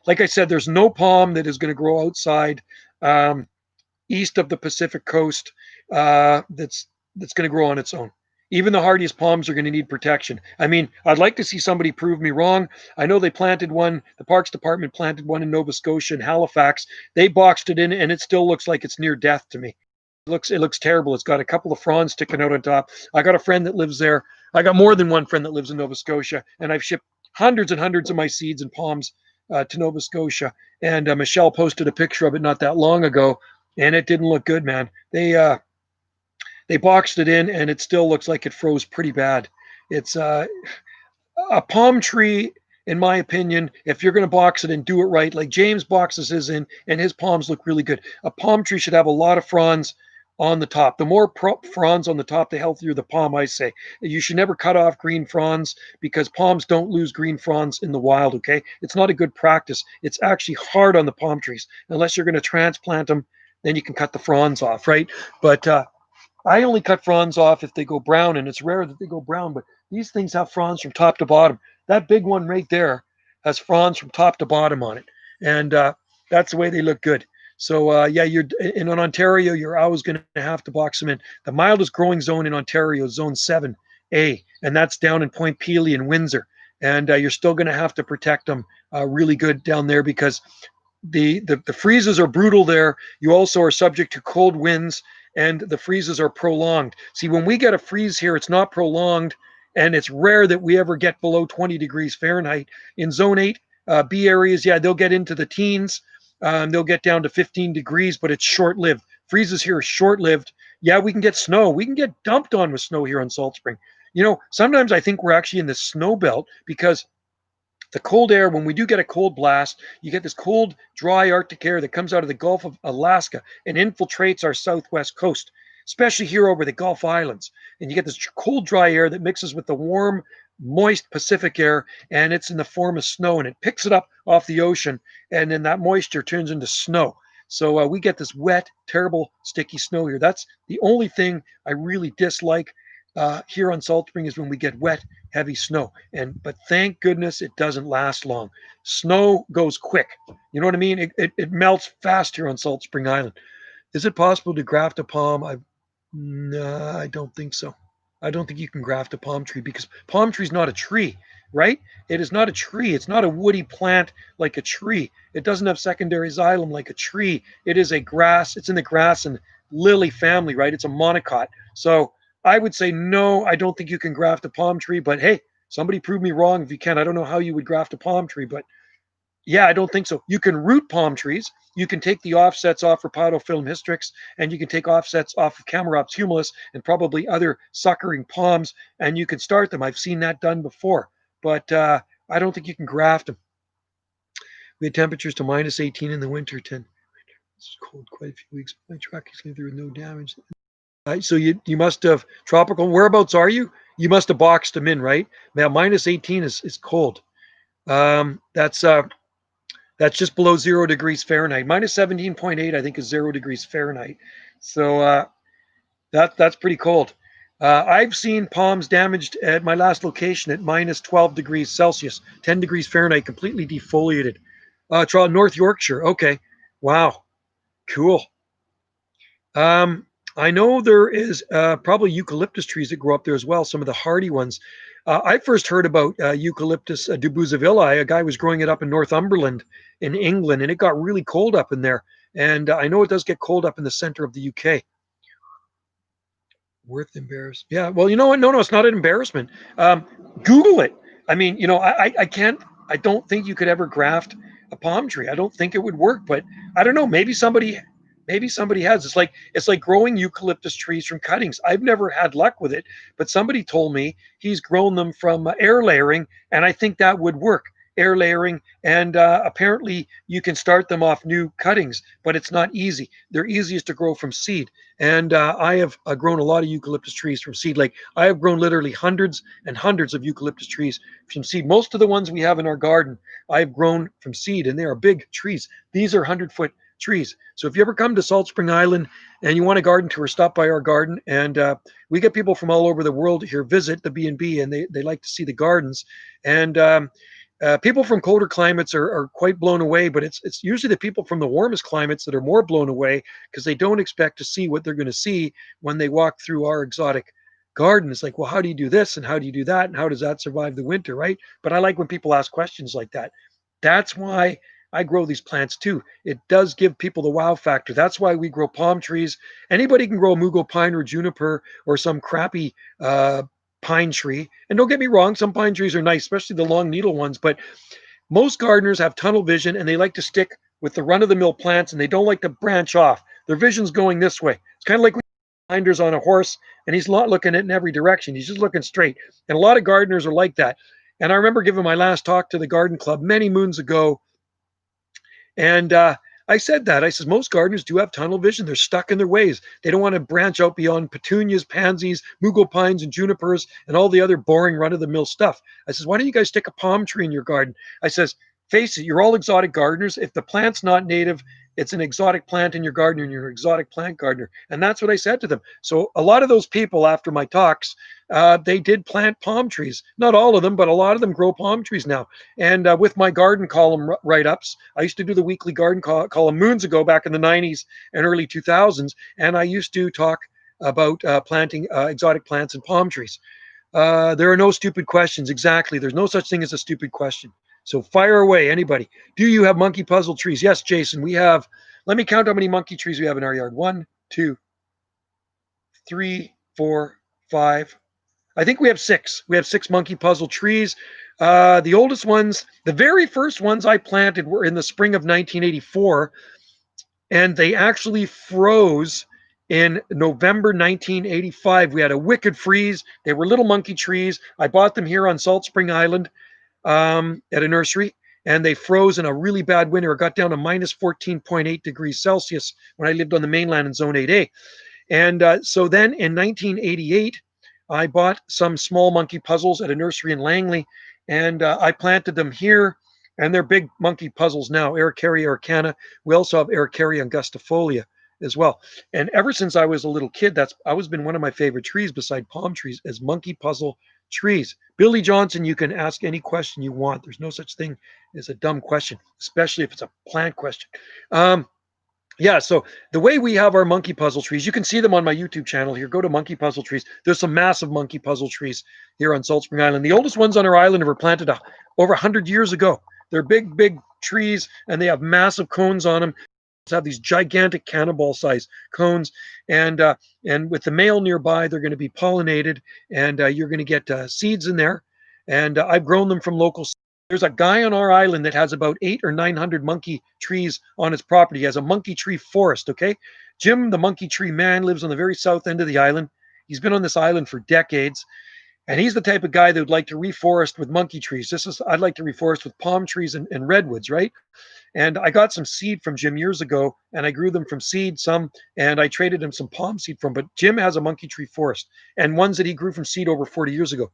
like I said, there's no palm that is going to grow outside east of the Pacific coast that's going to grow on its own. Even the hardiest palms are going to need protection. I mean, I'd like to see somebody prove me wrong. I know they planted one, the Parks Department planted one in Nova Scotia and Halifax. They boxed it in, and it still looks like it's near death to me. It looks terrible. It's got a couple of fronds sticking out on top. I got a friend that lives there. I got more than one friend that lives in Nova Scotia, and I've shipped hundreds and hundreds of my seeds and palms to Nova Scotia. And Michelle posted a picture of it not that long ago, and it didn't look good, man. They boxed it in, and it still looks like it froze pretty bad. It's a palm tree, in my opinion. If you're going to box it and do it right, like James boxes his in, and his palms look really good. A palm tree should have a lot of fronds on the top. The more fronds on the top, the healthier the palm, I say. You should never cut off green fronds because palms don't lose green fronds in the wild, okay? It's not a good practice. It's actually hard on the palm trees. Unless you're going to transplant them, then you can cut the fronds off, right? But I only cut fronds off if they go brown, and it's rare that they go brown, but these things have fronds from top to bottom. That big one right there has fronds from top to bottom on it, and that's the way they look good. So yeah, you're in Ontario, you're always going to have to box them in. The mildest growing zone in Ontario is Zone 7A, and that's down in Point Pelee and Windsor. And you're still going to have to protect them really good down there because the freezes are brutal there. You also are subject to cold winds, and the freezes are prolonged. See, when we get a freeze here, it's not prolonged, and it's rare that we ever get below 20 degrees Fahrenheit. In Zone 8 B areas, yeah, they'll get into the teens. They'll get down to 15 degrees, but it's short-lived. Freezes here are short-lived. Yeah, we can get snow. We can get dumped on with snow here on Salt Spring. You know, sometimes I think we're actually in the snow belt because the cold air, when we do get a cold blast, you get this cold, dry Arctic air that comes out of the Gulf of Alaska and infiltrates our southwest coast, especially here over the Gulf Islands. And you get this cold, dry air that mixes with the warm, moist Pacific air, and it's in the form of snow, and it picks it up off the ocean, and then that moisture turns into snow. So we get this wet, terrible, sticky snow here. That's the only thing I really dislike here on Salt Spring is when we get wet, heavy snow. But thank goodness it doesn't last long. Snow goes quick. You know what I mean? It melts fast here on Salt Spring Island. Is it possible to graft a palm? No, I don't think so. I don't think you can graft a palm tree because palm tree is not a tree, right? It is not a tree. It's not a woody plant like a tree. It doesn't have secondary xylem like a tree. It is a grass. It's in the grass and lily family, right? It's a monocot. So I would say no, I don't think you can graft a palm tree, but hey, somebody prove me wrong if you can. I don't know how you would graft a palm tree, but yeah, I don't think so. You can root palm trees. You can take the offsets off Rhopalotophyllum hystrix, and you can take offsets off of Chamaerops humilis and probably other suckering palms, and you can start them. I've seen that done before, but I don't think you can graft them. We had temperatures to minus 18 in the winter. It's cold quite a few weeks. My truck is there with no damage. So you must have tropical. Whereabouts are you? You must have boxed them in, right? Now, minus 18 is cold. That's just below 0 degrees Fahrenheit. Minus 17.8, I think, is 0 degrees Fahrenheit. So that's pretty cold. I've seen palms damaged at my last location at minus 12 degrees Celsius, 10 degrees Fahrenheit, completely defoliated. North Yorkshire. Okay. Wow. Cool. Um, I know there is probably eucalyptus trees that grow up there as well, some of the hardy ones. I first heard about Eucalyptus dubuzevillae. A guy was growing it up in Northumberland in England, and it got really cold up in there. And I know it does get cold up in the center of the UK. Worth embarrassed. Yeah. Well, you know what? No, it's not an embarrassment. Google it. I mean, I can't. I don't think you could ever graft a palm tree. I don't think it would work. But I don't know. Maybe somebody has. It's like growing eucalyptus trees from cuttings. I've never had luck with it, but somebody told me he's grown them from air layering, and I think that would work. Air layering, and apparently you can start them off new cuttings, but it's not easy. They're easiest to grow from seed. And I have grown a lot of eucalyptus trees from seed. Like I have grown literally hundreds and hundreds of eucalyptus trees from seed. Most of the ones we have in our garden, I've grown from seed, and they are big trees. These are 100-foot trees. So if you ever come to Salt Spring Island and you want a garden tour, stop by our garden. And we get people from all over the world here visit the B&B, and they like to see the gardens. And people from colder climates are quite blown away, but it's usually the people from the warmest climates that are more blown away because they don't expect to see what they're going to see when they walk through our exotic garden. It's like, well, how do you do this and how do you do that and how does that survive the winter, right? But I like when people ask questions like that. That's why I grow these plants too. It does give people the wow factor. That's why we grow palm trees. Anybody can grow a mugo pine or juniper or some crappy pine tree. And don't get me wrong, some pine trees are nice, especially the long needle ones. But most gardeners have tunnel vision and they like to stick with the run of the mill plants and they don't like to branch off. Their vision's going this way. It's kind of like blinders on a horse and he's not looking in every direction. He's just looking straight. And a lot of gardeners are like that. And I remember giving my last talk to the garden club many moons ago. And I said that. I says, most gardeners do have tunnel vision. They're stuck in their ways. They don't want to branch out beyond petunias, pansies, mugo pines, and junipers, and all the other boring run-of-the-mill stuff. I says, why don't you guys stick a palm tree in your garden? I says, face it, you're all exotic gardeners. If the plant's not native, it's an exotic plant in your garden and you're an exotic plant gardener. And that's what I said to them. So a lot of those people after my talks, they did plant palm trees. Not all of them, but a lot of them grow palm trees now. And with my garden column write-ups, I used to do the weekly garden column moons ago back in the 90s and early 2000s. And I used to talk about planting exotic plants and palm trees. There are no stupid questions. Exactly. There's no such thing as a stupid question. So fire away, anybody. Do you have monkey puzzle trees? Yes, Jason, we have. Let me count how many monkey trees we have in our yard. 1, 2, 3, 4, 5. I think we have 6. We have 6 monkey puzzle trees. The oldest ones, the very first ones I planted were in the spring of 1984, and they actually froze in November 1985. We had a wicked freeze. They were little monkey trees. I bought them here on Salt Spring Island. At a nursery, and they froze in a really bad winter. It got down to minus 14.8 degrees Celsius when I lived on the mainland in Zone 8A. And so then in 1988, I bought some small monkey puzzles at a nursery in Langley, and I planted them here, and they're big monkey puzzles now, Araucaria arcana. We also have Araucaria angustifolia as well. And ever since I was a little kid, that's always been one of my favorite trees beside palm trees as monkey puzzle trees. Billy Johnson, you can ask any question you want. There's no such thing as a dumb question, especially if it's a plant question. Yeah, so the way we have our monkey puzzle trees, you can see them on my YouTube channel here. Go to monkey puzzle trees. There's some massive monkey puzzle trees here on Salt Spring Island. The oldest ones on our island were planted over 100 years ago. They're big, big trees, and they have massive cones on them. Have these gigantic cannonball-sized cones, and with the male nearby, they're going to be pollinated, and you're going to get seeds in there. And I've grown them from local. There's a guy on our island that has about 800 or 900 monkey trees on his property. He has a monkey tree forest. Okay, Jim, the monkey tree man, lives on the very south end of the island. He's been on this island for decades. And he's the type of guy that would like to reforest with monkey trees. I'd like to reforest with palm trees and redwoods, right? And I got some seed from Jim years ago, and I grew them from seed some, and I traded him some palm seed from. But Jim has a monkey tree forest, and ones that he grew from seed over 40 years ago.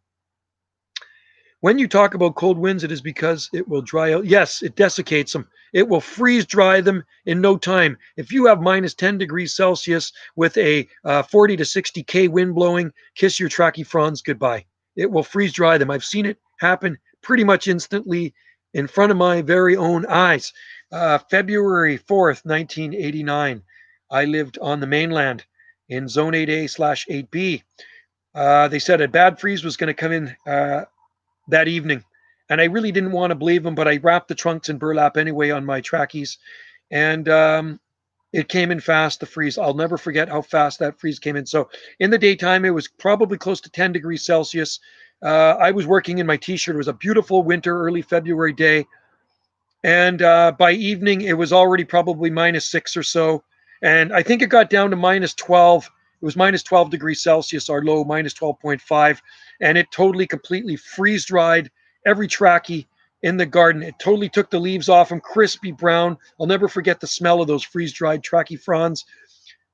When you talk about cold winds, it is because it will dry out. Yes, it desiccates them. It will freeze dry them in no time. If you have minus 10 degrees Celsius with a 40 to 60K wind blowing, kiss your tracky fronds goodbye. It will freeze dry them. I've seen it happen pretty much instantly in front of my very own eyes. February 4th, 1989, I lived on the mainland in Zone 8A/8B. They said a bad freeze was going to come in that evening. And I really didn't want to believe them, but I wrapped the trunks in burlap anyway on my trackies. And it came in fast, the freeze. I'll never forget how fast that freeze came in. So in the daytime, it was probably close to 10 degrees Celsius. I was working in my t-shirt. It was a beautiful winter, early February day. And by evening, it was already probably -6 or so. And I think it got down to -12. It was -12 degrees Celsius, our low, -12.5. And it totally, completely freeze dried every trachea in the garden. It totally took the leaves off them, crispy brown. I'll never forget the smell of those freeze dried trachea fronds.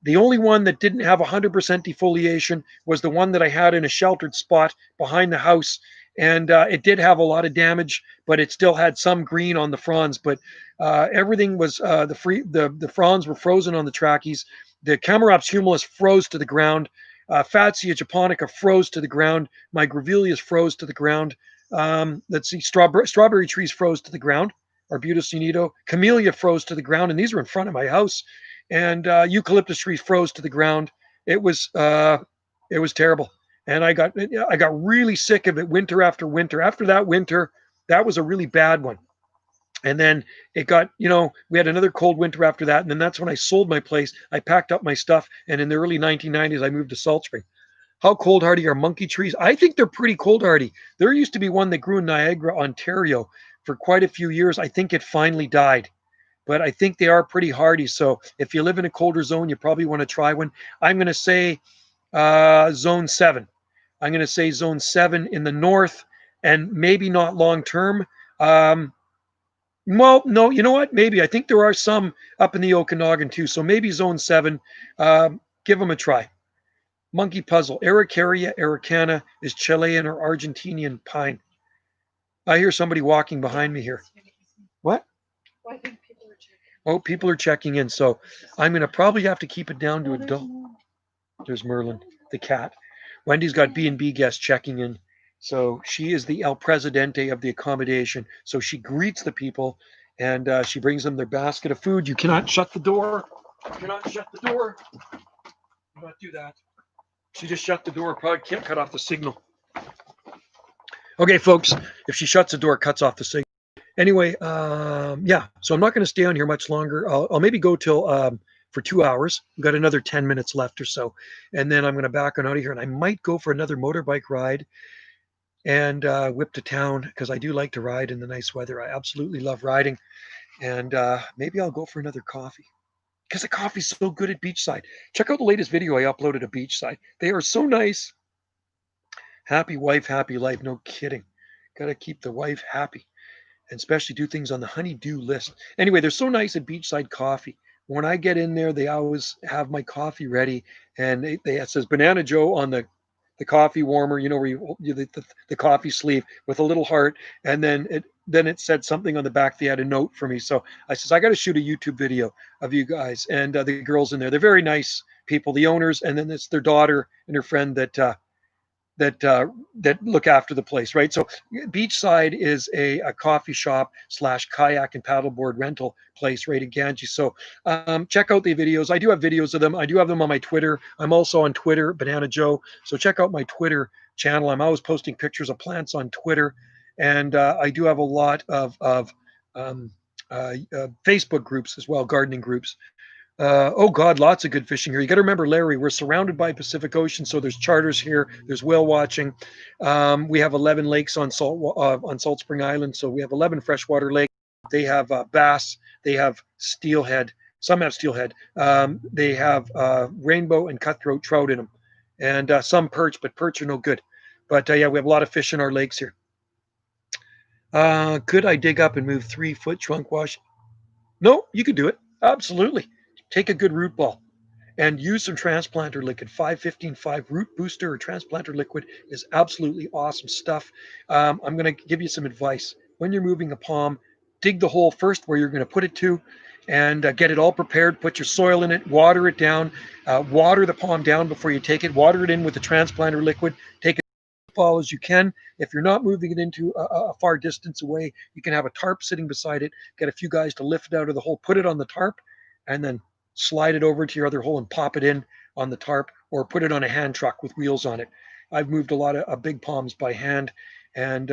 The only one that didn't have 100% defoliation was the one that I had in a sheltered spot behind the house. And it did have a lot of damage, but it still had some green on the fronds. But everything was the fronds were frozen on the trachees. The Camerops humilis froze to the ground. Fatsia japonica froze to the ground. My grevilleas froze to the ground. Let's see, strawberry trees froze to the ground. Arbutus Mensasia, camellia froze to the ground, and these were in front of my house. And eucalyptus trees froze to the ground. It was terrible, and I got really sick of it winter after winter. After that winter, that was a really bad one. And then it got, we had another cold winter after that. And then that's when I sold my place. I packed up my stuff. And in the early 1990s, I moved to Salt Spring. How cold hardy are monkey trees? I think they're pretty cold hardy. There used to be one that grew in Niagara, Ontario for quite a few years. I think it finally died. But I think they are pretty hardy. So if you live in a colder zone, you probably want to try one. I'm going to say zone 7. I'm going to say zone 7 in the north, and maybe not long term. Well, no, you know what? Maybe. I think there are some up in the Okanagan too. So maybe zone 7. Give them a try. Monkey puzzle. Ericaria ericana is Chilean or Argentinian pine. I hear somebody walking behind me here. What? Well, I think people are checking. Oh, people are checking in. So I'm going to probably have to keep it down to adult. There's Merlin, the cat. Wendy's got B&B guests checking in. So she is the El Presidente of the accommodation. So she greets the people, and she brings them their basket of food. You cannot shut the door. You cannot shut the door. Do not do that. She just shut the door. Probably can't cut off the signal. Okay, folks. If she shuts the door, it cuts off the signal. Anyway, yeah. So I'm not going to stay on here much longer. I'll maybe go till for 2 hours. We've got another 10 minutes left or so, and then I'm going to back on out of here. And I might go for another motorbike ride and whip to town, because I do like to ride in the nice weather. I absolutely love riding. And maybe I'll go for another coffee, because the coffee's so good at Beachside. Check out the latest video I uploaded at Beachside. They are so nice. Happy wife, happy life. No kidding. Got to keep the wife happy, and especially do things on the honey-do list. Anyway, they're so nice at Beachside Coffee. When I get in there, they always have my coffee ready, and it says Banana Joe on the coffee warmer, where the coffee sleeve with a little heart, and then it said something on the back. They had a note for me, so I says I got to shoot a YouTube video of you guys and the girls in there. They're very nice people, the owners, and then it's their daughter and her friend that look after the place, right? So Beachside is a coffee shop / kayak and paddleboard rental place right in Ganges. So check out the videos. I do have videos of them. I do have them on my Twitter. I'm also on Twitter, Banana Joe. So check out my Twitter channel. I'm always posting pictures of plants on Twitter. And I do have a lot of Facebook groups as well, gardening groups. Oh God, lots of good fishing here. You got to remember, Larry, we're surrounded by Pacific Ocean, so there's charters here. There's whale watching. We have 11 lakes on Salt Spring Island, so we have 11 freshwater lakes. They have bass. They have steelhead. Some have steelhead. They have rainbow and cutthroat trout in them, and some perch, but perch are no good. But yeah, we have a lot of fish in our lakes here. Could I dig up and move 3 foot trunk wash? No, you could do it. Absolutely. Take a good root ball and use some transplanter liquid. 5-15-5 root booster or transplanter liquid is absolutely awesome stuff. I'm going to give you some advice. When you're moving a palm, dig the hole first where you're going to put it to, and get it all prepared. Put your soil in it, water it down, water the palm down before you take it, water it in with the transplanter liquid. Take it as far as you can. If you're not moving it into a far distance away, you can have a tarp sitting beside it, get a few guys to lift it out of the hole, put it on the tarp, and then slide it over to your other hole and pop it in on the tarp, or put it on a hand truck with wheels on it. I've moved a lot of big palms by hand, and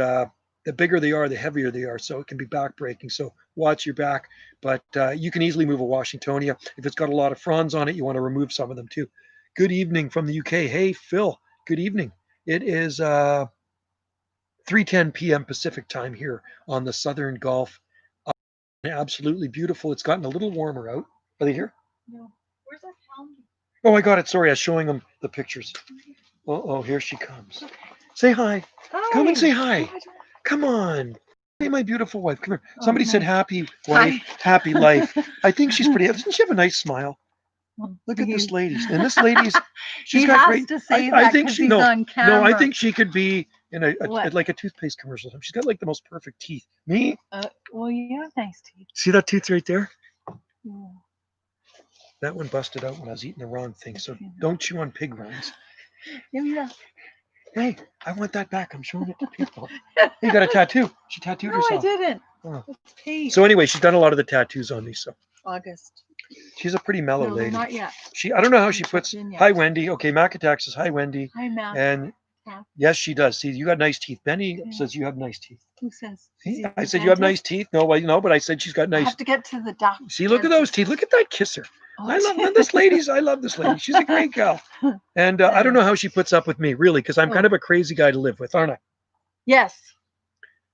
the bigger they are, the heavier they are, so it can be back breaking. So watch your back, but you can easily move a Washingtonia. If it's got a lot of fronds on it, you want to remove some of them too. Good evening from the UK. Hey, Phil, good evening. It is 3:10 p.m. Pacific time here on the Southern Gulf. Absolutely beautiful. It's gotten a little warmer out. Are they here? No. Where's that hound? Oh, I got it. Sorry, I was showing them the pictures. Oh, here she comes. Say hi. Hi. Come and say hi. Oh, Come on. Hey, my beautiful wife. Come here. Oh, Somebody said nice. happy wife, happy life. I think she's pretty. Doesn't she have a nice smile? Look at this lady. And this lady's, she's he got has great. to say I that think because she, he's no, on camera. no, I think she could be in What? like a toothpaste commercial. She's got like the most perfect teeth. Me? Well, you have nice teeth. See that tooth right there? Yeah. That one busted out when I was eating the wrong thing. So don't chew on pig rinds. Give me that. Hey, I want that back. I'm showing it to people. You got a tattoo. She tattooed No, herself. I didn't. Oh. It's Kate. So anyway, she's done a lot of the tattoos on me. So August. she's a pretty mellow No, lady. not yet. I don't know how she Haven't puts. checked in yet. Hi, Wendy. Okay, Macatac says hi, Wendy. Hi, Matt. And Matt. yes, she does. See, you got nice teeth. Benny Yeah. says you have nice teeth. Who says? See, Is he I the said you have nice dentist? teeth. No, well, no, but I said she's got I nice. have to get to the doctor. See, look at those teeth. Look at that kisser. Oh, I love this lady. I love this lady. She's a great gal. And I don't know how she puts up with me, really, because I'm kind of a crazy guy to live with, aren't I? Yes.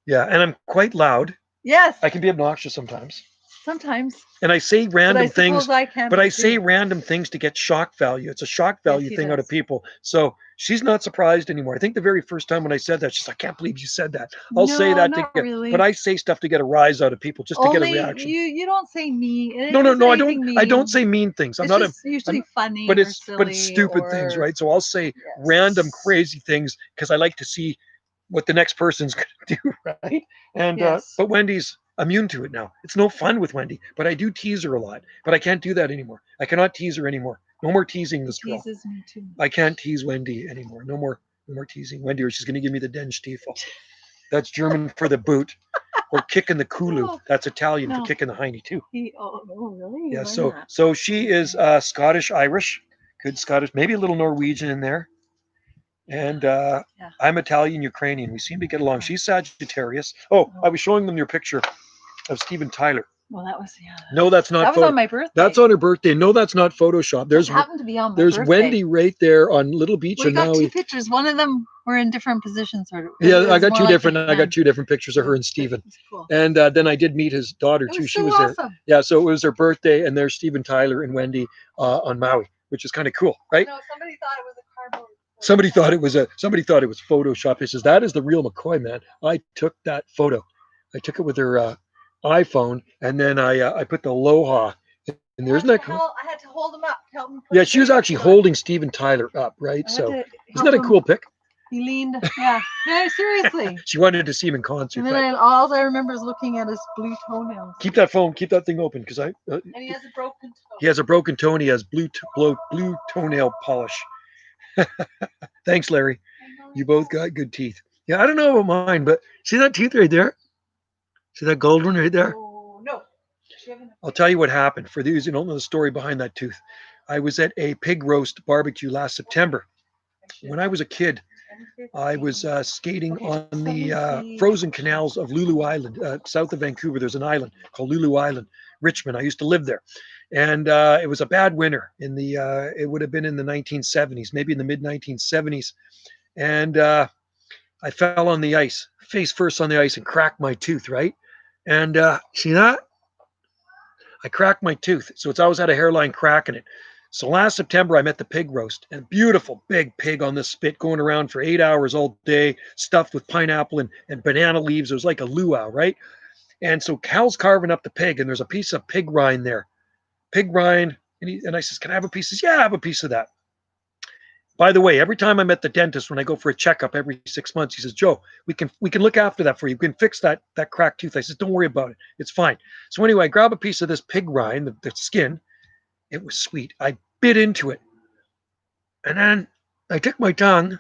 Yeah, and I'm quite loud. Yes. I can be obnoxious sometimes. Sometimes. And I say random things, but I say too. random things to get shock value. It's a shock value he thing out of does. people. So she's not surprised anymore. I think the very first time when I said that, she's like, I can't believe you said that. I'll say that to not get, really. but I say stuff to get a rise out of people, just to get a Only reaction. you don't say mean. No, I don't. Mean. I don't say mean things. I'm It's not just usually funny, but or it's silly, stupid things, or- right? So I'll say random crazy things because I like to see what the next person's going to do, right? And Yes. but Wendy's immune to it now. It's no fun with Wendy, but I do tease her a lot. But I can't do that anymore. I cannot tease her anymore. No more teasing this girl. Teases me too. I can't tease Wendy anymore. No more teasing Wendy, or she's going to give me the Den Stiefel. That's German for the boot, or kicking the Kulu. No. That's Italian for No. kicking the hiney too. Oh, really? Yeah. Why not? So she is Scottish Irish, good Scottish, maybe a little Norwegian in there. And I'm Italian Ukrainian. We seem to get along. She's Sagittarius. Oh, I was showing them your picture of Steven Tyler. Well, that was No, that's not. That was on my birthday. That's on her birthday. No, that's not Photoshop. It happened to be on my There's birthday. Wendy right there on Little Beach, We and got now two pictures. One of them were in different positions. Yeah, I got two different. I got two different pictures of her and Steven. Cool. And then I did meet his daughter too. She was there. Awesome. Yeah, so it was her birthday, and there's Steven Tyler and Wendy on Maui, which is kind of cool, right? No, somebody thought it was a cardboard. Somebody thought it was Photoshop. He says that is the real McCoy, man. I took that photo. I took it with her iPhone, and then I put the Aloha. And there's that cool. I had to hold him up. Help him. Yeah, she was actually holding Steven Tyler up, right? So isn't that a cool pic? He leaned. Yeah. No, seriously. She wanted to see him in concert. And then all I remember is looking at his blue toenails. Keep that thing open, because and he has a broken toe. He has a broken toe, and he has blue toenail polish. Thanks, Larry. You both got good teeth. Yeah, I don't know about mine, but see that tooth right there? See that gold one right there? Oh, no. I'll tell you what happened. For those who don't know the story behind that tooth, I was at a pig roast barbecue last September. When I was a kid, I was skating on the frozen canals of Lulu Island, south of Vancouver. There's an island called Lulu Island, Richmond. I used to live there. And it was a bad winter it would have been in the 1970s, maybe in the mid 1970s. And I fell on the ice, face first on the ice, and cracked my tooth, right? And see that? I cracked my tooth. So it's always had a hairline crack in it. So last September, I'm at the pig roast, and beautiful big pig on the spit going around for 8 hours all day, stuffed with pineapple and banana leaves. It was like a luau, right? And so Cal's carving up the pig, and there's a piece of pig rind there. Pig rind. And I says, can I have a piece? He says, yeah, I have a piece of that. By the way, every time I'm at the dentist, when I go for a checkup every 6 months, he says, Joe, we can look after that for you. We can fix that cracked tooth. I says, don't worry about it. It's fine. So anyway, I grab a piece of this pig rind, the skin. It was sweet. I bit into it. And then I took my tongue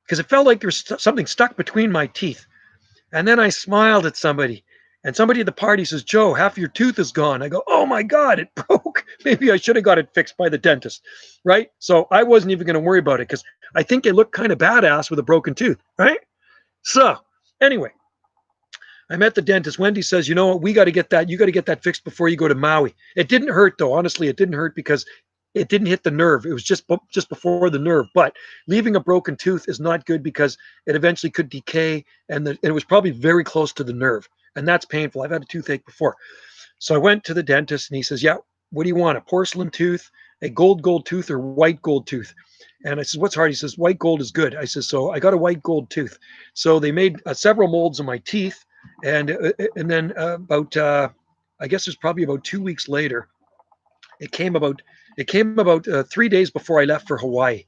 because it felt like there was something stuck between my teeth. And then I smiled at somebody. And somebody at the party says, Joe, half of your tooth is gone. I go, oh my God, it broke. Maybe I should have got it fixed by the dentist, right? So I wasn't even going to worry about it because I think it looked kind of badass with a broken tooth, right? So anyway, I'm at the dentist. Wendy says, you know what, we got to get that. You got to get that fixed before you go to Maui. It didn't hurt though. Honestly, it didn't hurt because it didn't hit the nerve. It was just before the nerve. But leaving a broken tooth is not good because it eventually could decay, and it was probably very close to the nerve, and that's painful. I've had a toothache before. So I went to the dentist, and he says, yeah, what do you want, a porcelain tooth, a gold tooth, or white gold tooth? And I said, what's hard? He says, white gold is good. I said, so I got a white gold tooth. So they made several molds of my teeth, and then I guess it was probably about 2 weeks later, it came about 3 days before I left for Hawaii.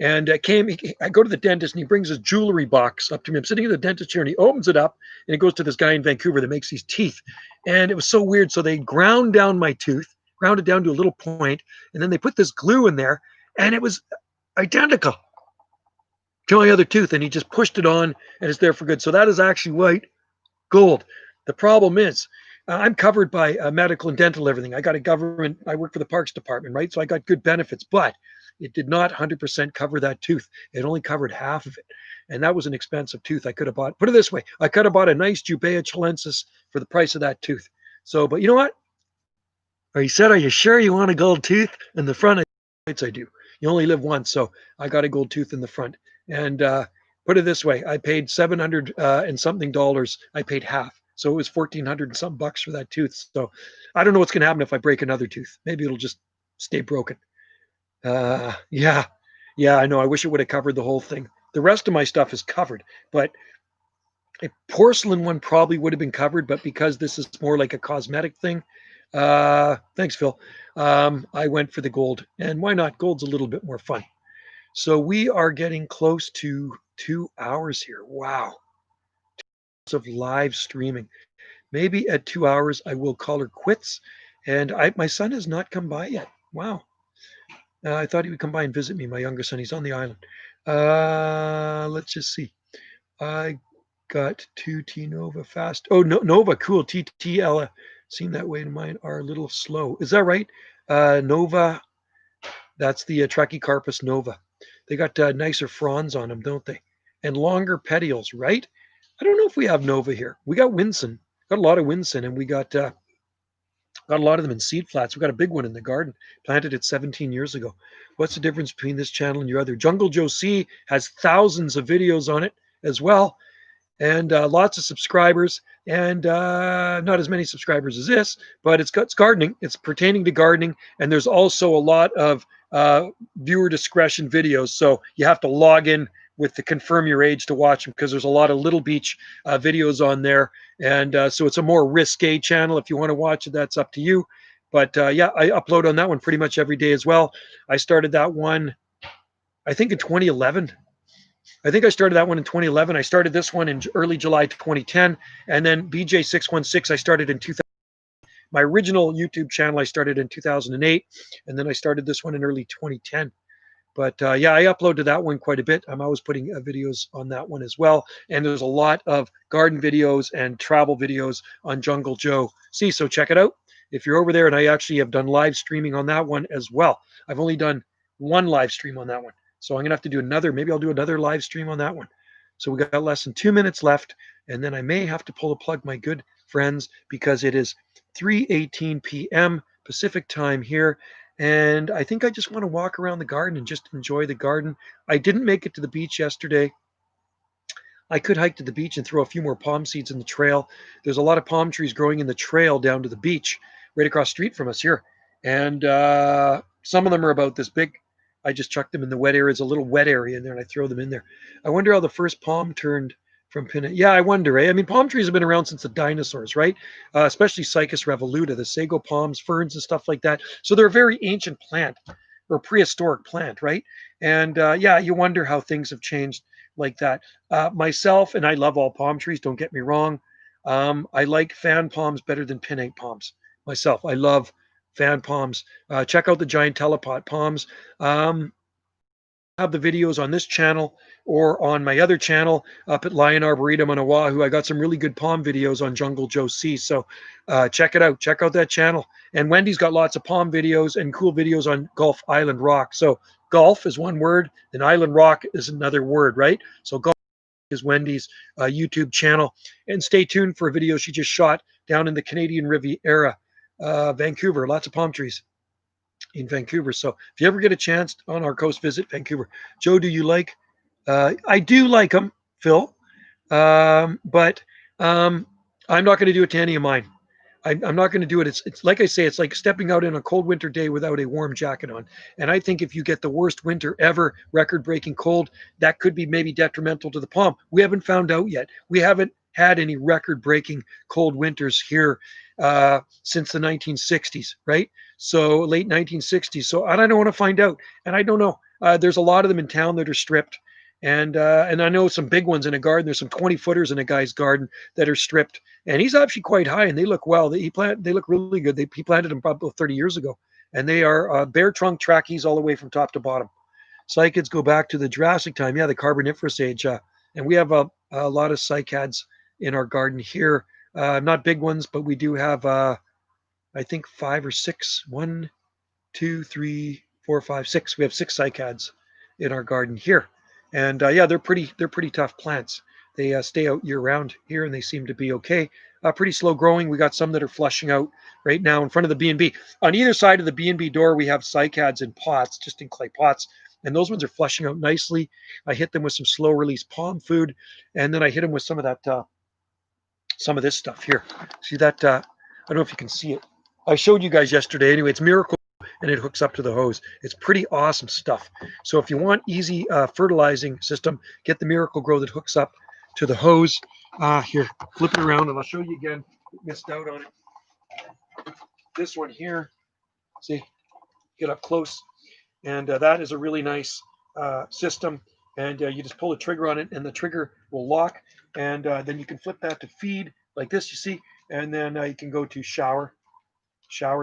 And I go to the dentist, and he brings his jewelry box up to me. I'm sitting in the dentist chair, and he opens it up, and it goes to this guy in Vancouver that makes these teeth. And it was so weird. So they ground down my tooth, ground it down to a little point, and then they put this glue in there, and it was identical to my other tooth. And he just pushed it on, and it's there for good. So that is actually white gold. The problem is, I'm covered by medical and dental everything. I got a government, I work for the Parks Department, right? So I got good benefits, but it did not 100% cover that tooth. It only covered half of it. And that was an expensive tooth. I could have bought, put it this way, I could have bought a nice Jubea chilensis for the price of that tooth. So, but you know what? He said, are you sure you want a gold tooth in the front? I do. You only live once. So I got a gold tooth in the front. And put it this way, I paid $700 and something dollars. I paid half. So it was 1,400 and some bucks for that tooth. So I don't know what's going to happen if I break another tooth. Maybe it'll just stay broken. Yeah, I know. I wish it would have covered the whole thing. The rest of my stuff is covered, but a porcelain one probably would have been covered. But because this is more like a cosmetic thing, thanks, Phil. I went for the gold, and why not? Gold's a little bit more fun. So we are getting close to 2 hours here. Wow. Of live streaming. Maybe at 2 hours I will call her quits. And my son has not come by yet. Wow. I thought he would come by and visit me, my younger son. He's on the island. Let's just see. I got 2T Nova fast. Oh, no, Nova, cool. TTL seem that way to mine are a little slow. Is that right? Nova, that's the Trachycarpus Nova. They got nicer fronds on them, don't they? And longer petioles, right? I don't know if we have Nova here. We got Winson, got a lot of Winson, and we got a lot of them in seed flats. We got a big one in the garden, planted it 17 years ago. What's the difference between this channel and your other? Jungle Joe C has thousands of videos on it as well, and lots of subscribers, and not as many subscribers as this, but it's gardening. It's pertaining to gardening, and there's also a lot of viewer discretion videos. So you have to log in with the confirm your age to watch them, because there's a lot of Little Beach videos on there. And so it's a more risque channel. If you want to watch it, that's up to you. But yeah, I upload on that one pretty much every day as well. I started that one, I think in 2011. I think I started that one in 2011. I started this one in early July 2010. And then BJ616, I started in 2000. My original YouTube channel, I started in 2008. And then I started this one in early 2010. But yeah, I upload to that one quite a bit. I'm always putting videos on that one as well. And there's a lot of garden videos and travel videos on Jungle Joe C. So check it out if you're over there. And I actually have done live streaming on that one as well. I've only done one live stream on that one. So I'm going to have to do another. Maybe I'll do another live stream on that one. So we got less than 2 minutes left. And then I may have to pull the plug, my good friends, because it is 3:18 p.m. Pacific time here. And I think I just want to walk around the garden and just enjoy the garden. I didn't make it to the beach yesterday. I could hike to the beach and throw a few more palm seeds in the trail. There's a lot of palm trees growing in the trail down to the beach right across the street from us here. And some of them are about this big. I just chuck them in the wet area. It's a little wet area in there, and I throw them in there. I wonder how the first palm turned from pinna. Yeah, I wonder. I mean, palm trees have been around since the dinosaurs, right? Especially Cycas revoluta, the sago palms, ferns, and stuff like that. So they're a very ancient plant or prehistoric plant, right? And yeah, you wonder how things have changed like that. Myself, and I love all palm trees. Don't get me wrong. I like fan palms better than pinnate palms. Myself, I love fan palms. Check out the giant telepot palms. Have the videos on this channel or on my other channel up at Lion Arboretum on Oahu. I got some really good palm videos on Jungle Joe C. So check it out. Check out that channel. And Wendy's got lots of palm videos and cool videos on Gulf Island Rock. So golf is one word, and Island Rock is another word, right? So golf is Wendy's YouTube channel. And stay tuned for a video she just shot down in the Canadian Riviera, Vancouver. Lots of palm trees in Vancouver. So if you ever get a chance on our coast, visit Vancouver. Joe, do you like? I do like them, Phil, but I'm not going to do it to any of mine. I'm not going to do it. It's like I say, it's like stepping out in a cold winter day without a warm jacket on. And I think if you get the worst winter ever, record-breaking cold, that could be maybe detrimental to the palm. We haven't found out yet. We haven't had any record-breaking cold winters here since the 1960s, right? So late 1960s. So I don't want to find out, and I don't know. There's a lot of them in town that are stripped, and I know some big ones in a garden. There's some 20-footers in a guy's garden that are stripped, and he's actually quite high, and they look well. They look really good. He planted them probably 30 years ago, and they are bare trunk trackies all the way from top to bottom. Cycads go back to the Jurassic time, yeah, the Carboniferous age, and we have a lot of cycads in our garden here. Not big ones, but we do have I think 5 or 6. 1, 2, 3, 4, 5, 6. We have 6 cycads in our garden here, and yeah, they're pretty tough plants. They stay out year round here, and they seem to be okay. Pretty slow growing. We got some that are flushing out right now in front of the B&B. On either side of the B&B door, we have cycads in pots, just in clay pots, and those ones are flushing out nicely. I hit them with some slow release palm food, and then I hit them with some of that, some of this stuff here. See that? I don't know if you can see it. I showed you guys yesterday. Anyway, it's Miracle, and it hooks up to the hose. It's pretty awesome stuff. So if you want easy fertilizing system, get the Miracle Grow that hooks up to the hose. Here, flip it around, and I'll show you again. Missed out on it. This one here. See, get up close, and that is a really nice system. And you just pull the trigger on it, and the trigger will lock. And then you can flip that to feed like this. You see, and then you can go to shower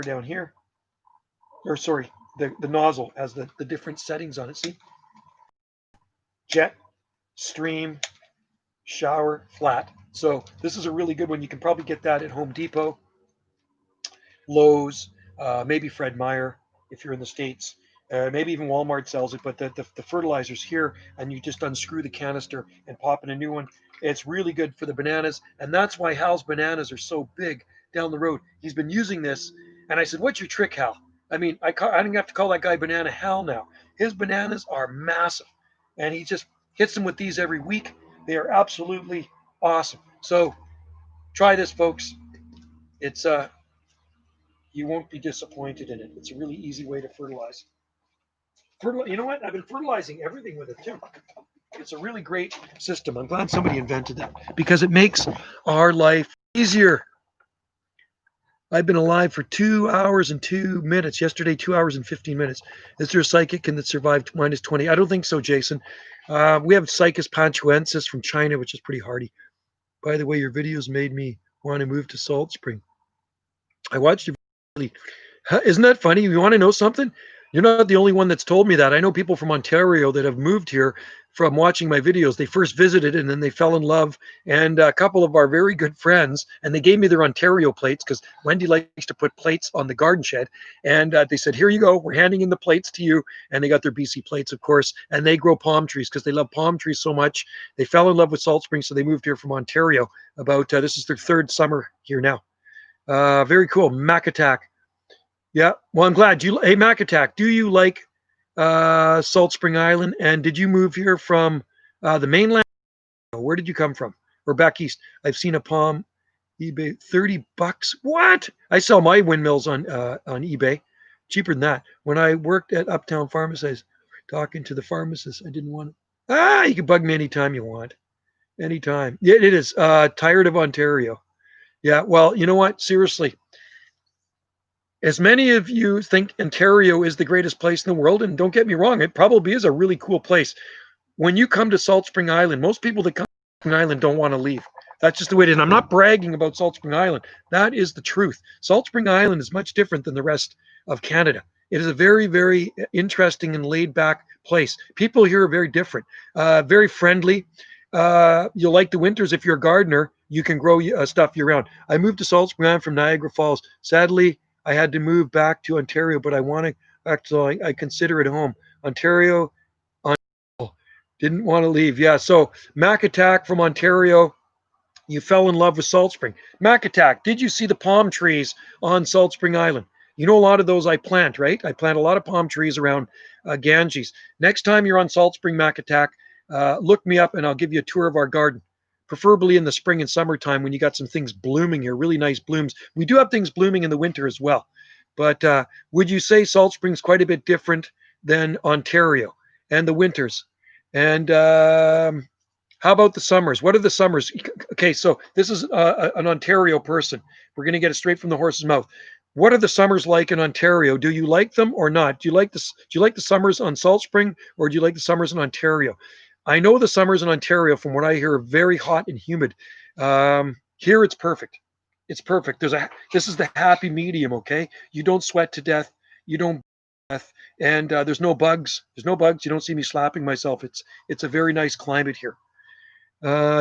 down here, or sorry, the nozzle has the different settings on it. See, jet, stream, shower, flat. So this is a really good one. You can probably get that at Home Depot, Lowe's, maybe Fred Meyer if you're in the States. Maybe even Walmart sells it, but the fertilizer's here, and you just unscrew the canister and pop in a new one. It's really good for the bananas, and that's why Hal's bananas are so big down the road. He's been using this, and I said, "What's your trick, Hal?" I mean, I don't have to call that guy Banana Hal now. His bananas are massive, and he just hits them with these every week. They are absolutely awesome. So try this, folks. It's you won't be disappointed in it. It's a really easy way to fertilize. You know what? I've been fertilizing everything with it too. It's a really great system. I'm glad somebody invented it because it makes our life easier. I've been alive for 2 hours and 2 minutes. Yesterday, 2 hours and 15 minutes. Is there a psychic that survived minus 20? I don't think so, Jason. We have Cycas panchuensis from China, which is pretty hardy. By the way, your videos made me want to move to Salt Spring. I watched your video. Isn't that funny? You want to know something? You're not the only one that's told me that. I know people from Ontario that have moved here from watching my videos. They first visited and then they fell in love. And a couple of our very good friends, and they gave me their Ontario plates because Wendy likes to put plates on the garden shed. And they said, "Here you go. We're handing in the plates to you." And they got their BC plates, of course. And they grow palm trees because they love palm trees so much. They fell in love with Salt Spring, so they moved here from Ontario. This is their 3rd summer here now. Very cool. Mac Attack. Yeah, well, I'm glad you. Hey, Mac Attack, do you like Salt Spring Island? And did you move here from the mainland? Where did you come from? Or back east? I've seen a palm eBay $30. What? I sell my windmills on eBay. cheaper than that. When I worked at Uptown Pharmacy, I was talking to the pharmacist. I didn't want to. You can bug me anytime you want. Anytime. Yeah, it is. Tired of Ontario. Yeah, well, you know what? Seriously, as many of you think Ontario is the greatest place in the world, and don't get me wrong, it probably is a really cool place. When you come to Salt Spring Island, most people that come to Salt Spring Island don't want to leave. That's just the way it is. And I'm not bragging about Salt Spring Island. That is the truth. Salt Spring Island is much different than the rest of Canada. It is a very, very interesting and laid back place. People here are very different, very friendly. You'll like the winters. If you're a gardener, you can grow stuff year round. I moved to Salt Spring Island from Niagara Falls. Sadly, I had to move back to Ontario, but I want to back, so I consider it home. Ontario, didn't want to leave. Yeah, so Mac Attack from Ontario, you fell in love with Salt Spring. Mac Attack, did you see the palm trees on Salt Spring Island? You know, a lot of those I plant, right? I plant a lot of palm trees around Ganges. Next time you're on Salt Spring, Mac Attack, look me up and I'll give you a tour of our garden, preferably in the spring and summertime when you got some things blooming here, really nice blooms. We do have things blooming in the winter as well. But would you say Salt Spring's quite a bit different than Ontario and the winters? And how about the summers? What are the summers? Okay, so this is an Ontario person. We're going to get it straight from the horse's mouth. What are the summers like in Ontario? Do you like them or not? Do you like this? Do you like the summers on Salt Spring, or do you like the summers in Ontario? I know the summers in Ontario, from what I hear, are very hot and humid. Here it's perfect. It's perfect. This is the happy medium. Okay, you don't sweat to death. You don't death, and there's no bugs. There's no bugs. You don't see me slapping myself. It's a very nice climate here.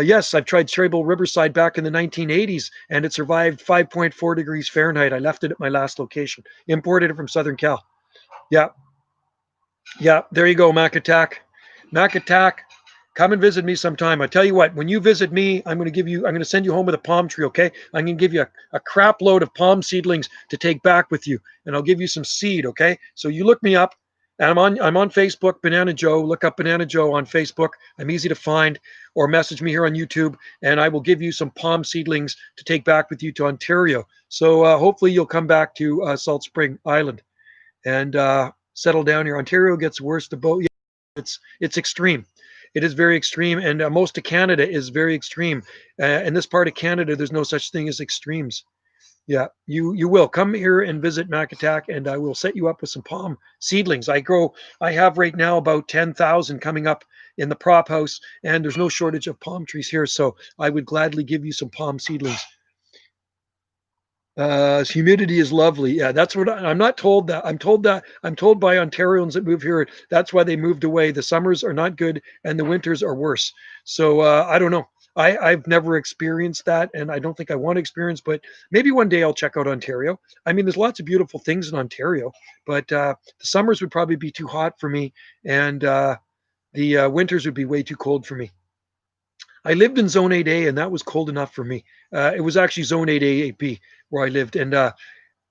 Yes, I've tried Cherryville Riverside back in the 1980s, and it survived 5.4 degrees Fahrenheit. I left it at my last location. Imported it from Southern Cal. Yeah, yeah. There you go, Mac Attack. Mac Attack. Come and visit me sometime. I tell you what, when you visit me, I'm going to send you home with a palm tree, okay? I'm going to give you a crap load of palm seedlings to take back with you, and I'll give you some seed, okay? So you look me up, and I'm on Facebook, Banana Joe. Look up Banana Joe on Facebook. I'm easy to find, or message me here on YouTube, and I will give you some palm seedlings to take back with you to Ontario. So hopefully you'll come back to Salt Spring Island and settle down here. Ontario gets worse. It's extreme. It is very extreme, and most of Canada is very extreme. In this part of Canada, there's no such thing as extremes. Yeah, you will come here and visit Mac Attack, and I will set you up with some palm seedlings. I have right now about 10,000 coming up in the prop house, and there's no shortage of palm trees here, so I would gladly give you some palm seedlings. Humidity is lovely. Yeah, that's what I'm not told that. I'm told by Ontarians that move here. That's why they moved away. The summers are not good and the winters are worse. So I don't know. I've never experienced that, and I don't think I want to experience. But maybe one day I'll check out Ontario. I mean, there's lots of beautiful things in Ontario, but the summers would probably be too hot for me, and the winters would be way too cold for me. I lived in Zone 8A, and that was cold enough for me. It was actually Zone 8A, 8B where I lived. And,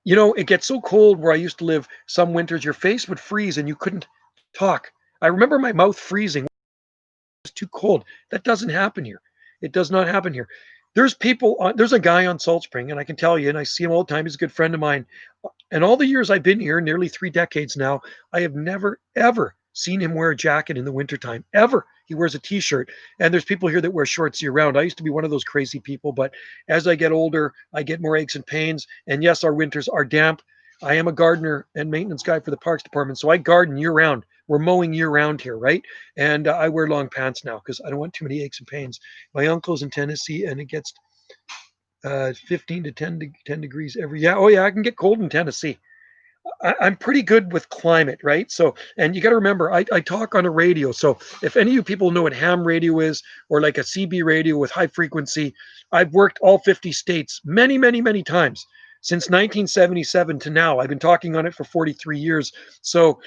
it gets so cold where I used to live, some winters, your face would freeze and you couldn't talk. I remember my mouth freezing. It was too cold. That doesn't happen here. It does not happen here. There's a guy on Salt Spring, and I can tell you, and I see him all the time. He's a good friend of mine. And all the years I've been here, nearly 3 decades now, I have never, ever seen him wear a jacket in the wintertime, ever. He wears a t-shirt, and there's people here that wear shorts year round. I used to be one of those crazy people, but as I get older, I get more aches and pains. And yes, our winters are damp. I am a gardener and maintenance guy for the Parks Department, so I garden year round. We're mowing year round here, right? And I wear long pants now because I don't want too many aches and pains. My uncle's in Tennessee, and it gets 15 to 10 degrees every. Yeah, oh yeah, I can get cold in Tennessee. I'm pretty good with climate, right? So, and you got to remember, I talk on a radio. So if any of you people know what ham radio is, or like a CB radio with high frequency, I've worked all 50 states many, many, many times since 1977 to now. I've been talking on it for 43 years. So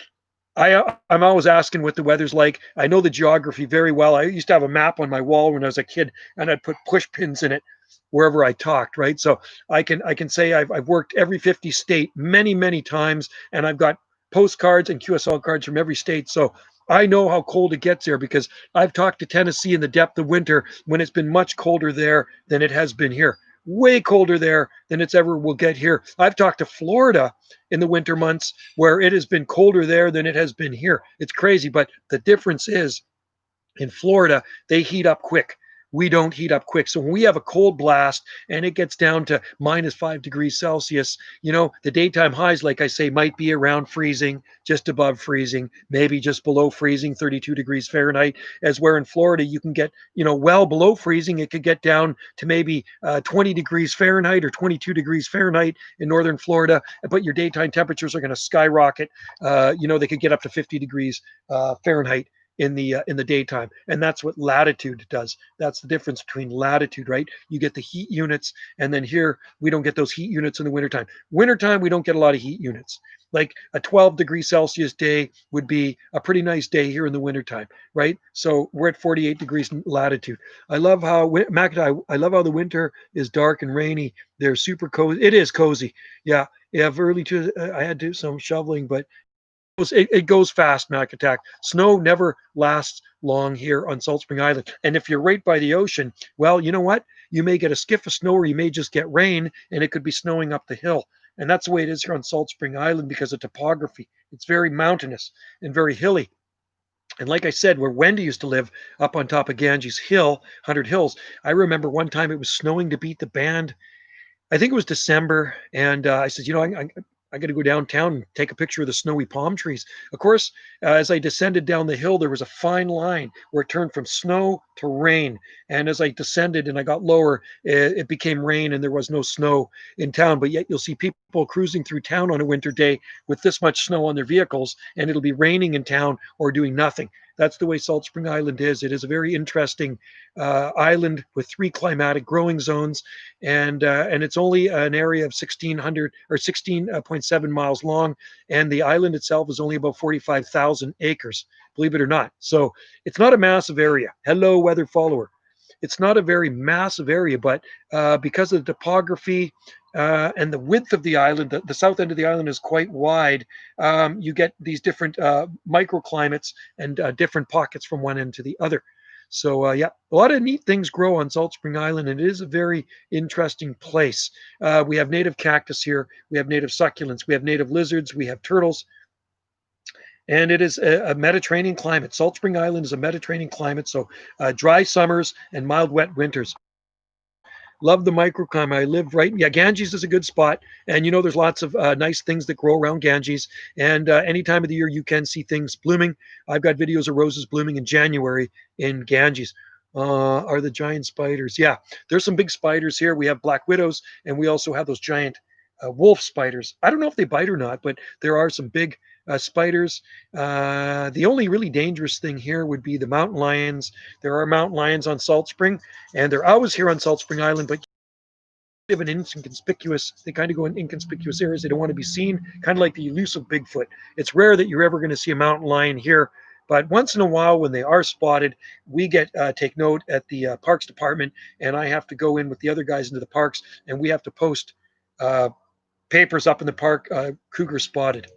I'm always asking what the weather's like. I know the geography very well. I used to have a map on my wall when I was a kid, and I'd put push pins in it wherever I talked, right? So I can say I've worked every 50 state many, many times, and I've got postcards and QSL cards from every state. So I know how cold it gets there because I've talked to Tennessee in the depth of winter when it's been much colder there than it has been here. way colder there than it's ever will get here. I've talked to Florida in the winter months where it has been colder there than it has been here. It's crazy, but the difference is in Florida, they heat up quick. We don't heat up quick. So when we have a cold blast and it gets down to -5 degrees Celsius, the daytime highs, like I say, might be around freezing, just above freezing, maybe just below freezing, 32 degrees Fahrenheit, as where in Florida you can get, well below freezing. It could get down to maybe 20 degrees Fahrenheit or 22 degrees Fahrenheit in northern Florida, but your daytime temperatures are going to skyrocket. They could get up to 50 degrees Fahrenheit in the daytime, and that's what latitude does. That's the difference between latitude, right? You get the heat units, and then here we don't get those heat units in the wintertime. Wintertime, we don't get a lot of heat units. Like a 12 degrees Celsius day would be a pretty nice day here in the wintertime, right? So we're at 48 degrees latitude. I love how I love how the winter is dark and rainy. They're super cozy. It is cozy. Yeah. I had to do some shoveling, but it goes fast, Mac Attack. Snow never lasts long here on Salt Spring Island. And if you're right by the ocean, well, you know what? You may get a skiff of snow or you may just get rain and it could be snowing up the hill. And that's the way it is here on Salt Spring Island because of topography. It's very mountainous and very hilly. And like I said, where Wendy used to live up on top of Ganges Hill, 100 Hills, I remember one time it was snowing to beat the band. I think it was December, and I said, I got to go downtown and take a picture of the snowy palm trees. Of course, as I descended down the hill, there was a fine line where it turned from snow to rain. And as I descended and I got lower, it became rain and there was no snow in town. But yet you'll see people cruising through town on a winter day with this much snow on their vehicles, and it'll be raining in town or doing nothing. That's the way Salt Spring Island is. It is a very interesting island with 3 climatic growing zones, and it's only an area of 1,600 or 16.7 miles long, and the island itself is only about 45,000 acres, believe it or not. So it's not a massive area. Hello, weather follower. It's not a very massive area, but because of the topography and the width of the island, the south end of the island is quite wide. You get these different microclimates and different pockets from one end to the other. So yeah, a lot of neat things grow on Salt Spring Island, and it is a very interesting place. We have native cactus here. We have native succulents. We have native lizards. We have turtles. And it is a Mediterranean climate. Salt Spring Island is a Mediterranean climate, so dry summers and mild, wet winters. Love the microclimate. I live right. Yeah, Ganges is a good spot, and there's lots of nice things that grow around Ganges. And any time of the year, you can see things blooming. I've got videos of roses blooming in January in Ganges. Are the giant spiders? Yeah, there's some big spiders here. We have black widows, and we also have those giant wolf spiders. I don't know if they bite or not, but there are some big spiders. The only really dangerous thing here would be the mountain lions. There are mountain lions on Salt Spring, and they're always here on Salt Spring Island, but they kind of go in inconspicuous areas. They don't want to be seen, kind of like the elusive Bigfoot. It's rare that you're ever going to see a mountain lion here, but once in a while when they are spotted, we take note at the Parks Department, and I have to go in with the other guys into the parks, and we have to post papers up in the park, cougar spotted.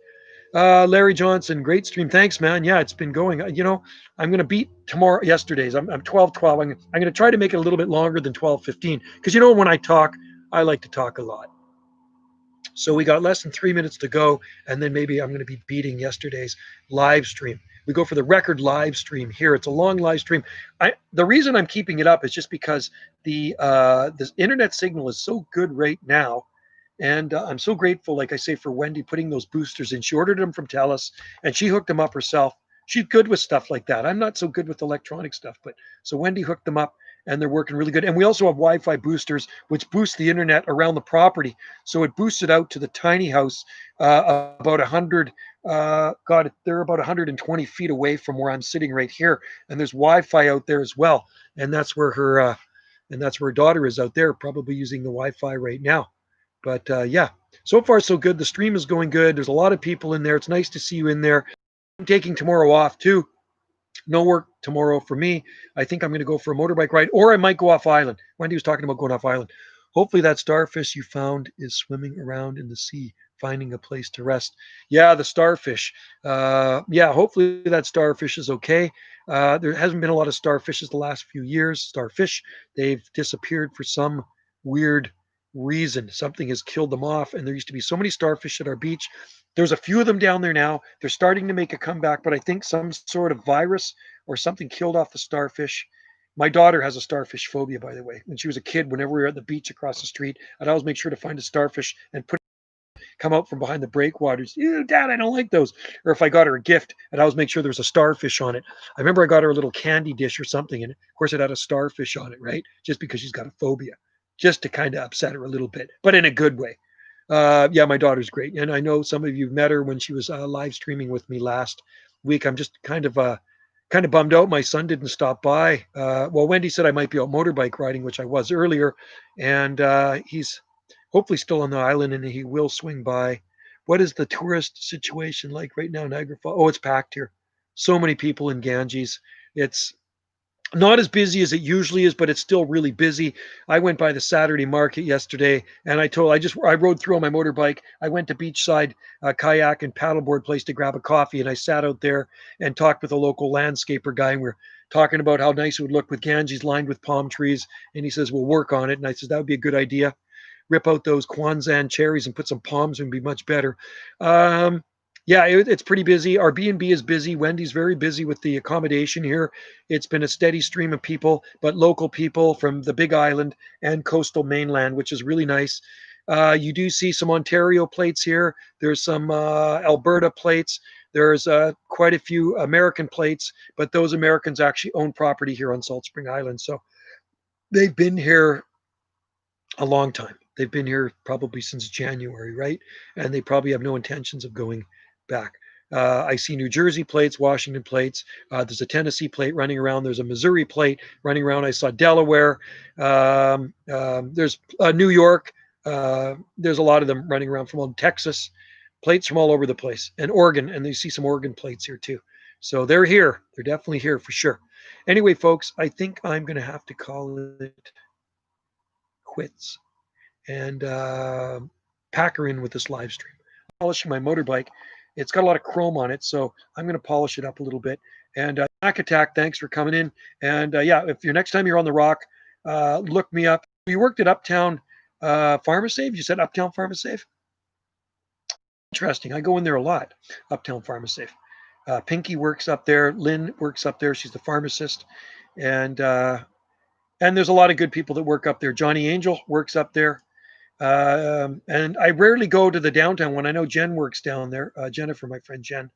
Larry Johnson, great stream. Thanks, man. Yeah, it's been going. I'm going to beat yesterday's. I'm 12:12. I'm going to try to make it a little bit longer than 12:15 because when I talk, I like to talk a lot. So we got less than 3 minutes to go, and then maybe I'm going to be beating yesterday's live stream. We go for the record live stream here. It's a long live stream. The reason I'm keeping it up is just because the internet signal is so good right now. And I'm so grateful, like I say, for Wendy putting those boosters in. She ordered them from TELUS, and she hooked them up herself. She's good with stuff like that. I'm not so good with electronic stuff, but so Wendy hooked them up, and they're working really good. And we also have Wi-Fi boosters, which boost the internet around the property. So it boosts it out to the tiny house about 100. They're about 120 feet away from where I'm sitting right here, and there's Wi-Fi out there as well. And that's where her daughter is out there, probably using the Wi-Fi right now. But yeah, so far so good. The stream is going good. There's a lot of people in there. It's nice to see you in there. I'm taking tomorrow off too. No work tomorrow for me. I think I'm going to go for a motorbike ride, or I might go off island. Wendy was talking about going off island. Hopefully that starfish you found is swimming around in the sea, finding a place to rest. Yeah, the starfish. Yeah, hopefully that starfish is okay. There hasn't been a lot of starfishes the last few years. Starfish, they've disappeared for some weird reason. Something has killed them off. And there used to be so many starfish at our beach. There's a few of them down there now. They're starting to make a comeback, but I think some sort of virus or something killed off the starfish. My daughter has a starfish phobia, by the way. When she was a kid, whenever we were at the beach across the street, I'd always make sure to find a starfish and come out from behind the breakwaters. Ew, Dad, I don't like those. Or if I got her a gift, I'd always make sure there was a starfish on it. I remember I got her a little candy dish or something, and of course it had a starfish on it, right? Just because she's got a phobia, just to kind of upset her a little bit, but in a good way. Yeah, my daughter's great, and I know some of you met her when she was live streaming with me last week. I'm just kind of bummed out. My son didn't stop by. Well, Wendy said I might be out motorbike riding, which I was earlier, and he's hopefully still on the island, and he will swing by. What is the tourist situation like right now, Niagara Falls? Oh, it's packed here. So many people in Ganges. It's not as busy as it usually is, but it's still really busy. I went by the Saturday market yesterday, and I rode through on my motorbike. I went to beachside kayak and paddleboard place to grab a coffee, and I sat out there and talked with a local landscaper guy, and we're talking about how nice it would look with Ganges lined with palm trees. And he says, we'll work on it. And I says, that would be a good idea. Rip out those Kwanzan cherries and put some palms would be much better. Um, yeah, it's pretty busy. Our B&B is busy. Wendy's very busy with the accommodation here. It's been a steady stream of people, but local people from the Big Island and coastal mainland, which is really nice. You do see some Ontario plates here. There's some Alberta plates. There's quite a few American plates, but those Americans actually own property here on Salt Spring Island. So they've been here a long time. They've been here probably since January, right? And they probably have no intentions of going back. I see New Jersey plates, Washington plates. There's a Tennessee plate running around. There's a Missouri plate running around. I saw Delaware. There's New York. There's a lot of them running around from Texas. Plates from all over the place. And Oregon. And you see some Oregon plates here too. So they're here. They're definitely here for sure. Anyway, folks, I think I'm going to have to call it quits and pack her in with this live stream. Polishing my motorbike. It's got a lot of chrome on it, so I'm going to polish it up a little bit. And Mac Attack, thanks for coming in. And yeah, if you're next time you're on the Rock, look me up. You worked at Uptown Pharmasafe? You said Uptown Pharmasafe? Interesting. I go in there a lot, Uptown Pharmasafe. Pinky works up there. Lynn works up there. She's the pharmacist. And there's a lot of good people that work up there. Johnny Angel works up there. And I rarely go to the downtown one. I know Jen works down there. Jennifer, my friend Jen.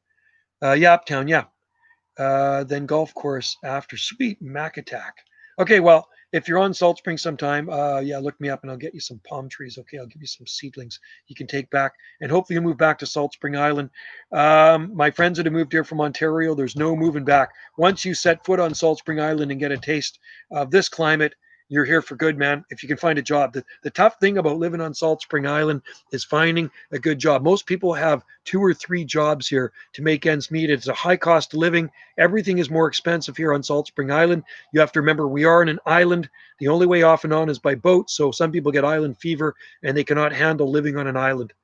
Yeah, Uptown, yeah. Then golf course after. Sweet Mac Attack. Okay, well, if you're on Salt Spring sometime, yeah, look me up and I'll get you some palm trees. Okay, I'll give you some seedlings you can take back. And hopefully you move back to Salt Spring Island. My friends that have moved here from Ontario, there's no moving back. Once you set foot on Salt Spring Island and get a taste of this climate, you're here for good, man. If you can find a job. The tough thing about living on Salt Spring Island is finding a good job. Most people have 2 or 3 jobs here to make ends meet. It's a high cost of living. Everything is more expensive here on Salt Spring Island. You have to remember we are on an island. The only way off and on is by boat. So some people get island fever and they cannot handle living on an island.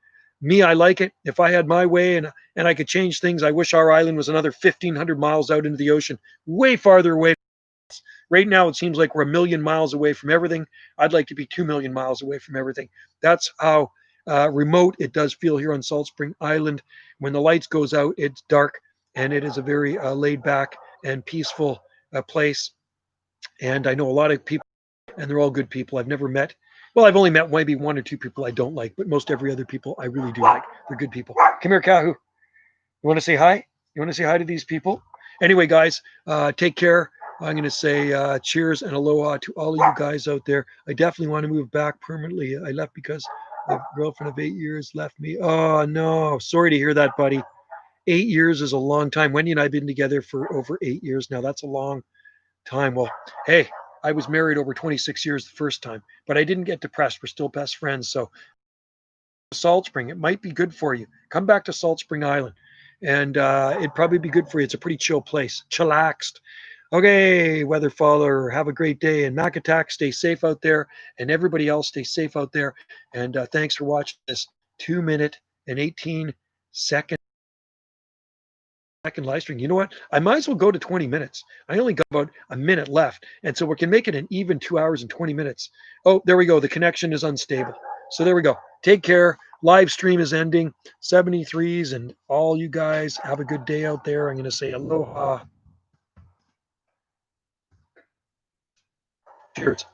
Me, I like it. If I had my way and I could change things, I wish our island was another 1,500 miles out into the ocean, way farther away. Right now, it seems like we're 1,000,000 miles away from everything. I'd like to be 2,000,000 miles away from everything. That's how remote it does feel here on Salt Spring Island. When the lights goes out, it's dark, and it is a very laid back and peaceful place. And I know a lot of people, and they're all good people. I've never met, well, I've only met maybe 1 or 2 people I don't like, but most every other people I really do like. They're good people. Come here, Kahu. You want to say hi? You want to say hi to these people? Anyway, guys, take care. I'm going to say cheers and aloha to all of you guys out there. I definitely want to move back permanently. I left because a girlfriend of 8 years left me. Oh, no. Sorry to hear that, buddy. 8 years is a long time. Wendy and I have been together for over 8 years now. That's a long time. Well, hey, I was married over 26 years the first time, but I didn't get depressed. We're still best friends. So Salt Spring, it might be good for you. Come back to Salt Spring Island, and it'd probably be good for you. It's a pretty chill place. Chillaxed. Okay, weather follower, have a great day. And Mac Attack, stay safe out there. And everybody else, stay safe out there. And thanks for watching this 2 minute and 18 second second live stream. You know what? I might as well go to 20 minutes. I only got about a minute left. And so we can make it an even 2 hours and 20 minutes. Oh, there we go. The connection is unstable. So there we go. Take care. Live stream is ending. 73s and all you guys have a good day out there. I'm going to say aloha. Cheers.